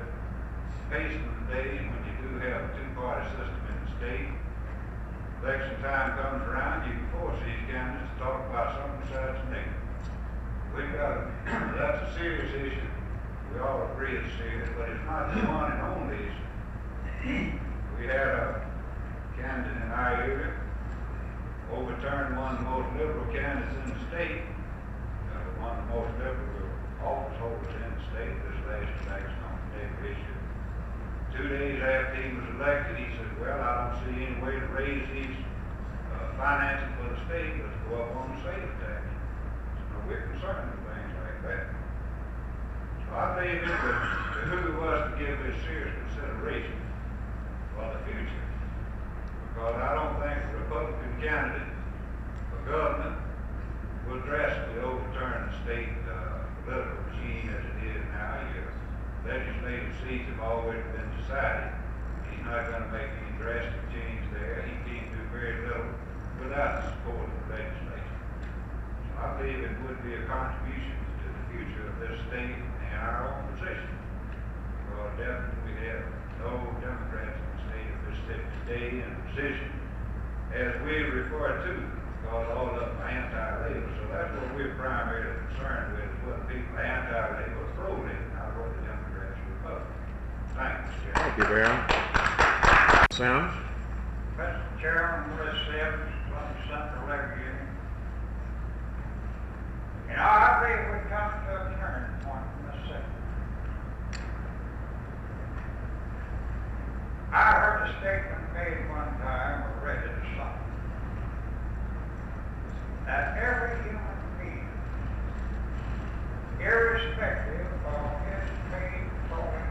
S12: hasten the days when you do have a two-party system in the state. Election time comes around, you can force these candidates to talk about something besides nigger. That's a serious issue. We all agree it's serious, but it's not the one and only issue. We had a candidate in our area overturned one of the most liberal candidates in the state, one of the most liberal office holders in the state this last election on the nigger issue. 2 days after he was elected, he said, well, I don't see any way to raise these finances for the state but to go up on the sales tax. So we're concerned with things like that. So I believe it would behoove us to give this serious consideration for the future. Because I don't think a Republican candidate for government will drastically overturn the state political regime as it is now. Your legislative seats have already been decided. He's not going to make any drastic change there. He can't do very little without the support of the legislature. So I believe it would be a contribution to the future of this state and our own position. Because definitely we have no Democrats in the state of Mississippi today in a position as we refer to, because all of them are anti-labor. So that's what we're primarily concerned with, is whether people are anti-labor or pro-labor, not whether Democrats or Republicans. Thank you, Mr. Chairman.
S3: Thank you, Darrell. Sims?
S12: Mr. Chairman, Willis Sims, from Central Labor Union. that every human being, irrespective of his pain, calling,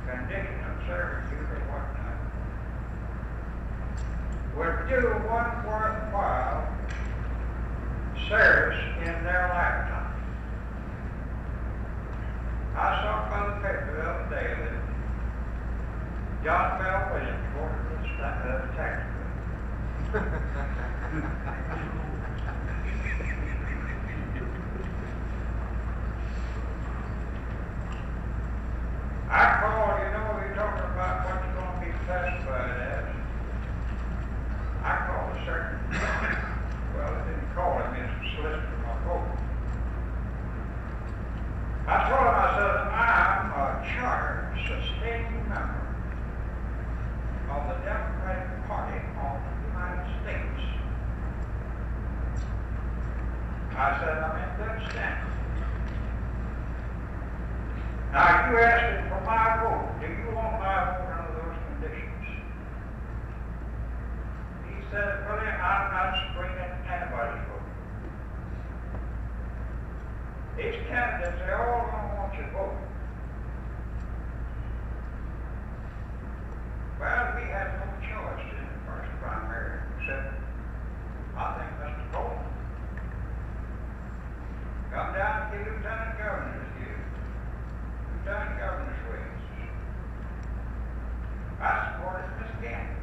S12: condition of servitude or whatnot, would do one worthwhile service in their lifetime. I saw by the paper the other day that John Bell Williams ordered the tax bill. I called, you're talking about what you're going to be classified as. I called a certain, well, I didn't call him, he's a solicitor for my vote. I told him, I said, I'm a charter sustaining member of the Democratic Party of the United States. I said, I'm in good standing. Now, you asked me for my vote. Do you want my vote under those conditions? He said, well, I'm not springing anybody's vote. These candidates, they all don't want your vote. Well, we had no choice in the first primary, except, I think, Mr. Bolton. Come down to the lieutenant governor's view. Lieutenant governor's ways. I supported Miss Kennedy.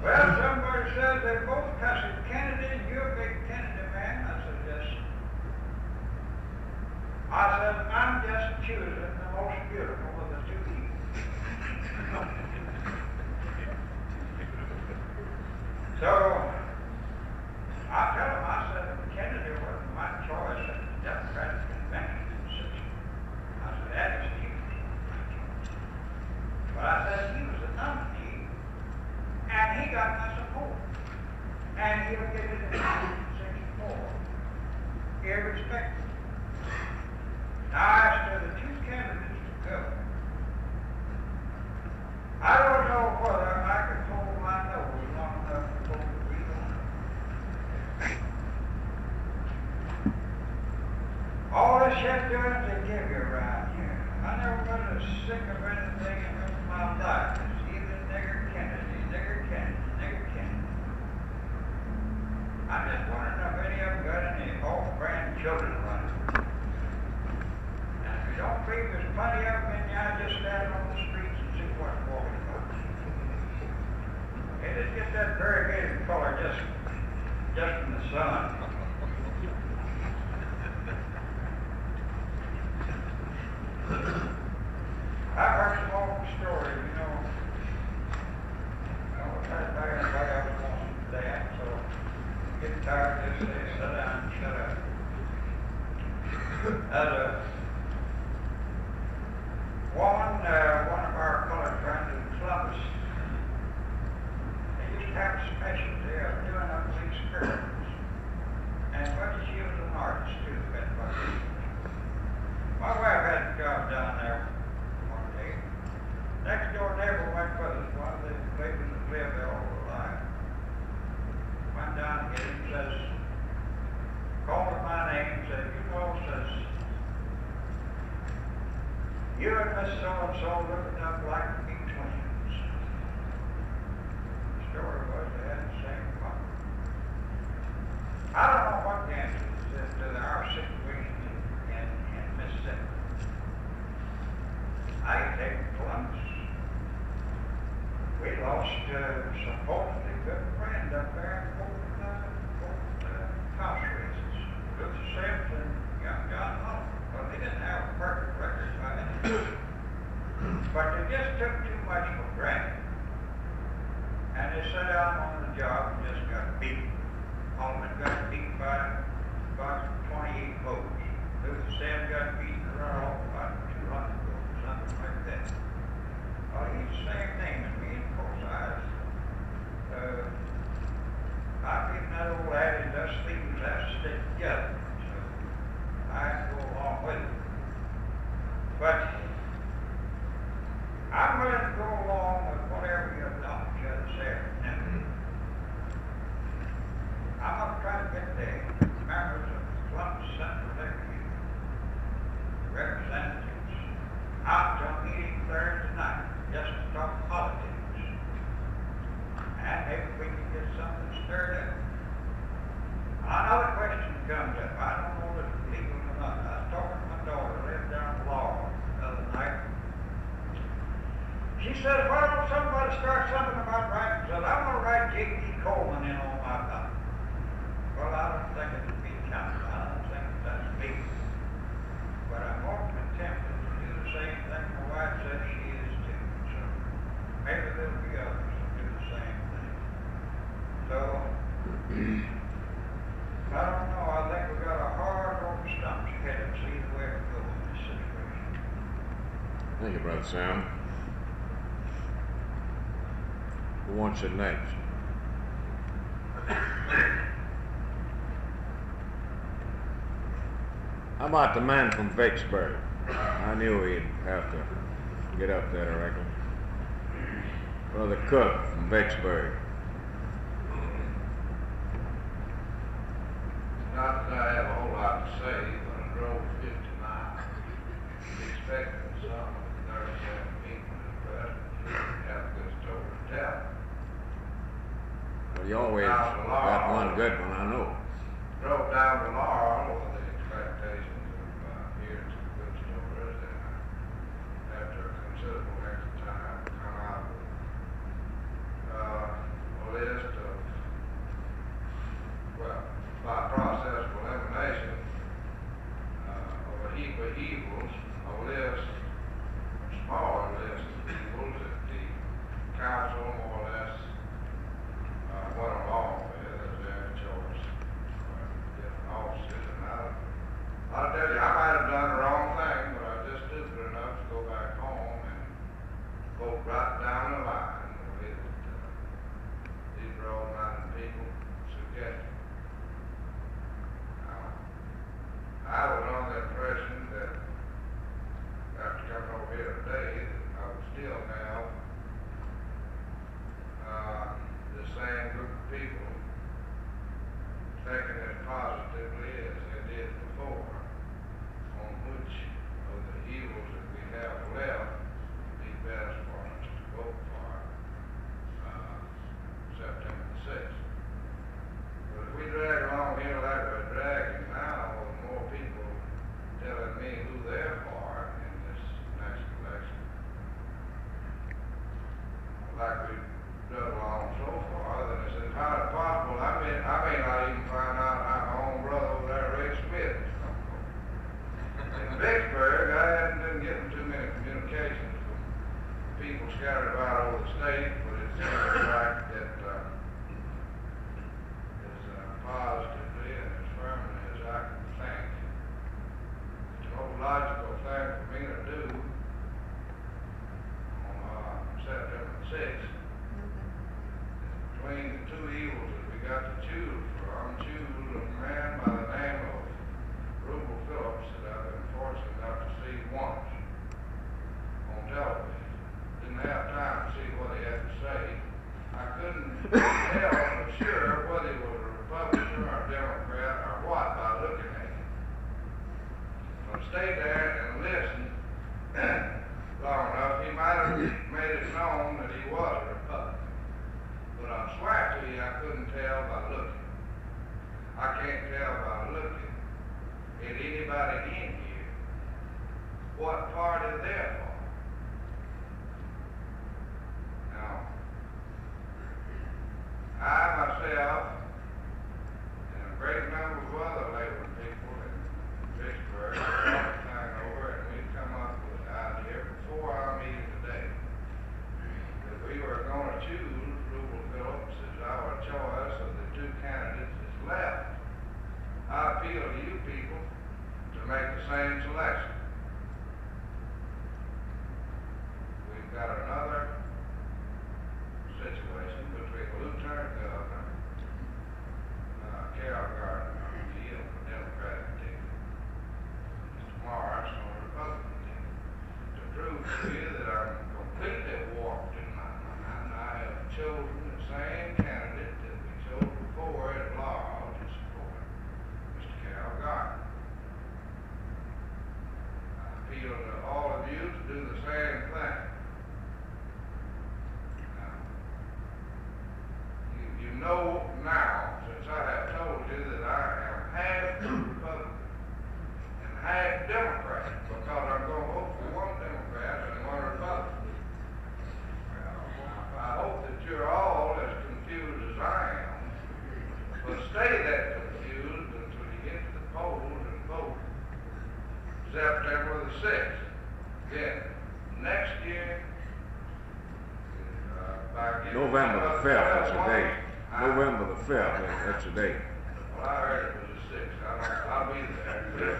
S12: Well, somebody says they both cussed Kennedy, and you're a big Kennedy man. I said, yes. I said, I'm just choosing the most beautiful of the two evils. So, I tell him, I said, Kennedy wasn't my choice at the Democratic Convention decision. I said, that is he. But I said, he was the nominee, and he got my support. And he'll get it in 1964, irrespective. Now, as to the two candidates to governor, I don't know whether I could hold my nose long enough to vote for either one. All this shit doing to give you around here. I never been as sick of anything in my life as either nigger Kennedy, nigger Kennedy, nigger Kennedy. I'm just wondering if any of them got any old grandchildren running. And if you don't believe there's plenty of them in you, I just stand on the streets and see what's walking about. Hey, just get that variegated color just from the sun. I've heard some old stories, I was trying to tell everybody I was going to that, so get tired of this, say, sit down, shut up. As a woman, one of our colored friends in Columbus, they used to have a specialty of doing up these curtains. And what she was an artist too, that's what she was. My wife had a job down there one day. Next door neighbor went with us, one of the ladies that lived there all her life. Went down to get him, says, called her my name, said, says, you and Miss So-and-so looking up like to be twins. The story was they had the same mother. I don't know what the answer is to our situation in Mississippi. I take Columbus. We lost supposedly good friend up there in both house races. Luther Sims and young John Hull. Well, they didn't have a perfect record by any means. But they just took too much for granted. And they sat down on the job and just got beat. Holman got beat by about 28 votes. Luther Sims got beaten around about 200 votes, something like that. Well, he's the same thing as me, of course. I think that old adage, us things have to stick together. So I go along with it. But I'm willing to go along with whatever your doctor said. something stirred up. I know the question comes up, I don't know if it's legal or not. I was talking to my daughter, who lives down the law the other night. She said, why don't somebody start something about writing? Said, I'm gonna write J.P. Coleman in on my book. Well, I don't think it would be counted, I don't think that's legal. But I'm awfully tempted to do the same thing my wife said she is too. So maybe there'll be others who do the same thing. So, I don't know, I think we got a hard old stump ahead and see the way it goes in this situation.
S3: Thank you, Brother Sam. Who wants it next? How about the man from Vicksburg? I knew he'd have to get up there, I reckon. Brother Cook from Vicksburg.
S12: Not that I have a whole lot to say, but I drove 50 miles, expecting some 37 people in Preston to have a good story to tell.
S3: Well, you always got one good one, I know.
S12: Drove down to Laurel with the expectations of hearing some good stories, and after a considerable length of time, come out with a list of, well, by process of elimination, of a heap of evils, a list, a smaller list of evils that the council more or less went along with as their choice. Different offices, and I'll tell you, I might have done the wrong thing, but I was just stupid enough to go back home and vote right down the line the way that these broad-minded people suggested. I was under the impression that after coming over here today, that I would still have the same group of people thinking as positively as they did before on which of the evils that we have left would be best for us to vote for September the 6th. But if we drag along here like we're dragging now, with more people telling me who they're for in this next election, like we've done along so far, then it's entirely possible I may not even find out how my own brother over there, Ray Smith, is going to vote. In Vicksburg, I hadn't been getting too many communications from people scattered about over the state, but it seems like that positively and as firmly as I can think, it's the most logical thing for me to do on September 6th. Between the two evils that we got to choose from, choose a man by the name of Rubel Phillips that I've been fortunate enough to see once on television. Didn't have time to see what he had to say. I couldn't tell for sure whether he was a Republican or a Democrat or what by looking at him. So I stayed there and listened long enough. He might have made it known that he was a Republican. But I swear to you, I couldn't tell by looking. I can't tell by looking at anybody in here what party they're for. Now, I myself and a great number of other labor people in Vicksburg are talking over, and we've come up with the idea before our meeting today that we were going to choose Rubel Phillips as our choice of the two candidates that's left. I appeal to you people to make the same selection. We've got another situation between Lieutenant Governor Carol Gardner on the Democratic ticket, Mr. Morris on the Republican ticket. To prove to you that I'm completely warped in my mind, I have chosen the same candidate that we chose before at Laurel to support, Mr. Carol Gardner. know now, since I have told you that I am half Republican and half Democrat, because I'm gonna vote for one Democrat and one Republican. I hope that you're all as confused as I am, but stay that confused until you get to the polls and vote September the 6th. Again, next year,
S3: November the 5th, that's the date. November the 5th, that's the date.
S12: Well, I heard it was the 6th. I'll be there.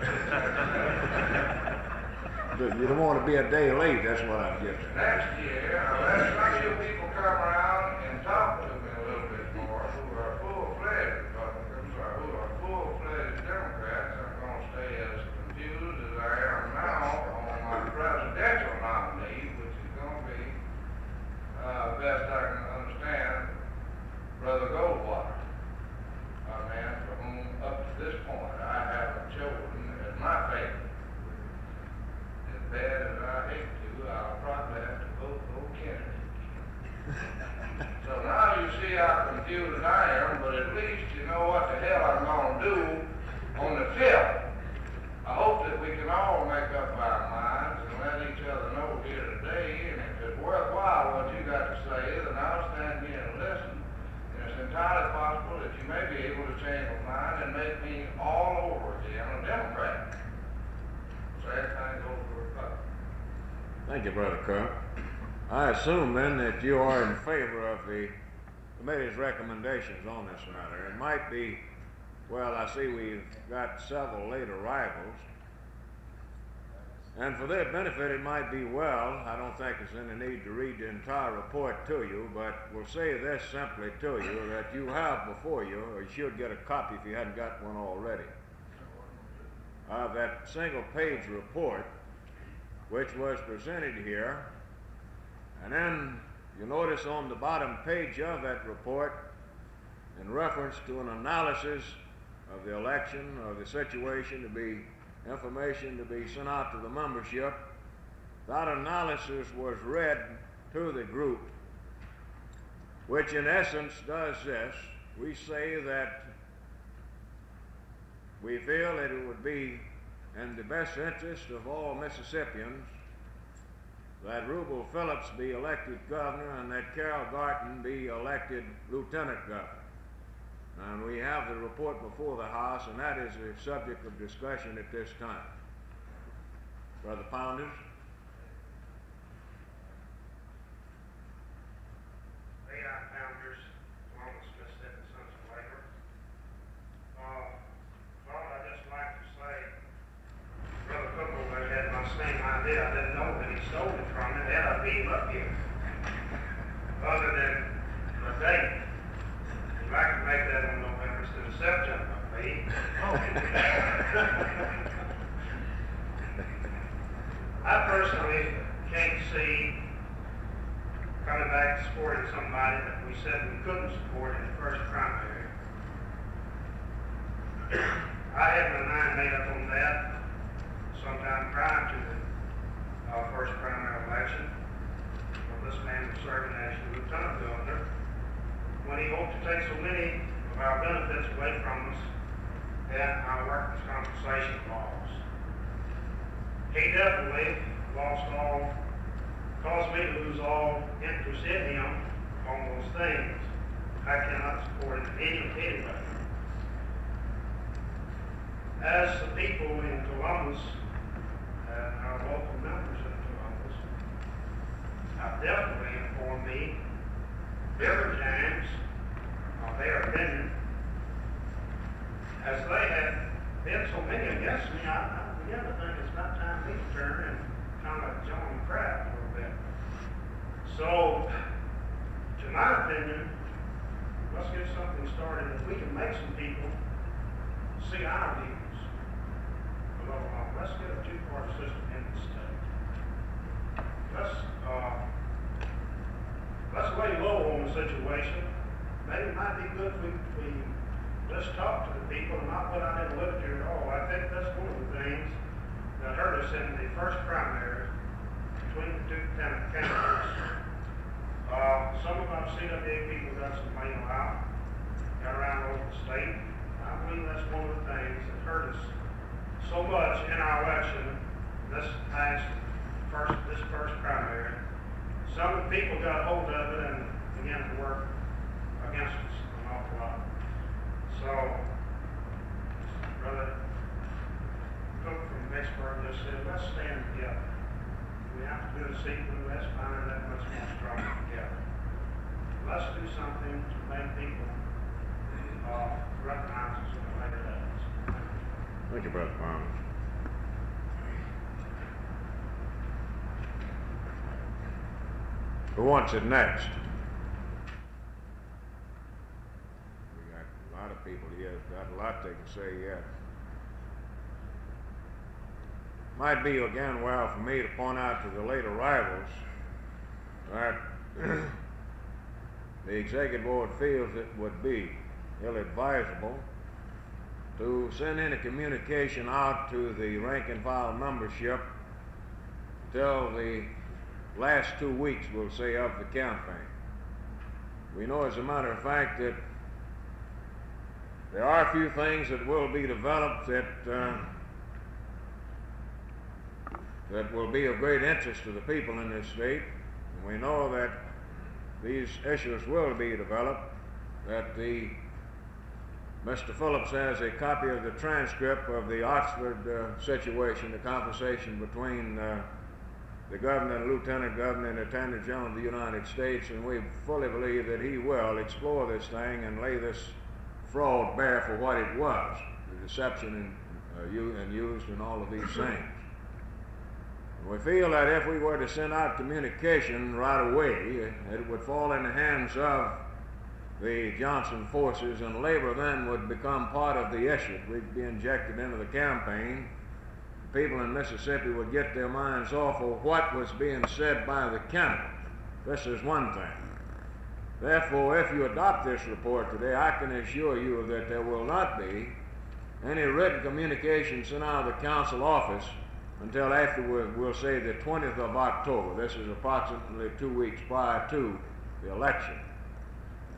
S3: You don't want to be a day late, that's what I'm getting.
S12: Next year, unless some of you people come around and talk to me a little bit more, who are full-fledged Republicans or who are full-fledged Democrats, I'm gonna stay as confused as I am now on my presidential nominee, which is gonna be, best I can understand, Brother Goldwater. A man for whom, up to this point, I haven't chosen as my favorite. As bad as I hate to, I'll probably have to vote for Kennedy. So now you see how confused I am, but at least you know what the hell I'm gonna do on the 5th. I hope that we can all make up our minds and let each other know here today, and if it's worthwhile what you got to say, then I'll stand here and listen. And it's entirely possible that you may be able to change my mind and make me all over again a Democrat. Same thing goes for Republican.
S3: Thank you, Brother Cook. I assume then that you are in favor of the committee's recommendations on this matter. It might be, well, I see we've got several late arrivals. And for their benefit, it might be, well, I don't think there's any need to read the entire report to you, but we'll say this simply to you, that you have before you, or you should get a copy if you hadn't got one already, of that single-page report which was presented here. And then you notice on the bottom page of that report, in reference to an analysis of the election, or the situation to be, information to be sent out to the membership, that analysis was read to the group, which in essence does this. We say that we feel that it would be in the best interest of all Mississippians that Rubel Phillips be elected governor and that Carroll Garton be elected lieutenant governor. And we have the report before the House, and that is the subject of discussion at this time. Brother Pounders?
S16: Pounders, along with Mississippi Sons of Labor. I'd just like to say, Brother Cook had my same idea. I didn't know that he stole it from me. Then I'd beat him up here. Other than the date. If I could make that on November instead of September, maybe. I personally can't see coming back supporting somebody that we said we couldn't support in the first primary. I had my mind made up on that sometime prior to the first primary election. Well, this man was serving as lieutenant governor when he hoped to take so many of our benefits away from us and our workers' compensation laws. He definitely caused me to lose all interest in him on those things. I cannot support him anyway. As the people in Columbus and our local members in Columbus have definitely informed me several times of their opinion, as they have been so many against me, I begin to think it's about time we turn and kind of join the crowd a little bit. So, to my opinion, let's get something started. If we can make some people see our views a little longer, let's get a two-party system in the state. Let's lay low on the situation. Maybe it might be good if we let's talk to the people and not put out in the literature at all. I think that's one of the things that hurt us in the first primary between the two candidates. Some of our CWA people got some mail out. things that hurt us so much in our election, this first primary. Some of the people got hold of it and began to work against us an awful lot. So, Brother Cook from Vicksburg just said, let's stand together. We have to do a sequence, let's find that much more stronger together. Let's do something to make people recognize us in the later days.
S3: Thank you, Brother Palmer. Who wants it next? We got a lot of people here, got a lot they can say yet. Might be again well for me to point out to the late arrivals that the executive board feels it would be ill-advisable to send any communication out to the rank and file membership till the last 2 weeks, we'll say, of the campaign. We know, as a matter of fact, that there are a few things that will be developed that will be of great interest to the people in this state. And we know that these issues will be developed, that Mr. Phillips has a copy of the transcript of the Oxford situation, the conversation between the governor and lieutenant governor and attorney general of the United States, and we fully believe that he will explore this thing and lay this fraud bare for what it was, the deception and used in all of these things. We feel that if we were to send out communication right away, it would fall in the hands of the Johnson forces, and labor then would become part of the issue. We'd be injected into the campaign. People in Mississippi would get their minds off of what was being said by the candidate. This is one thing. Therefore, if you adopt this report today, I can assure you that there will not be any written communication sent out of the council office until after, we'll say, the 20th of October. This is approximately 2 weeks prior to the election.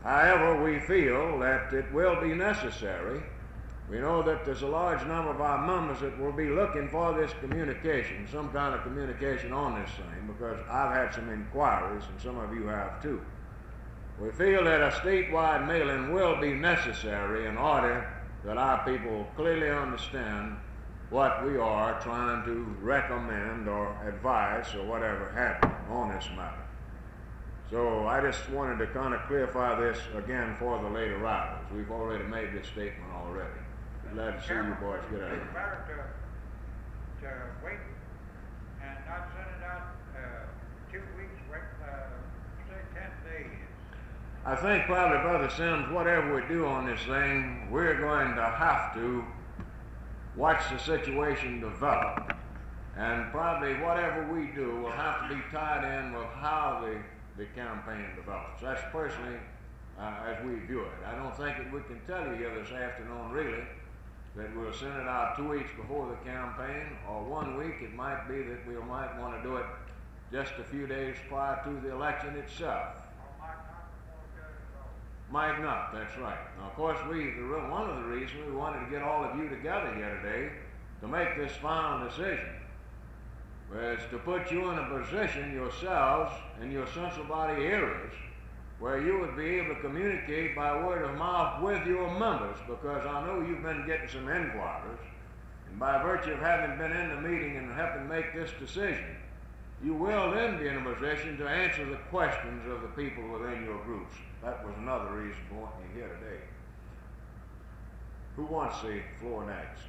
S3: However, we feel that it will be necessary. We know that there's a large number of our members that will be looking for this communication, some kind of communication on this thing, because I've had some inquiries, and some of you have too. We feel that a statewide mailing will be necessary in order that our people clearly understand what we are trying to recommend or advise or whatever have you on this matter. So I just wanted to kind of clarify this again for the late arrivals. We've already made this statement already. Glad to see you boys get out of
S17: It's
S3: it.
S17: better to wait and not send it out 2 weeks, wait, say 10 days.
S3: I think probably, Brother Sims, whatever we do on this thing, we're going to have to watch the situation develop. And probably whatever we do will have to be tied in with how the campaign develops. That's personally as we view it. I don't think that we can tell you here this afternoon really that we'll send it out 2 weeks before the campaign, or 1 week. It might be that we might want to do it just a few days prior to the election itself. Might not, that's right. Now, of course, one of the reasons we wanted to get all of you together here today to make this final decision was to put you in a position yourselves in your central body areas where you would be able to communicate by word of mouth with your members, because I know you've been getting some inquiries, and by virtue of having been in the meeting and helping make this decision, you will then be in a position to answer the questions of the people within your groups. That was another reason for wanting you here today. Who wants the floor next?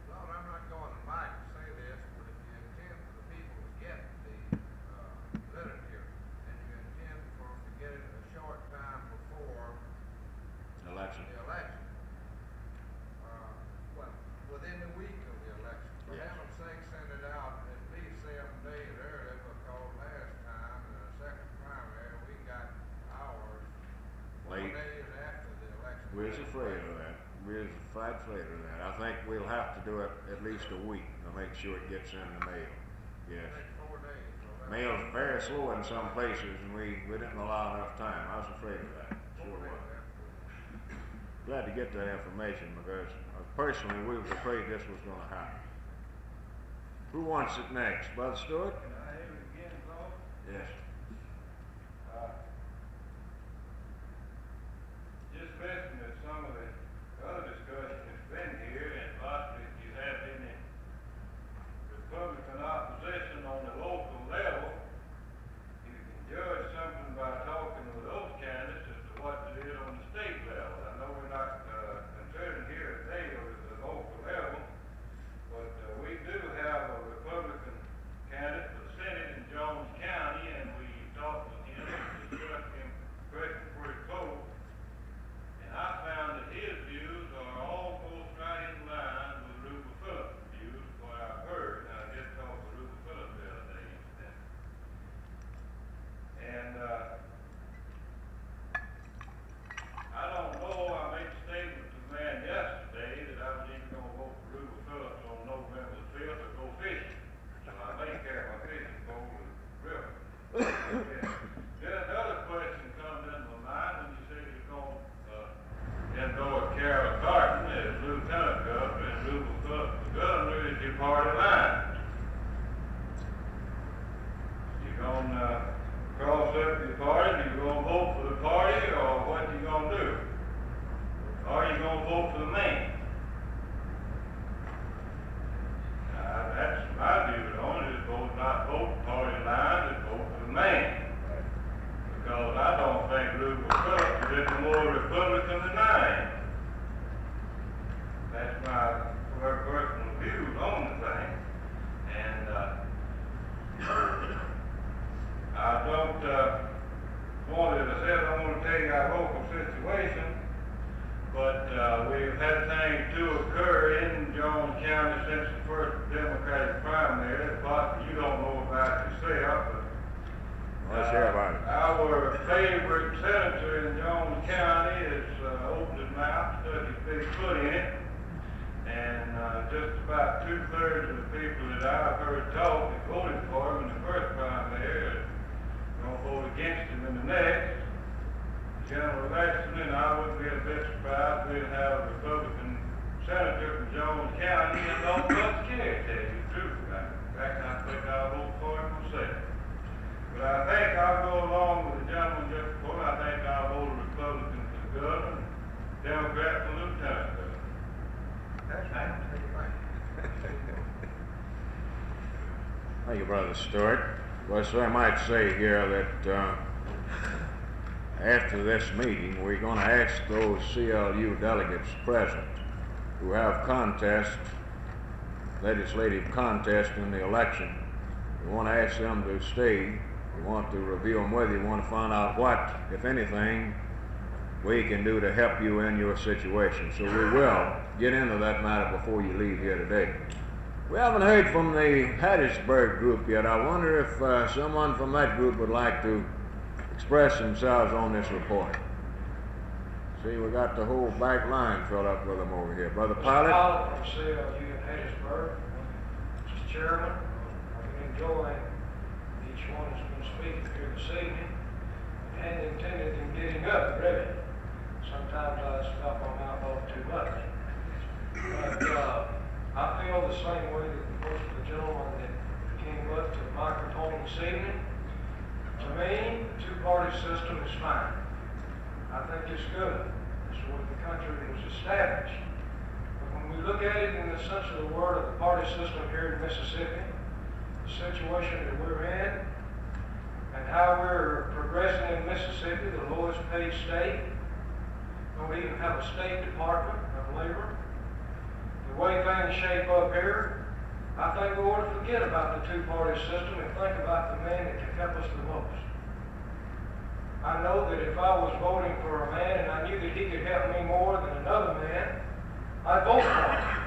S2: Lord, I'm not going to Mike to say this, but if you intend for the people to get the literature, and you intend for them to get it a short time before
S3: Election.
S2: the election, well, within the week of the election, for heaven's sake, send it out at least 7 days early, because last time in the second primary we got ours 4
S3: Late.
S2: days after the election.
S3: We're afraid of that. We're afraid of that. I think we'll have to do it at least a week to make sure it gets in the mail. Yes.
S2: 4 days. So
S3: Mail's very slow in some places, and we didn't allow enough time. I was afraid of that. Sure was.
S14: glad to get that information because personally we was afraid this was gonna happen. Who wants it next? Brother Stewart?
S12: Can I have it again, Claude?
S14: Yes.
S12: Just listening to some of the other discussion that's been here, and possibly if you have any Republican opposition on the local level, you can judge something by talking with those candidates as to what it is on the state level. I know we're not considering here today of the local level, but we do have a Republican candidate for the Senate in Jones County, and we talked with him and discussed him question pretty close. And I found that his views are almost right in line with Rupert Phillips' views, what I've heard. Now, I just talked with Rupert Phillips the other day. And I don't know, I made a statement to the man yesterday that I was either gonna vote for Rupert Phillips on November the 5th or go fishing. So I may carry my fishing pole to the river. Then another question comes into my mind when you say you're gonna endorse Carol Carton as lieutenant governor and Rupert Phillips the governor is your party line. You're gonna cross up your party, you gonna vote for the party, or what you gonna do? Or you gonna vote for the man? That's my view on it, is vote, not vote party line, is vote for the man. Because I don't think Rupert Phillips is any more Republican than I am. That's my personal views on the thing. And I don't want, as I said, I don't want to tell you our local situation, but we've had things to occur in Jones County since the first Democratic primary. Possibly you don't know about yourself, but
S14: Let's hear about it.
S12: our favorite senator in Jones County has opened his mouth, stuck his big foot in it, and just about 2/3 of the people that I've heard talk that voted for him in the first primary are going to vote against him in the next general election, and I wouldn't be a bit surprised if we'd have a Republican senator from Jones County and don't much care, to tell you the truth. In fact, I think I'll vote for him myself. But I think I'll go along with the gentleman just before. I think I'll vote a Republican for the governor, Democrat for lieutenant governor. That's right.
S14: Thank you, Brother Stewart. Well, so I might say here that after this meeting, we're going to ask those CLU delegates present who have legislative contest in the election. We want to ask them to stay. We want to review them with you. We want to find out what, if anything, we can do to help you in your situation. So we will get into that matter before you leave here today. We haven't heard from the Hattiesburg group yet. I wonder if someone from that group would like to express themselves on this report. See, we got the whole back line filled up with them over here. Brother Pilot?
S13: Pilot from CLU in Hattiesburg. Mr. Chairman, I've been enjoying each one that's been speaking here this evening and hadn't intended in getting up, really. Sometimes I stop my mouth off too much. But I feel the same way that most of the gentlemen that came up to the microphone this evening. To me, the two-party system is fine. I think it's good. It's the way the country was established. But when we look at it in the sense of the word of the party system here in Mississippi, the situation that we're in, and how we're progressing in Mississippi, the lowest paid state, don't even have a state department of labor. The way things shape up here, I think we ought to forget about the two-party system and think about the man that can help us the most. I know that if I was voting for a man and I knew that he could help me more than another man, I'd vote for him.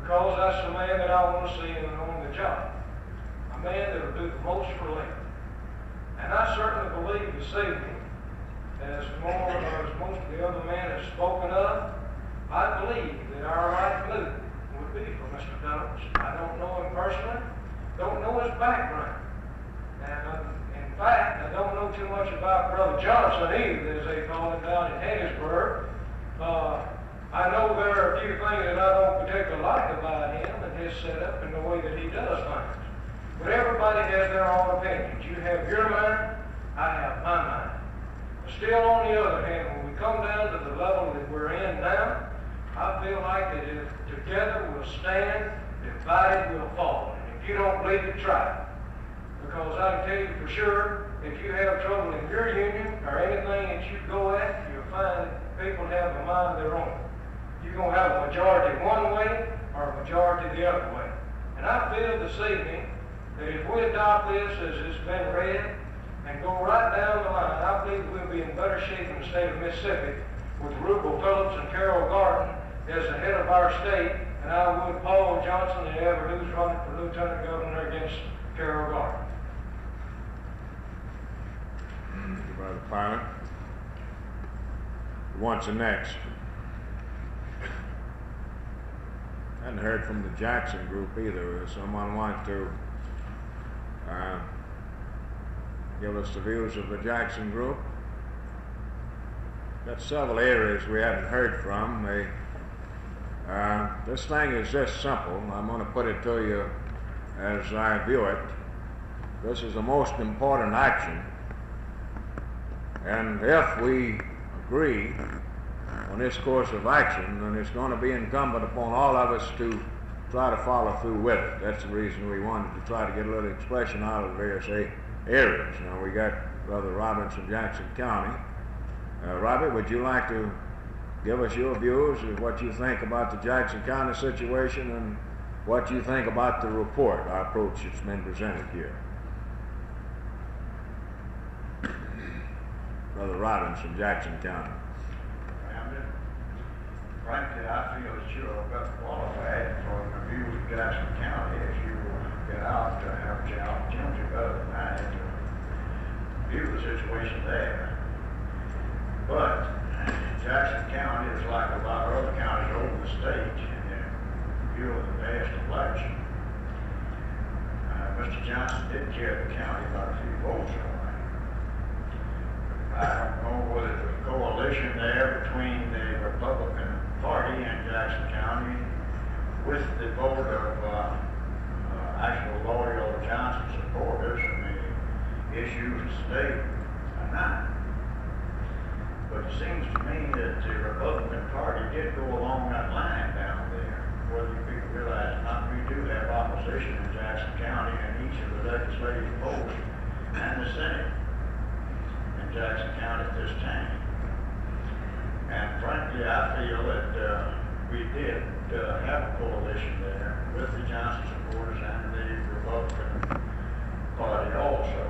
S13: Because that's the man that I want to see on the job. A man that will do the most for labor. And I certainly believe this evening, as most of the other men have spoken of, I believe that our right move would be for Mr. Phillips. I don't know him personally, don't know his background. And in fact, I don't know too much about Brother Johnson either, as they call him down in Hattiesburg. I know there are a few things that I don't particularly like about him and his setup and the way that he does things. But everybody has their own opinions. You have your mind, I have my mind. Still, on the other hand, when we come down to the level that we're in now, I feel like that if together we'll stand, divided we'll fall. And if you don't believe it, try it. Because I can tell you for sure, if you have trouble in your union or anything that you go at, you'll find that people have a mind of their own. You're going to have a majority one way or a majority the other way. And I feel this evening that if we adopt this as it's been read and go right down the line, I believe we'll be in better shape in the state of Mississippi with Rubel Phillips and Carroll Garden as the head of our state, and I would Paul Johnson and ever who's running for lieutenant governor against Carroll Garden.
S3: Brother Pilot. What's the next? I hadn't heard from the Jackson group either. If someone wants to give us the views of the Jackson group. Got several areas we haven't heard from. This thing is just simple. I'm going to put it to you as I view it. This is the most important action. And if we agree on this course of action, then it's going to be incumbent upon all of us to try to follow through with it. That's the reason we wanted to try to get a little expression out of the various areas. Now, we got Brother Roberts from Jackson County. Robert, would you like to give us your views of what you think about the Jackson County situation and what you think about the report, our approach that's been presented here? Brother Robbins from Jackson County.
S12: Frankly, I feel that you're better qualified for the review of Jackson County if you get out to have the opportunity better than I to view the situation there. But Jackson County is like a lot of other counties over the state in the view of the past election. Mr. Johnson did carry the county by a few votes away. I don't know whether there's a coalition there between the Republican Party in Jackson County with the vote of actual loyal Johnson supporters and the issues of the state or not. But it seems to me that the Republican Party did go along that line down there. Whether you people realize or not, we do have opposition in Jackson County in each of the legislative posts and the Senate in Jackson County at this time. And frankly, I feel that we did have a coalition there with the Johnson supporters and the Republican Party also,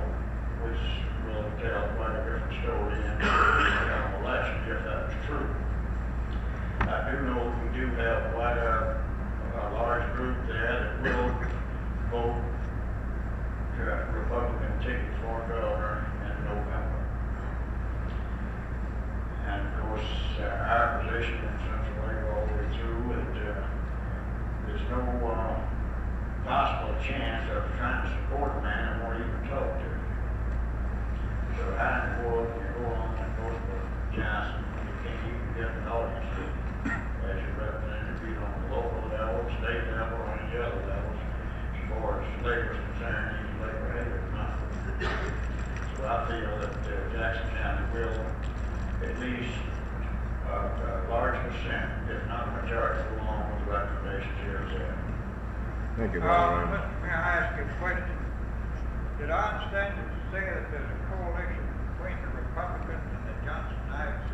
S12: which will tell quite a different story in the general election if that was true. I do know we do have quite a large group there that will vote Republican ticket for governor in November. And of course, our position in Central Lake all the way through, there's no possible chance of trying to support a man and won't even talk to him. So how in the world can you go on and vote for Johnson when you can't even get an audience to him as your representative, be it on the local level, state level, or any other levels? As far as labor is concerned, he's a labor head or nothing. So I feel that Jackson County will at least a large percent, if not a majority, go along with the recommendations here today.
S3: Thank you, Brother Robbins.
S17: May I ask you a question? Did I understand you to say that there's a coalition between the Republicans and the Johnsonites?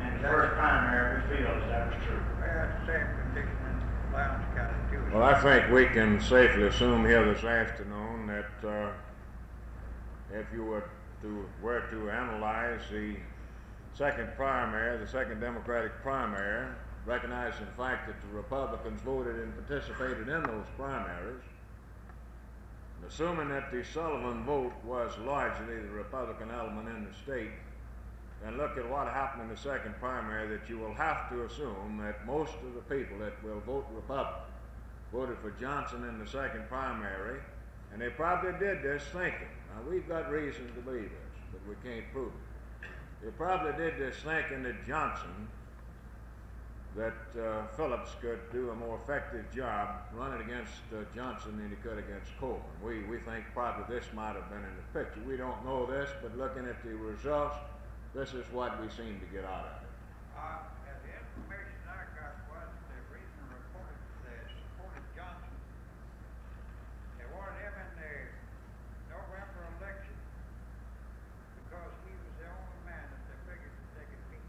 S12: In the first primary, we feel that was true.
S17: That's the same condition in Lowndes County too.
S3: Well, I think we can safely assume here this afternoon that if you were to analyze the second primary, the second Democratic primary, recognizing the fact that the Republicans voted and participated in those primaries, and assuming that the Sullivan vote was largely the Republican element in the state, and look at what happened in the second primary, that you will have to assume that most of the people that will vote Republican voted for Johnson in the second primary, and they probably did this thinking. Now, we've got reason to believe this, but we can't prove it. They probably did this thinking that Johnson that Phillips could do a more effective job running against Johnson than he could against Coleman. We think probably this might have been in the picture. We don't know this, but looking at the results, this is what we seem to get out of it.
S17: The information I got was the reason reported that supported Johnson. They wanted him in the November election because he was the only man that they figured that they could beat.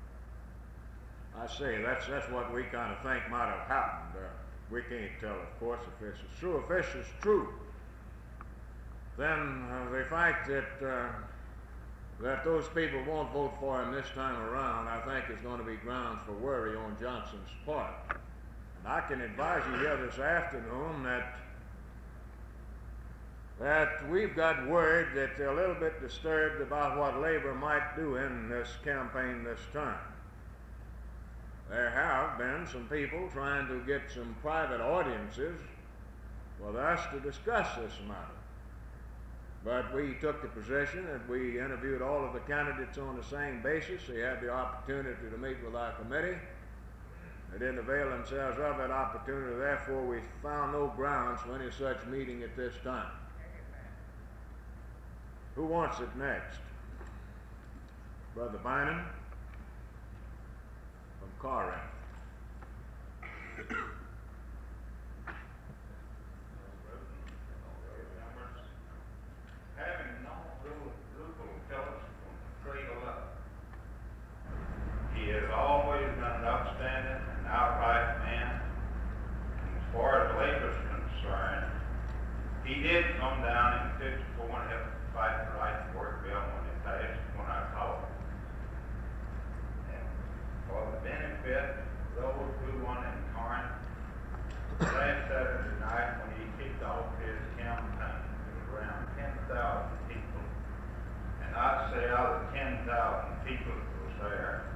S3: I say, that's what we kind of think might have happened. We can't tell, of course, if this is true. If this is true, then the fact that those people won't vote for him this time around, I think is going to be grounds for worry on Johnson's part. And I can advise you here this afternoon that we've got word that they're a little bit disturbed about what Labor might do in this campaign this time. There have been some people trying to get some private audiences with us to discuss this matter. But we took the position that we interviewed all of the candidates on the same basis. They had the opportunity to meet with our committee. They didn't avail themselves of that opportunity. Therefore, we found no grounds for any such meeting at this time. Who wants it next? Brother Bynum from Corinth.
S12: Having known Rupert Phillips from cradle up, he has always been an upstanding and outright man. And as far as Labor's concerned, he did come down in '54 and help fight the right to work bill when it passed, when I called him. And for the benefit of those who won in Corinth, last Saturday night when he kicked off his campaign, around 10,000 people. And I'd say out of 10,000 people that was there,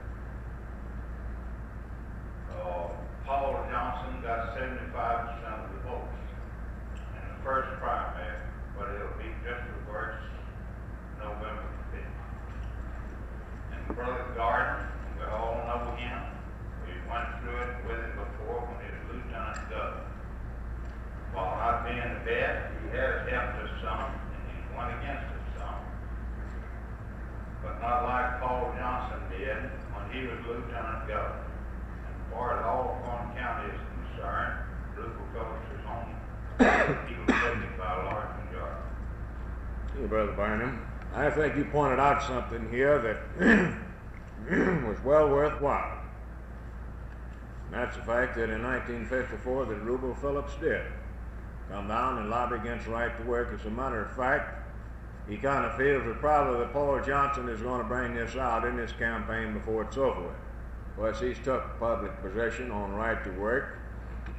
S12: Paul Johnson got 75% of the votes in the first primary, but it'll be just reversed November 5th. And Brother Gardner, we all know him. We went through it with him before when he was lieutenant governor. While not being the best, he has helped us some, and he's won against us some. But not like Paul Johnson did when he was lieutenant governor. And as far as Alcorn County is concerned, Rupert Phillips is home. He was elected by a large majority.
S3: Hey, Brother Bynum, I think you pointed out something here that was well worthwhile. And that's the fact that in 1954 that Rupert Phillips did come down and lobby against right to work. As a matter of fact, he kind of feels that probably that Paul Johnson is going to bring this out in his campaign before it's over with. Of course, he's took public position on right to work,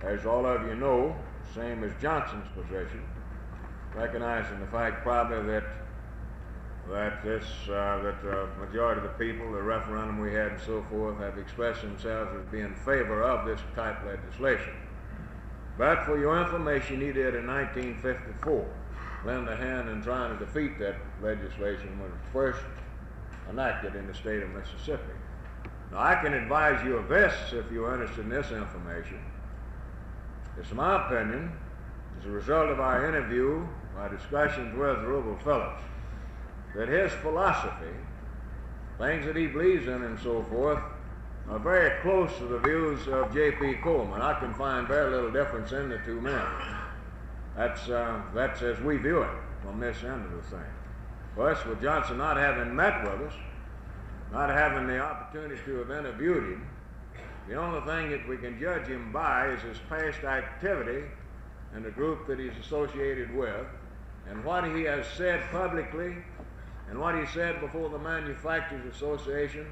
S3: as all of you know, same as Johnson's position, recognizing the fact probably that the majority of the people, the referendum we had and so forth, have expressed themselves as being in favor of this type of legislation. But for your information, he did in 1954 lend a hand in trying to defeat that legislation when it was first enacted in the state of Mississippi. Now, I can advise you of this if you're interested in this information. It's my opinion, as a result of our interview, our discussions with Rupert Phillips, that his philosophy, things that he believes in and so forth, are very close to the views of J.P. Coleman. I can find very little difference in the two men. That's as we view it from this end of the thing. First, with Johnson not having met with us, not having the opportunity to have interviewed him, the only thing that we can judge him by is his past activity and the group that he's associated with, and what he has said publicly, and what he said before the Manufacturers Association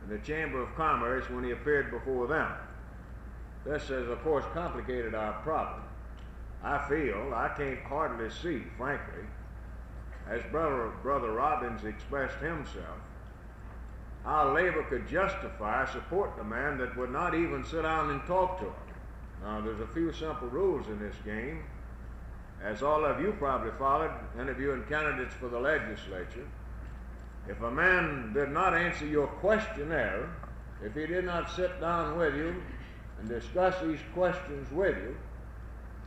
S3: and the Chamber of Commerce when he appeared before them. This has, of course, complicated our problem. I feel, I can't hardly see, frankly, as Brother Robbins expressed himself, how Labor could justify supporting a man that would not even sit down and talk to him. Now, there's a few simple rules in this game. As all of you probably followed, interviewing candidates for the legislature, if a man did not answer your questionnaire, if he did not sit down with you and discuss these questions with you,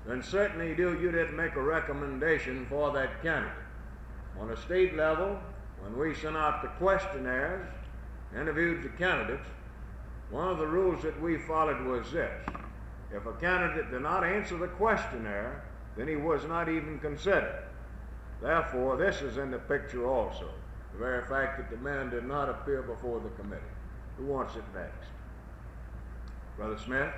S3: then certainly you didn't make a recommendation for that candidate. On a state level, when we sent out the questionnaires, interviewed the candidates, one of the rules that we followed was this: if a candidate did not answer the questionnaire, then he was not even considered. Therefore, this is in the picture also, the very fact that the man did not appear before the committee. Who wants it next? Brother Smith?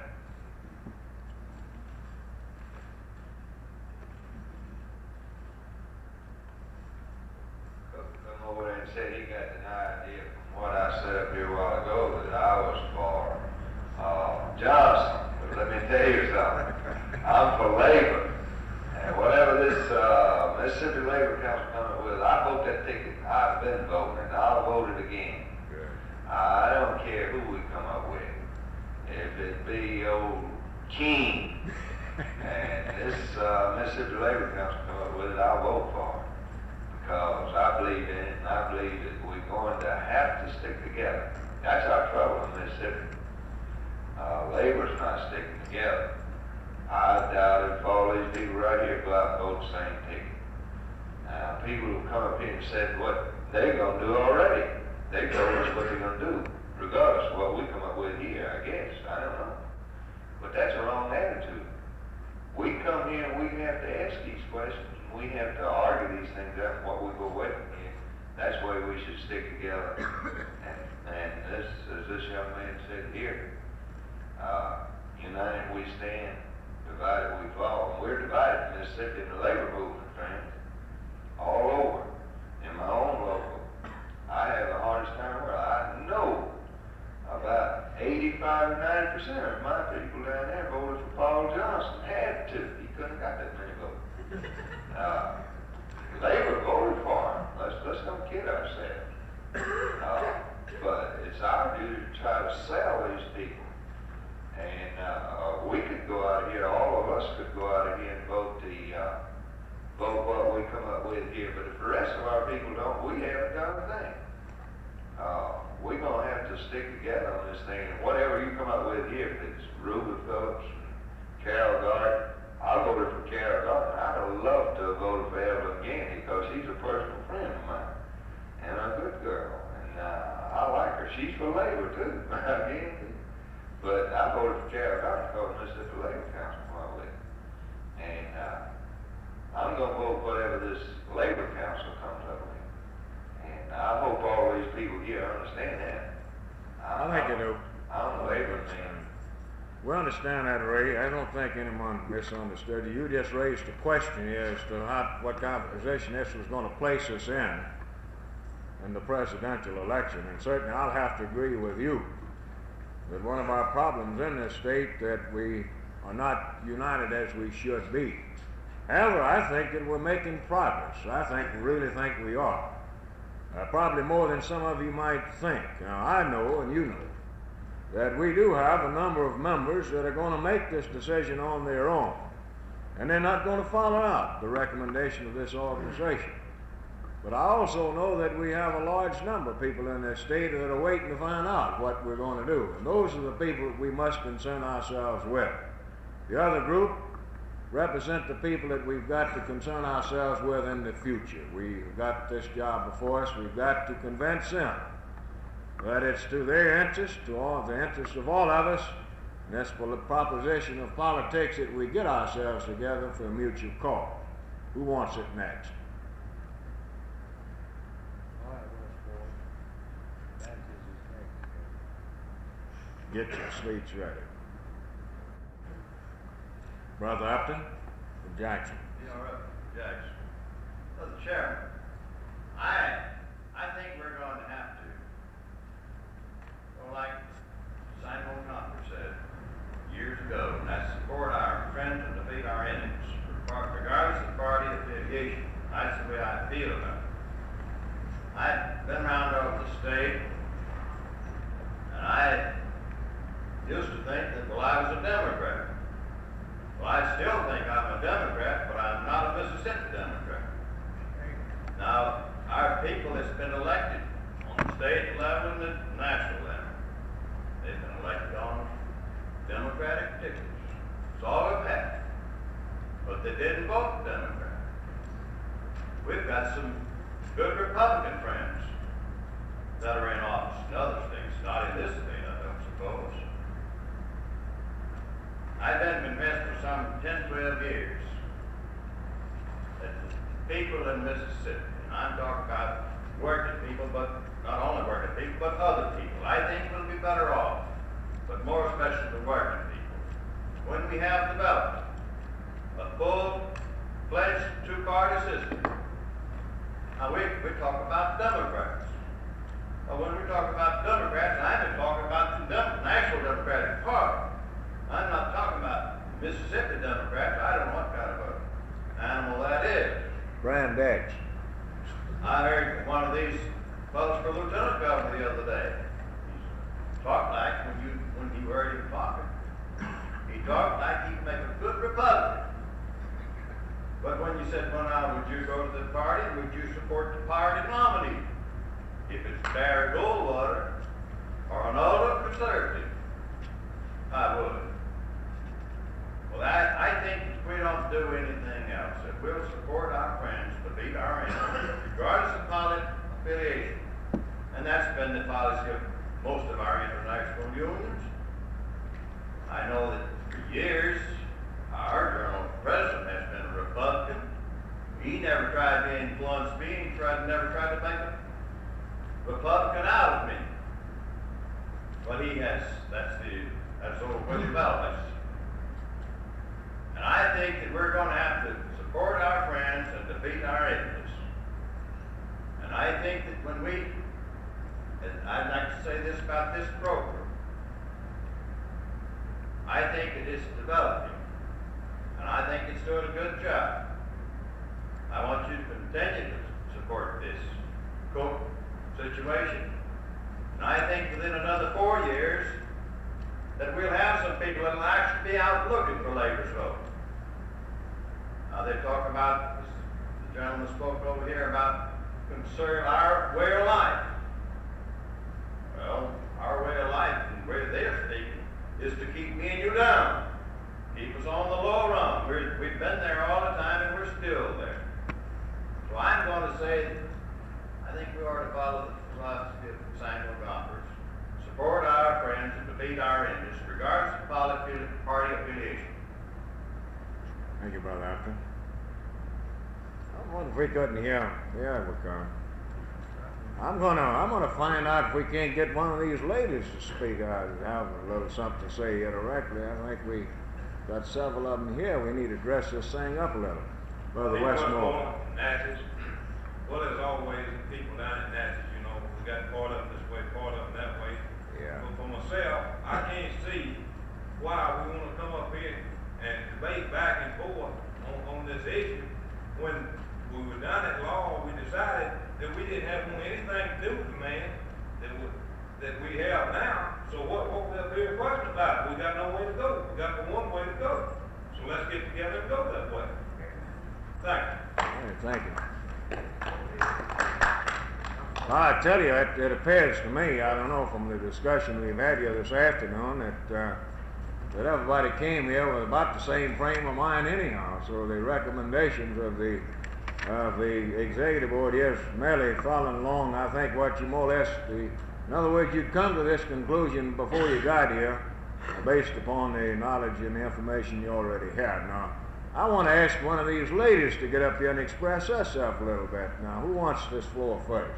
S15: Come over there and said he got an idea from what I said up here a while ago that I was for Johnson. But let me tell you something. I'm for labor. And whatever this Mississippi Labor Council comes up with, I vote that ticket. I've been voting, and I'll vote it again.
S3: Good.
S15: I don't care who we come up with. If it be old King and this Mississippi Labor Council come up with it, I'll vote for it. Because I believe in it, and I believe that we're going to have to stick together. That's our trouble in Mississippi. Labor's not sticking together. I doubt if all these people right here go out and vote the same ticket. Now, people who come up here and said what they're going to do already, they told us what they're going to do, regardless of what we come up with here, I guess. I don't know. But that's a wrong attitude. We come here and we have to ask these questions, and we have to argue these things out what we go away from here. That's why we should stick together. And this, as this young man said here, united we stand, divided we fall. And we're divided in Mississippi in the labor movement, friends. All over. In my own local. I have the hardest time where I know about 85 or 90% of my people down there voted for Paul Johnson. Had to. He couldn't have got that many votes. Labor voted for him. Let's don't kid ourselves. But it's our duty to try to sell these people. And we could go out of here, all of us could go out of here and vote what we come up with here. But if the rest of our people don't, we haven't done a thing. We're going to have to stick together on this thing. And whatever you come up with here, if it's Reuben Phillips and Carol Gardner, I voted for Carol Gardner. I'd have loved to have voted for Evelyn Gandy because she's a personal friend of mine and a good girl. And I like her. She's for labor too, Gandy. But I voted for Carol Gardner because the Mississippi Labor Council come up with it. And I'm going to vote whatever this Labor Council comes up with. And I hope all these people here understand that.
S3: I think they do.
S15: I'm a labor man.
S3: We understand that, Ray. I don't think anyone misunderstood you. You just raised a question here as to what kind of position this was going to place us in the presidential election. And certainly I'll have to agree with you that one of our problems in this state that we are not united as we should be. However, I think that we're making progress. Really think we are. Probably more than some of you might think. Now, I know, and you know, that we do have a number of members that are going to make this decision on their own. And they're not going to follow out the recommendation of this organization. But I also know that we have a large number of people in this state that are waiting to find out what we're going to do. And those are the people that we must concern ourselves with. The other group represent the people that we've got to concern ourselves with in the future. We've got this job before us. We've got to convince them that it's to their interest, to all the interest of all of us, and that's for the proposition of politics that we get ourselves together for a mutual cause. Who wants it next? Get your seats ready. Brother Upton from Jackson.
S18: Jackson. Mr. Chairman, I think we're going to have to, like Simon Conner said years ago, and that's support our friends and defeat our enemies, regardless of party affiliation. That's the way I feel about it. I've been around over the state, and I used to think that, I was a Democrat. Well, I still think I'm a Democrat, but I'm not a Mississippi Democrat. Now, our people didn't vote Democrat. We've got some good Republican friends that are in office in other states, not in this state, I don't suppose. I've been convinced for some 10, 12 years that the people in Mississippi, and I'm talking about working people, but not only working people, but other people, I think will be better off, but more especially the working people, when we have developed a full-fledged two-party system. Now, we talk about Democrats. Well, when we talk about Democrats, I've been talking about the National Democratic Party. I'm not talking about Mississippi Democrats. I don't know what kind of an animal that is.
S14: Brand X.
S18: I heard one of these fellows for lieutenant governor the other day. He talked like when you heard him talking. He talked like he'd make a good Republican. But when you said, well, now, would you go to the party? Would you support the party nominee? If it's Barry Goldwater or an older conservative, I would. Well, I think if we don't do anything else, if we'll support our friends to beat our enemies, regardless of political affiliation, and that's been the policy of most of our international unions. I know that for years, our Journal President has been a Republican. He never tried to influence me. He never tried to make a Republican out of me. But he has. That's over with developments. And I think that we're going to have to support our friends and defeat our enemies. And I think that when we, and I'd like to say this about this program, I think it is developing, and I think it's doing a good job. I want you to continue to support this situation. And I think within another 4 years that we'll have some people that will actually be out looking for labor's vote. Now they talk about, the gentleman spoke over here about concern our way of life. Well, our way of life and the way they're speaking is to keep me and you down. Keep us on the low run. We've been there all the time and we're still there. So I'm going to say, I think we ought to follow the philosophy of Samuel Gompers. Support our friends and defeat our enemies, regardless of party affiliation.
S14: Thank you, Brother Afton. I wonder if we couldn't hear. Yeah, we can. I'm gonna find out if we can't get one of these ladies to speak out and have a little something to say here directly. I think we got several of them here. We need to dress this thing up a little. Brother Westmore.
S19: Natchez. Well, there's always people down in Natchez, you know. We got part of them this way, part of them that way.
S14: Yeah.
S19: But for myself, I can't see why we want to come up here and debate back and forth on this issue when we were down at law. We decided that we didn't have anything to do with the man that we have now. So what we up here question about? We got no way to go. We got but one way to go. So let's get together and go that way. Thank you.
S14: Hey, thank you. Well, I tell you, it appears to me, I don't know from the discussion we've had here this afternoon, that everybody came here with about the same frame of mind anyhow. So the recommendations of the executive board is merely following along, I think, what you more or less, in other words, you'd come to this conclusion before you got here based upon the knowledge and the information you already had. Now, I want to ask one of these ladies to get up here and express herself a little bit. Now, who wants this floor first?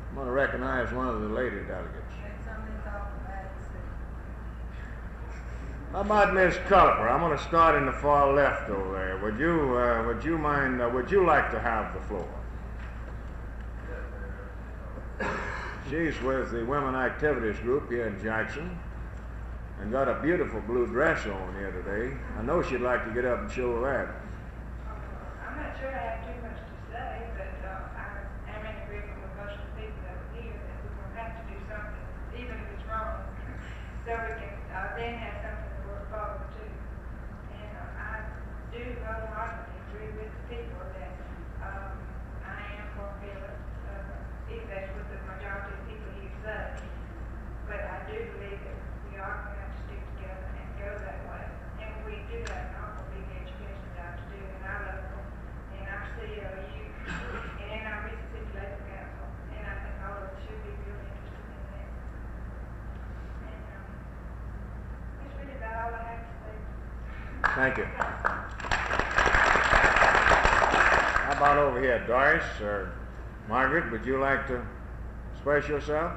S14: I'm going to recognize one of the lady delegates. How about Miss Culper? I'm going to start in the far left over there. Would you mind? Would you like to have the floor? She's with the Women Activities Group here in Jackson, and got a beautiful blue dress on here today. I know she'd like to get up and show that.
S11: I'm not sure I have too much to say, but I am in agreement with most of the people that are here that we're going to have to do something, even if it's wrong, so we can then have something to work forward to. And I do wholeheartedly agree with the people that I am for Miller, if that's what the majority of people here say. But I do believe that we are going to have to stick together and go that way. And we do have an awful big education job to do, and I
S3: Thank you. How about over here, Doris or Margaret, would you like to express yourself?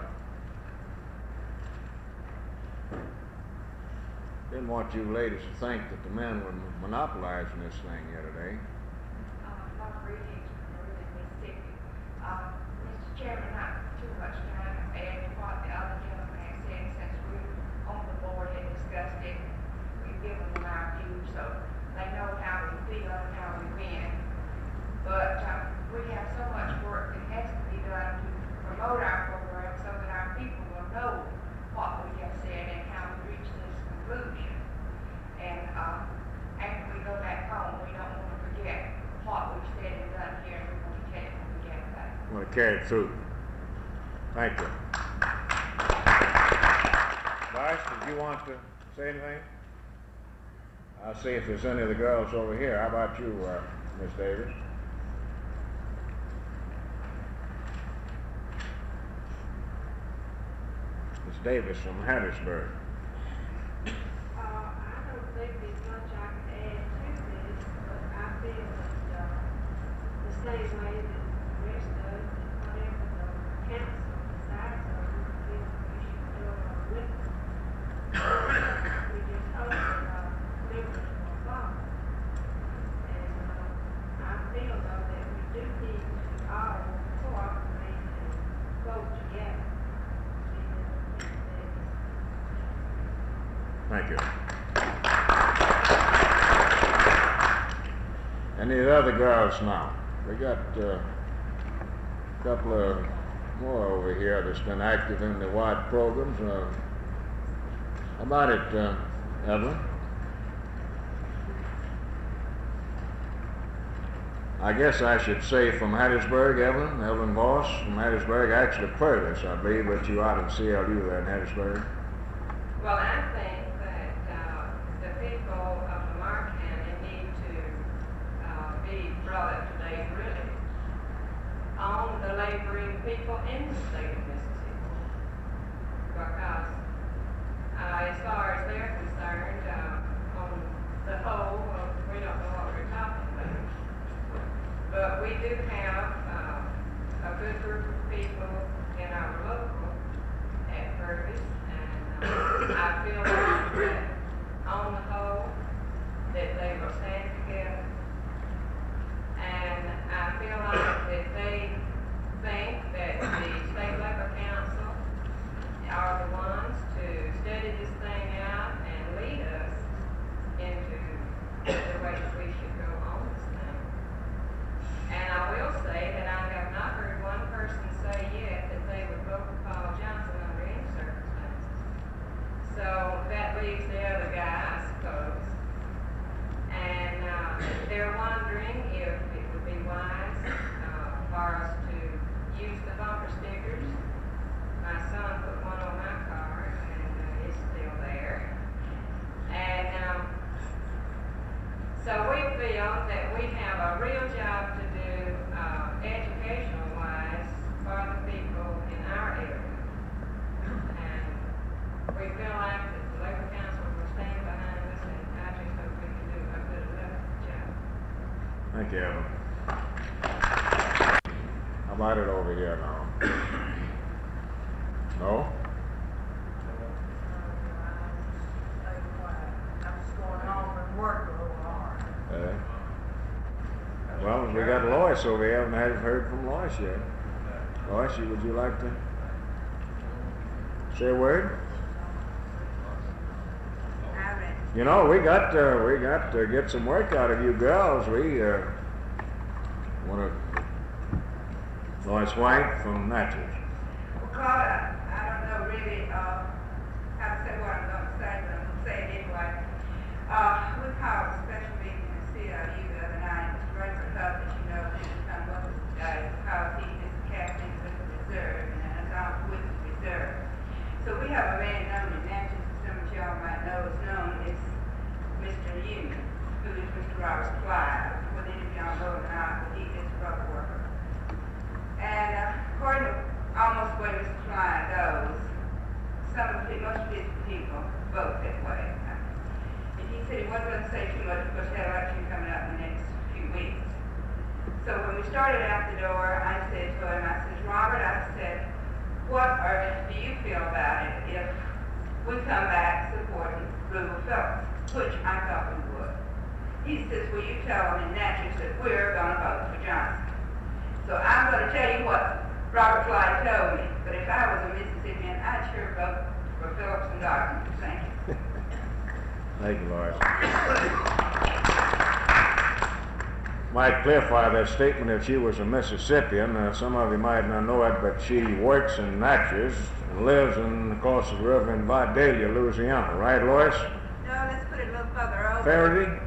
S3: Didn't want you ladies to think that the men were monopolizing this thing here today.
S11: My greetings from Northern Mississippi. Mr. Chairman, not too much time to add to what the other gentleman has said, since we on the board had discussed it. We've given them our views, so they know how we feel and how we win. But we have so much work that has to be done to promote our program so that our people will know what we have said and how we reach this conclusion. And after we go back home, we don't want to forget what we've said and done here, and we want to take it when we get back.
S3: I want to carry it through. Thank you. Doris, did you want to say anything? I'll see if there's any of the girls over here. How about you, Miss Davis? Miss Davis from Hattiesburg.
S9: I don't think there's much I can add to this, but I feel that, the same way that the rest does, that whatever the council decides on, we feel we should do it with them. We just hope that, members will follow. And, I feel though that we do need to all cooperate and go together.
S3: Thank you. Any of the other girls now? We got a couple of more over here that's been active in the WAD programs. How about it, Evelyn? I guess I should say from Hattiesburg, Evelyn Voss from Hattiesburg, actually Purvis, I believe, but you out of CLU there in Hattiesburg.
S11: Well, I think that the people of Lamar County need to be brought up to date, really, on the laboring people in the state of Mississippi. Because as far as they're concerned, on the whole, we don't know what we're talking about. But we do have a good group of people in our local at Purvis. I feel like that on the whole, that they will stand together. And I feel like that they think that the State Labor Council are the ones to study this thing out and lead us into the way that we should go on this thing. And I will say that I have not heard one person say yet that they would vote for Paul Johnson under any circumstances. So that leaves the other guy, I suppose. And they're wondering if it would be wise for us to use the bumper stickers. My son put one on my car, and it's still there. And so we feel that we have a real job to do, educational-wise, for the people in our area. And we feel like that the Labor Council will stand behind us, and I just hope we can do a good enough job.
S3: Thank you, Evelyn. How about it over here now? No?
S17: I'm just going home and work a little hard.
S3: Well, we got Lois over here, and I haven't heard from Lois yet. Lois, would you like to say a word? You know, we got to get some work out of you girls. We want to. Lois White from Natchez.
S11: Well, Carla, I don't know really how to say what I'm going to say, but I'm going to say it anyway. We called a special meeting in CLU the other night. Mr. Rayford Huff, as you know, didn't come with us today because he is the captain with the reserve, and I was with the reserve. So we have a man known in Natchez, some of y'all might know is known as Mr. Newman, who is Mr. Robert Clyde. Whether any of y'all know or not, but he is a rubber worker. And according to almost the way Mr. Clyde goes, some of it, most of his people vote that way. And he said he wasn't going to say too much because he had an election coming up in the next few weeks. So when we started out the door, I said to him, I said, Robert, I said, do you feel about it if we come back supporting Louisville Phillips, which I thought we would. He says, well, you tell them in Natchez that we're going to vote for Johnson. So I'm going to tell you what Robert Clyde told me, but if I was a Mississippian, I'd sure vote for Phillips and Dartmouth. Thank you.
S3: Thank you, Lois. Might clarify that statement that she was a Mississippian. Some of you might not know it, but she works in Natchez and lives across the river in Vidalia, Louisiana. Right, Lois?
S11: No, let's put it a little further over.
S3: Faraday?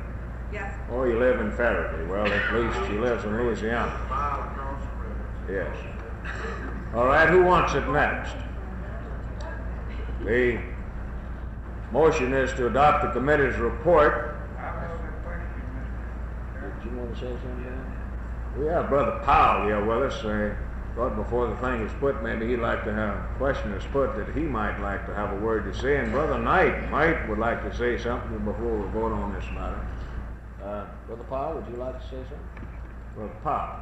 S11: Yes.
S3: Oh, you live in Faraday. Well, at least she lives in Louisiana. Yes. All right, who wants it next? The motion is to adopt the committee's report. Did you want to say something, John? We have Brother Powell here with us. Thought before the thing was put, maybe he'd like to have a question is put that he might like to have a word to say. And Brother Knight would like to say something before we vote on this matter. Brother Powell, would you like to say something? Brother Powell.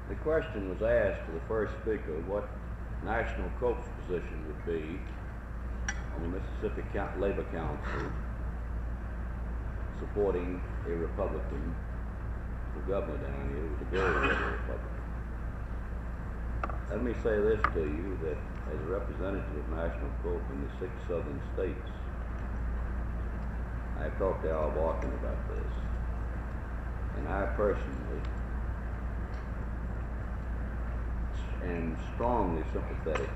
S8: The question was asked to the first speaker what National Coke's position would be on the Mississippi Labor Council supporting a Republican for governor down here with the goal of a Republican. Let me say this to you, that as a representative of National Coke in the 6 southern states, I've talked to Al Barkin about this, and I personally am strongly sympathetic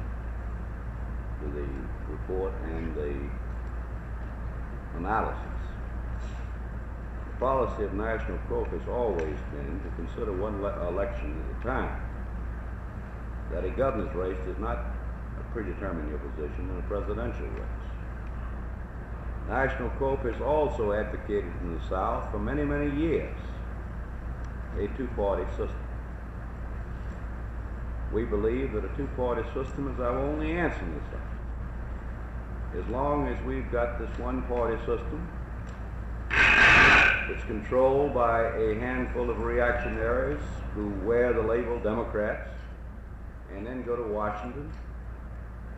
S8: to the report and the analysis. The policy of National Coke has always been to consider one election at a time. That a governor's race does not predetermine your position in a presidential race. National Coke has also advocated in the South for many, many years a two-party system. We believe that a two-party system is our only answer in this country. As long as we've got this one-party system, it's controlled by a handful of reactionaries who wear the label Democrats and then go to Washington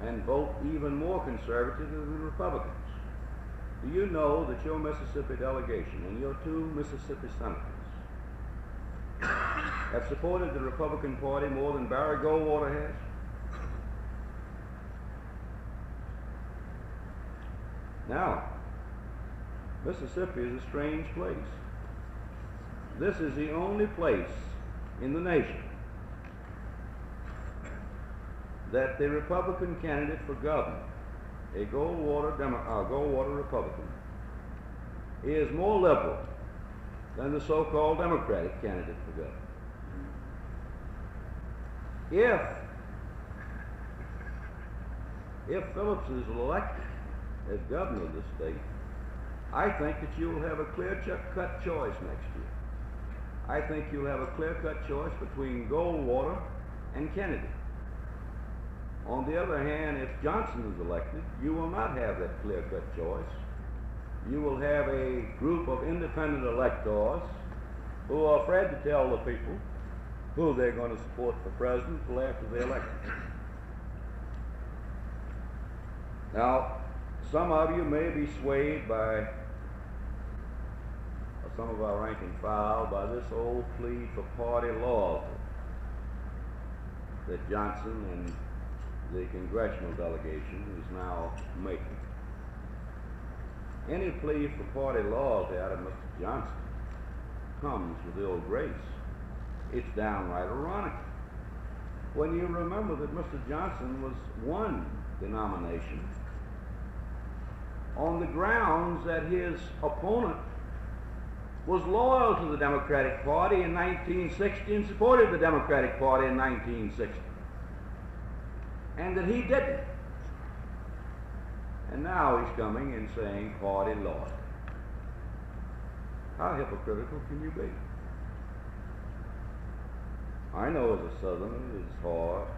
S8: and vote even more conservative than the Republicans. Do you know that your Mississippi delegation and your 2 Mississippi senators have supported the Republican Party more than Barry Goldwater has? Now, Mississippi is a strange place. This is the only place in the nation that the Republican candidate for governor, a Goldwater Republican, is more liberal than the so-called Democratic candidate for governor. If Phillips is elected as governor of the state, I think that you'll have a clear-cut choice next year. I think you'll have a clear-cut choice between Goldwater and Kennedy. On the other hand, if Johnson is elected, you will not have that clear-cut choice. You will have a group of independent electors who are afraid to tell the people who they're going to support for president until after the election. Now, some of you may be swayed by some of our rank and file by this old plea for party loyalty that Johnson and the congressional delegation is now making. Any plea for party loyalty out of Mr. Johnson comes with ill grace. It's downright ironic. When you remember that Mr. Johnson was one denomination on the grounds that his opponent was loyal to the Democratic Party in 1960 and supported the Democratic Party in 1960. And that he didn't. And now he's coming and saying party loyalty. How hypocritical can you be? I know as a Southerner it's hard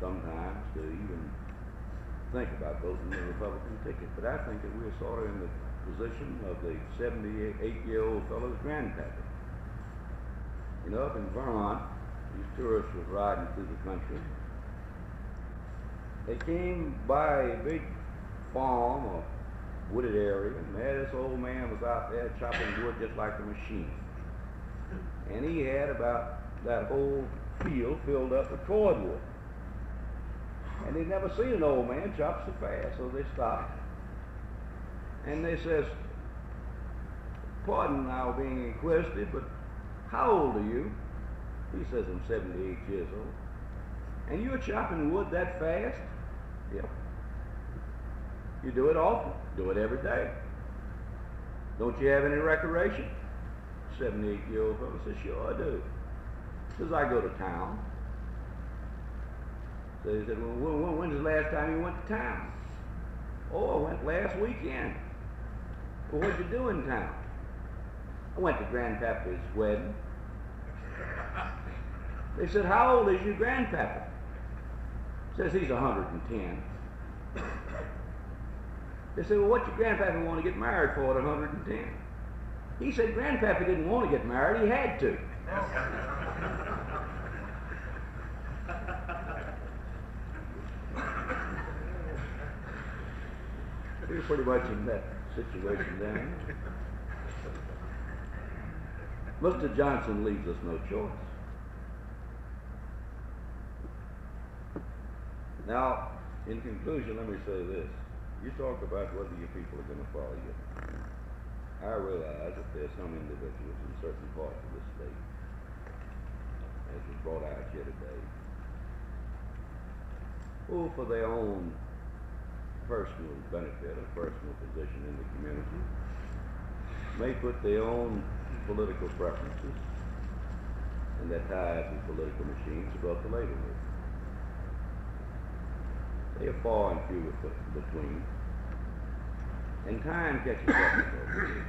S8: sometimes to even think about voting the Republican ticket, but I think that we're sort of in the position of the 78-year-old fellow's grandpappy. You know, up in Vermont, these tourists was riding through the country. They came by a big farm or wooded area, and there this old man was out there chopping wood just like a machine. And he had about that whole field filled up with cordwood. And they'd never seen an old man chop so fast, so they stopped. And they says, "Pardon now being inquisitive, but how old are you?" He says, "I'm 78 years old." "And you're chopping wood that fast?" "Yep." "You do it often?" "Do it every day." "Don't you have any recreation?" 78-year-old fellow says, "Sure I do." Says, "I go to town." So he said, "Well, when's the last time you went to town?" "Oh, I went last weekend." "Well, what'd you do in town?" "I went to Grandpappy's wedding." They said, "How old is your Grandpappy?" Says he's 110. They said, "Well, what's your Grandpappy want to get married for at 110? He said Grandpappy didn't want to get married, he had to. We're pretty much in that situation then. Mr. Johnson leaves us no choice. Now, in conclusion, let me say this. You talk about whether your people are going to follow you. I realize that there's some individuals in certain parts of the state, as was brought out here today, who for their own personal benefit or personal position in the community may put their own political preferences and their ties with political machines above the labor movement. They are far and few between, and time catches up with those.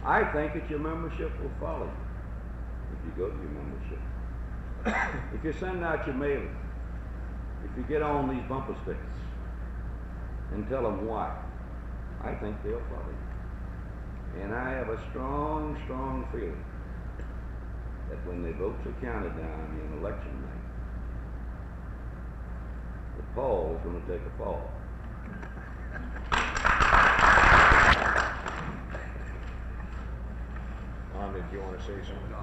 S8: I think that your membership will follow you if you go to your membership. If you send out your mailing, if you get on these bumper stickers and tell them why, I think they'll follow you. And I have a strong, strong feeling that when their votes are counted down in election night, the Paul's going to take a fall.
S14: Did you want to say something?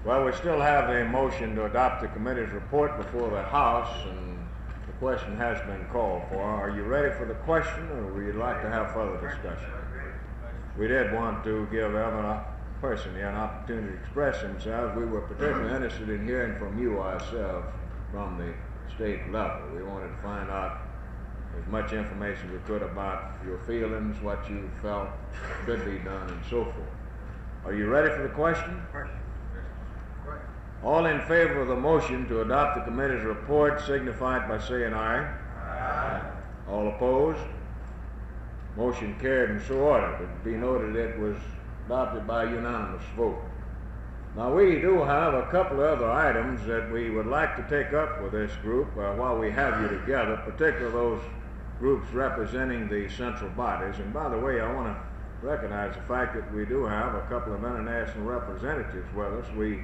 S14: Well, we still have a motion to adopt the committee's report before the House, and the question has been called for. Are you ready for the question, or would you like to have further discussion? We did want to give every person here an opportunity to express themselves. We were particularly interested in hearing from you ourselves from the state level. We wanted to find out as much information we could about your feelings, what you felt should be done, and so forth. Are you ready for the question? All in favor of the motion to adopt the committee's report signify by saying aye. Aye. All opposed? Motion carried and so ordered. It be noted it was adopted by unanimous vote. Now, we do have a couple of other items that we would like to take up with this group while we have you together, particularly those groups representing the central bodies. And by the way, I want to recognize the fact that we do have a couple of international representatives with us. We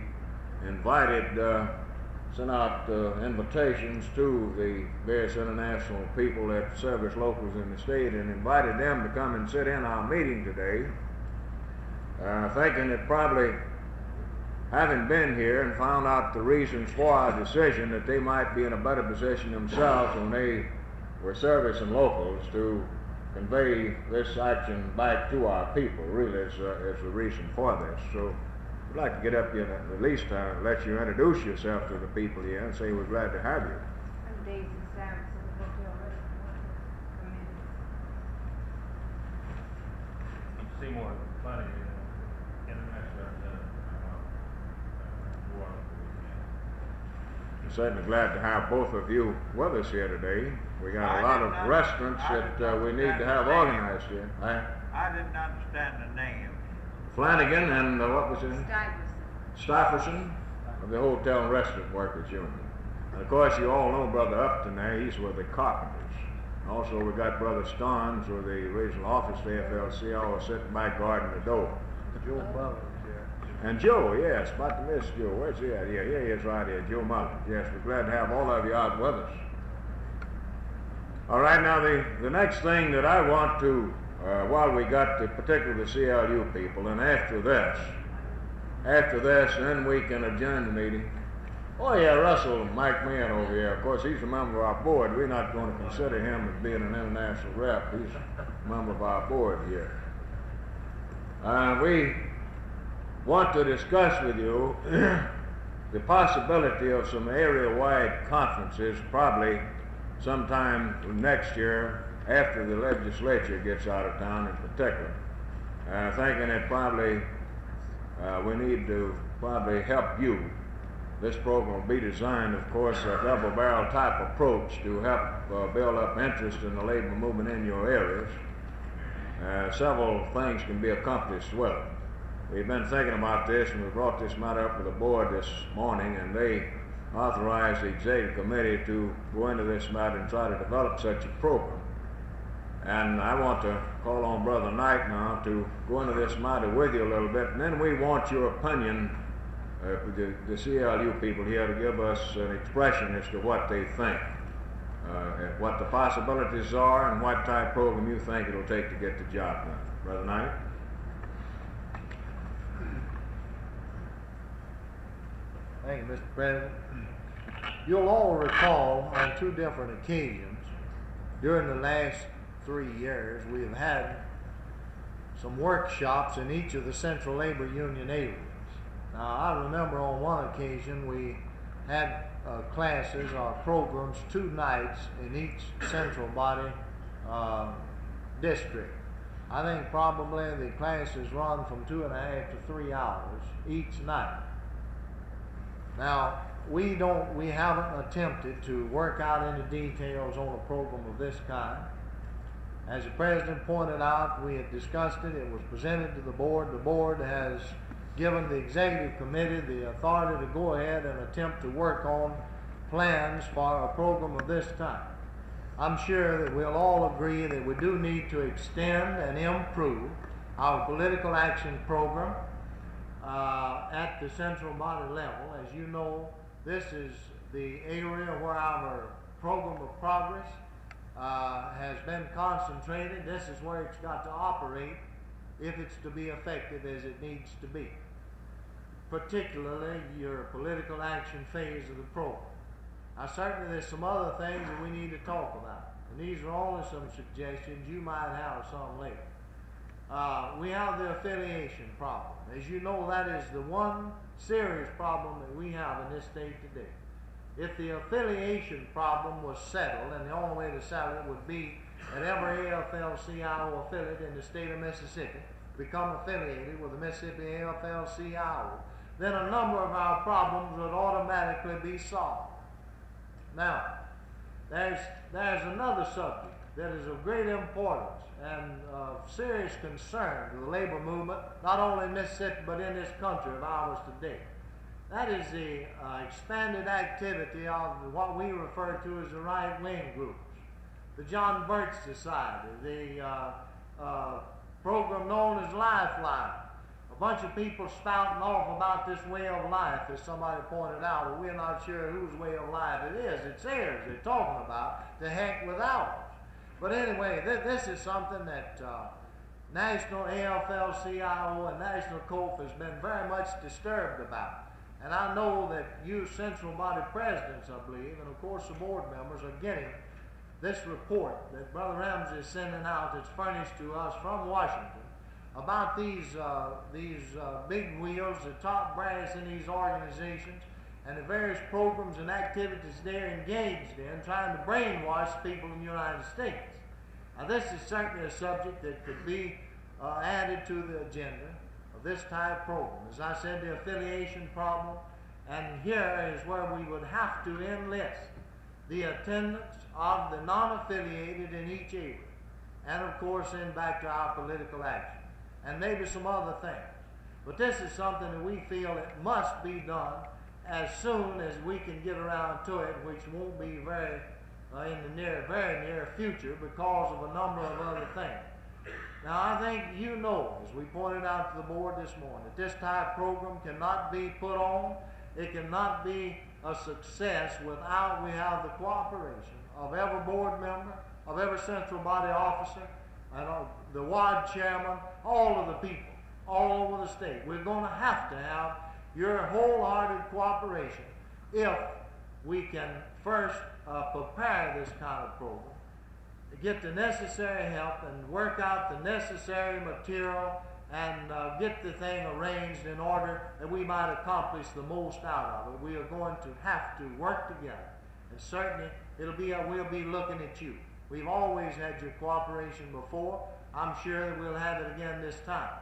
S14: sent out invitations to the various international people that serve as locals in the state and invited them to come and sit in our meeting today, thinking that probably having been here and found out the reasons for our decision, that they might be in a better position themselves when they were servicing locals to convey this action back to our people, really, as the reason for this. So we'd like to get up here and at least let you introduce yourself to the people here and say we're glad to have you.
S11: I'm Daisy Sampson, Hotel Restaurant.
S20: Seymour Funny, international representative.
S14: We're certainly glad to have both of you with us here today. We got a lot of restaurants that we need to have organized here.
S17: I didn't understand the name.
S14: Flanagan and what was his name?
S9: Stuyvesant.
S14: Stuyvesant of the Hotel and Restaurant Workers Union.
S3: Of course, you all know Brother Upton there, he's with the Carpenters. Also, we got Brother Starnes with the regional office for FLC, always sitting back guarding the door.
S14: Joe Mullins, yeah.
S3: And Joe, yes, about to miss Joe. Where's he at? Yeah, here he is right here, Joe Mullins. Yes, we're glad to have all of you out with us. All right, now the next thing that I want to, while we got to particularly the CLU people, and after this, then we can adjourn the meeting. Oh yeah, Russell Mike Mann over here. Of course, he's a member of our board. We're not going to consider him as being an international rep. He's a member of our board here. We want to discuss with you the possibility of some area-wide conferences, probably sometime next year after the legislature gets out of town in particular. Thinking that probably we need to probably help you. This program will be designed, of course, a double-barrel type approach to help build up interest in the labor movement in your areas. Several things can be accomplished well. We've been thinking about this, and we brought this matter up to the board this morning, and they authorized the executive committee to go into this matter and try to develop such a program. And I want to call on Brother Knight now to go into this matter with you a little bit, and then we want your opinion, the CLU people here, to give us an expression as to what they think, what the possibilities are, and what type of program you think it'll take to get the job done. Brother Knight?
S14: Thank you, Mr. President. You'll all recall on two different occasions during the last 3 years we have had some workshops in each of the Central Labor Union areas. Now, I remember on one occasion we had classes or programs 2 nights in each central body district. I think probably the classes run from 2.5 to 3 hours each night. Now, we haven't attempted to work out any details on a program of this kind. As the President pointed out, we had discussed it. It was presented to the board. The board has given the executive committee the authority to go ahead and attempt to work on plans for a program of this type. I'm sure that we'll all agree that we do need to extend and improve our political action program at the central body level. As you know, this is the area where our program of progress has been concentrated. This is where it's got to operate if it's to be effective as it needs to be, particularly your political action phase of the program. Now, certainly there's some other things that we need to talk about, and these are only some suggestions. You might have some later. We have the affiliation problem. As you know, that is the one serious problem that we have in this state today. If the affiliation problem was settled, and the only way to settle it would be that every AFL-CIO affiliate in the state of Mississippi become affiliated with the Mississippi AFL-CIO, then a number of our problems would automatically be solved. Now, there's another subject that is of great importance and of serious concern to the labor movement, not only in Mississippi but in this country of ours today. That is the expanded activity of what we refer to as the right-wing groups. The John Birch Society, the program known as Lifeline. A bunch of people spouting off about this way of life, as somebody pointed out. Well, we're not sure whose way of life it is. It's theirs they're talking about. To heck with ours. But anyway, this is something that National AFL-CIO and National COFE has been very much disturbed about. And I know that you central body presidents, I believe, and of course the board members are getting this report that Brother Ramsey is sending out that's furnished to us from Washington about these big wheels, the top brass in these organizations, and the various programs and activities they're engaged in trying to brainwash people in the United States. Now, this is certainly a subject that could be added to the agenda of this type program. As I said, the affiliation problem, and here is where we would have to enlist the attendance of the non-affiliated in each area, and of course then back to our political action, and maybe some other things. But this is something that we feel it must be done as soon as we can get around to it, which won't be very in the very near future because of a number of other things. Now, I think you know, as we pointed out to the board this morning, that this type program cannot be put on. It cannot be a success without we have the cooperation of every board member, of every central body officer, and of the ward chairman, all of the people, all over the state. We're going to have your wholehearted cooperation if we can first prepare this kind of program, get the necessary help and work out the necessary material and get the thing arranged in order that we might accomplish the most out of it. We are going to have to work together, and certainly we'll be looking at you. We've always had your cooperation before. I'm sure that we'll have it again this time.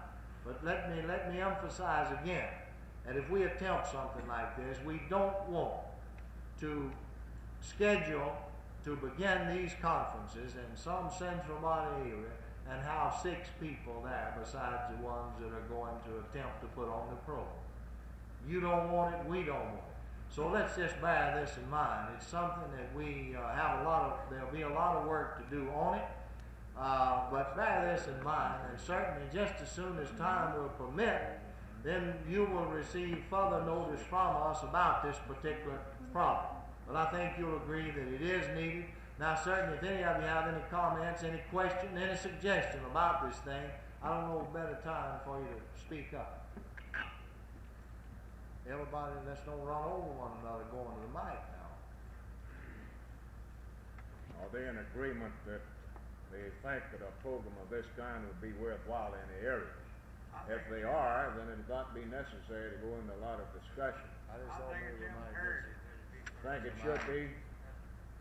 S14: But let me emphasize again that if we attempt something like this, we don't want to schedule to begin these conferences in some central body area and have 6 people there besides the ones that are going to attempt to put on the program. You don't want it, we don't want it. So let's just bear this in mind. It's something that we there'll be a lot of work to do on it, but bear this in mind, and certainly just as soon as time will permit, then you will receive further notice from us about this particular problem. But I think you'll agree that it is needed. Now, certainly, if any of you have any comments, any question, any suggestion about this thing, I don't know a better time for you to speak up. Everybody, let's don't run over one another going to the mic now.
S3: Are they in agreement that they think that a program of this kind would be worthwhile in the area? If they are, then it'd not be necessary to go into a lot of discussion.
S14: I
S3: think it should be.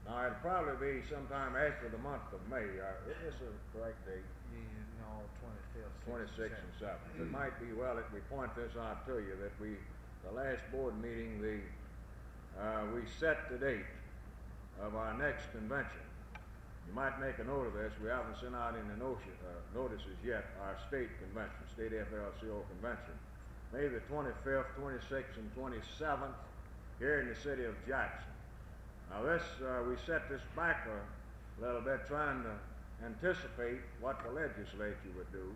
S3: Now, it'll probably be sometime after the month of May. Is this a correct date?
S14: No, 25th.
S3: 26th and 7th. It might be well that we point this out to you that the last board meeting, we set the date of our next convention. You might make a note of this. We haven't sent out any notices yet. Our state convention, state FLCO convention, May the 25th, 26th, and 27th here in the city of Jackson. Now we set this back a little bit trying to anticipate what the legislature would do.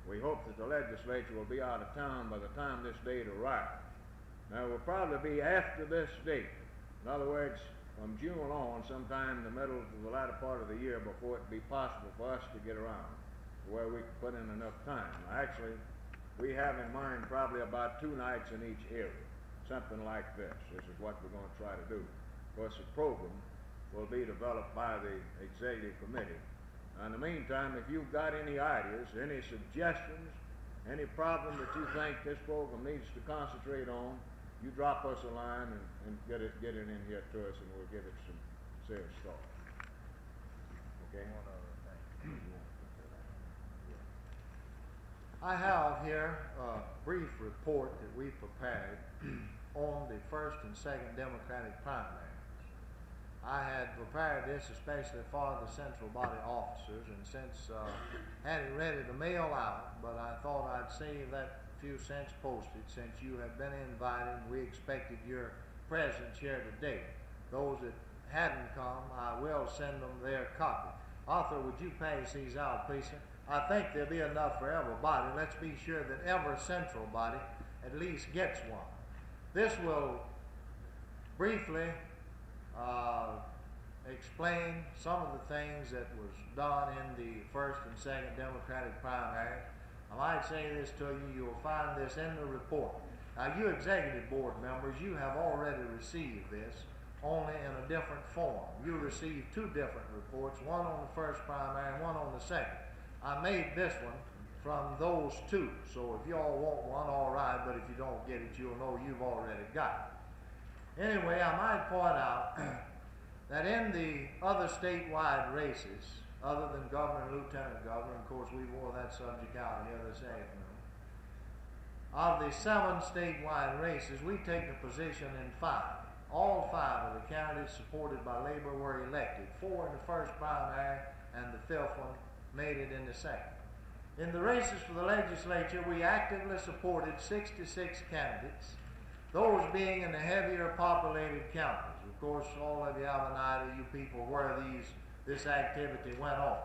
S3: We hope that the legislature will be out of town by the time this date arrives. Now, it will probably be after this date. In other words, from June on, sometime in the middle to the latter part of the year before it be possible for us to get around where we can put in enough time. Actually, we have in mind probably about 2 nights in each area, something like this. This is what we're going to try to do. Of course, the program will be developed by the executive committee. In the meantime, if you've got any ideas, any suggestions, any problem that you think this program needs to concentrate on, you drop us a line and get it in here to us, and we'll give it some serious thought. Okay?
S14: One other thing. I have here a brief report that we prepared on the 1st and 2nd Democratic primaries. I had prepared this especially for the central body officers, and since had it ready to mail out, but I thought I'd save that few cents postage since you have been invited and we expected your presence here today. Those that hadn't come, I will send them their copy. Arthur, would you pass these out, please, sir? I think there'll be enough for everybody. Let's be sure that every central body at least gets one. This will briefly explain some of the things that was done in the 1st and 2nd Democratic primary. I might say this to you, you'll find this in the report. Now, you executive board members, you have already received this, only in a different form. You received 2 different reports, one on the 1st primary and one on the 2nd. I made this one from those 2, so if you all want one, all right, but if you don't get it, you'll know you've already got it. Anyway, I might point out that in the other statewide races, other than governor and lieutenant governor, of course we wore that subject out here this afternoon, of the 7 statewide races, we take a position in 5. All 5 of the candidates supported by Labor were elected. 4 in the 1st primary, and the 5th one made it in the 2nd. In the races for the legislature, we actively supported 66 candidates. those being in the heavier populated counties. Of course, all of you have an idea, you people, where this activity went on.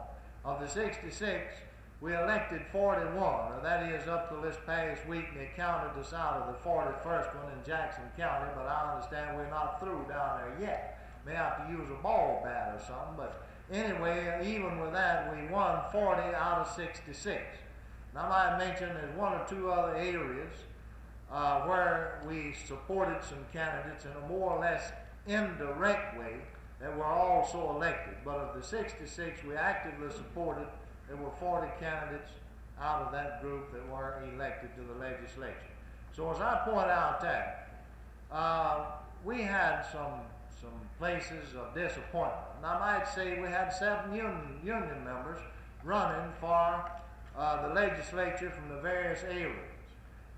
S14: Of the 66, we elected 41, or that is up till this past week, and they counted us out of the 41st one in Jackson County, but I understand we're not through down there yet. May have to use a ball bat or something, but anyway, even with that, we won 40 out of 66. Now, I might mention there's one or two other areas where we supported some candidates in a more or less indirect way that were also elected. But of the 66 we actively supported, there were 40 candidates out of that group that were elected to the legislature. So as I point out that, we had some places of disappointment. And I might say we had 7 union members running for the legislature from the various areas.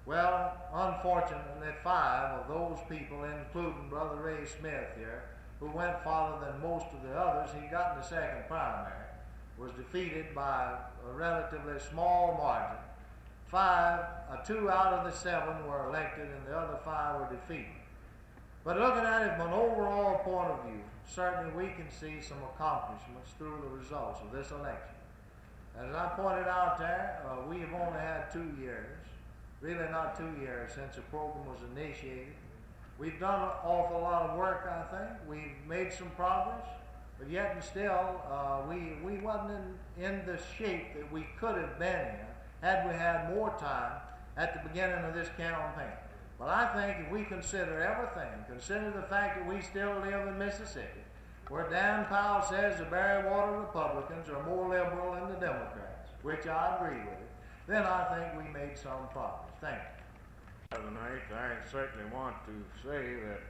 S14: Well, unfortunately, 5 of those people, including Brother Ray Smith here, who went farther than most of the others, he got in the second primary, was defeated by a relatively small margin. 2 out of the 7 were elected and the other 5 were defeated. But looking at it from an overall point of view, certainly we can see some accomplishments through the results of this election. As I pointed out there, we've only had 2 years, really not 2 years since the program was initiated. We've done an awful lot of work, I think. We've made some progress, but yet and still, we wasn't in the shape that we could have been in had we had more time at the beginning of this campaign. But I think if we consider everything, consider the fact that we still live in Mississippi, where Dan Powell says the Barrywater Republicans are more liberal than the Democrats, which I agree with it, then I think we made some progress. Thank you.
S3: Tonight, I certainly want to say that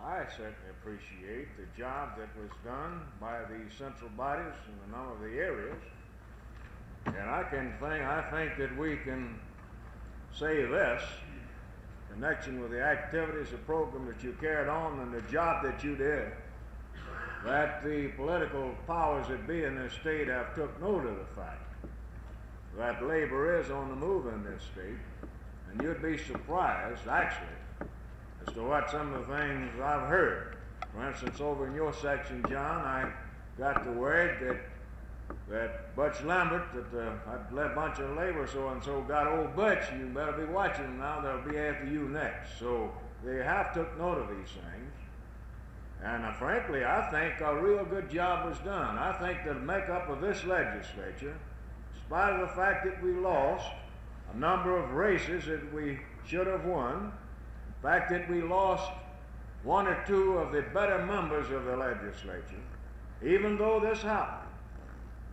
S3: I certainly appreciate the job that was done by the central bodies in a number of the areas. And I think that we can say this, in connection with the activities, the program that you carried on, and the job that you did, that the political powers that be in this state have took note of the fact that labor is on the move in this state. And you'd be surprised, actually, as to what some of the things I've heard. For instance, over in your section, John, I got the word that Butch Lambert, that bunch of labor so-and-so got old Butch. You better be watching them now. They'll be after you next. So they have took note of these things. And frankly, I think a real good job was done. I think the makeup of this legislature, in spite of the fact that we lost a number of races that we should have won, the fact that we lost 1 or 2 of the better members of the legislature, even though this happened,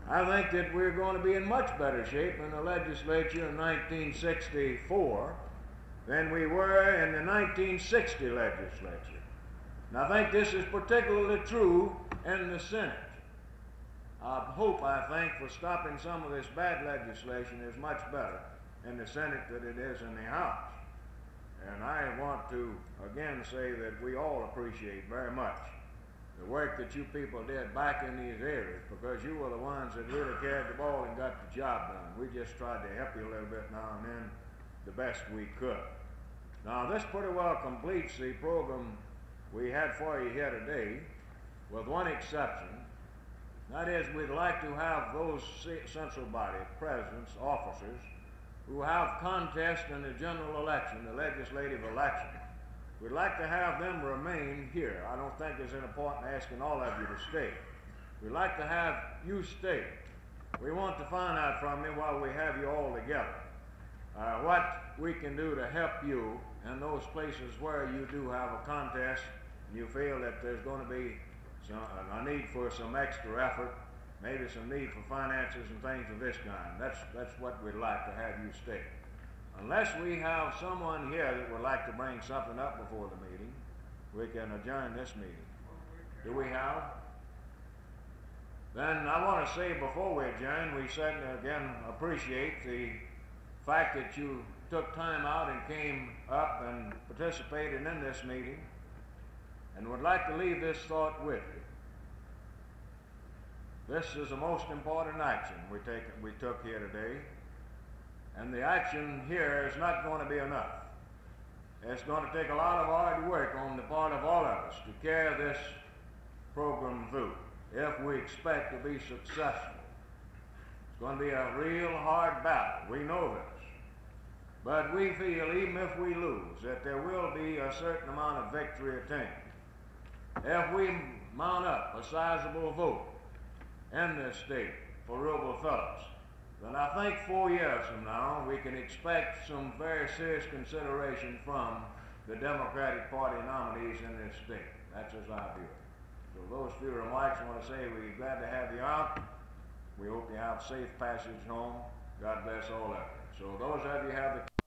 S3: I think that we're going to be in much better shape in the legislature in 1964 than we were in the 1960 legislature. And I think this is particularly true in the Senate. I think, for stopping some of this bad legislation is much better in the Senate than it is in the House. And I want to again say that we all appreciate very much the work that you people did back in these areas, because you were the ones that really carried the ball and got the job done. We just tried to help you a little bit now and then the best we could. Now, this pretty well completes the program we had for you here today, with one exception. That is, we'd like to have those central body presidents, officers, who have contests in the general election, the legislative election. We'd like to have them remain here. I don't think it's any point in asking all of you to stay. We'd like to have you stay. We want to find out from you while we have you all together what we can do to help you in those places where you do have a contest and you feel that there's going to be a need for some extra effort, maybe some need for finances and things of this kind. That's what we'd like to have you stay. Unless we have someone here that would like to bring something up before the meeting, we can adjourn this meeting. Do we have? Then I want to say before we adjourn, we certainly again appreciate the fact that you took time out and came up and participated in this meeting, and would like to leave this thought with you. This is the most important action we took here today. And the action here is not going to be enough.
S14: It's going to take a lot of hard work on the part of all of us to carry this program through if we expect to be successful. It's going to be a real hard battle. We know this. But we feel, even if we lose, that there will be a certain amount of victory attained. If we mount up a sizable vote in this state for Rubel Phillips, then I think 4 years from now we can expect some very serious consideration from the Democratic Party nominees in this state. That's as I view it. So those few remarks, I want to say we're glad to have you out. We hope you have safe passage home. God bless all of you. So those of you who have the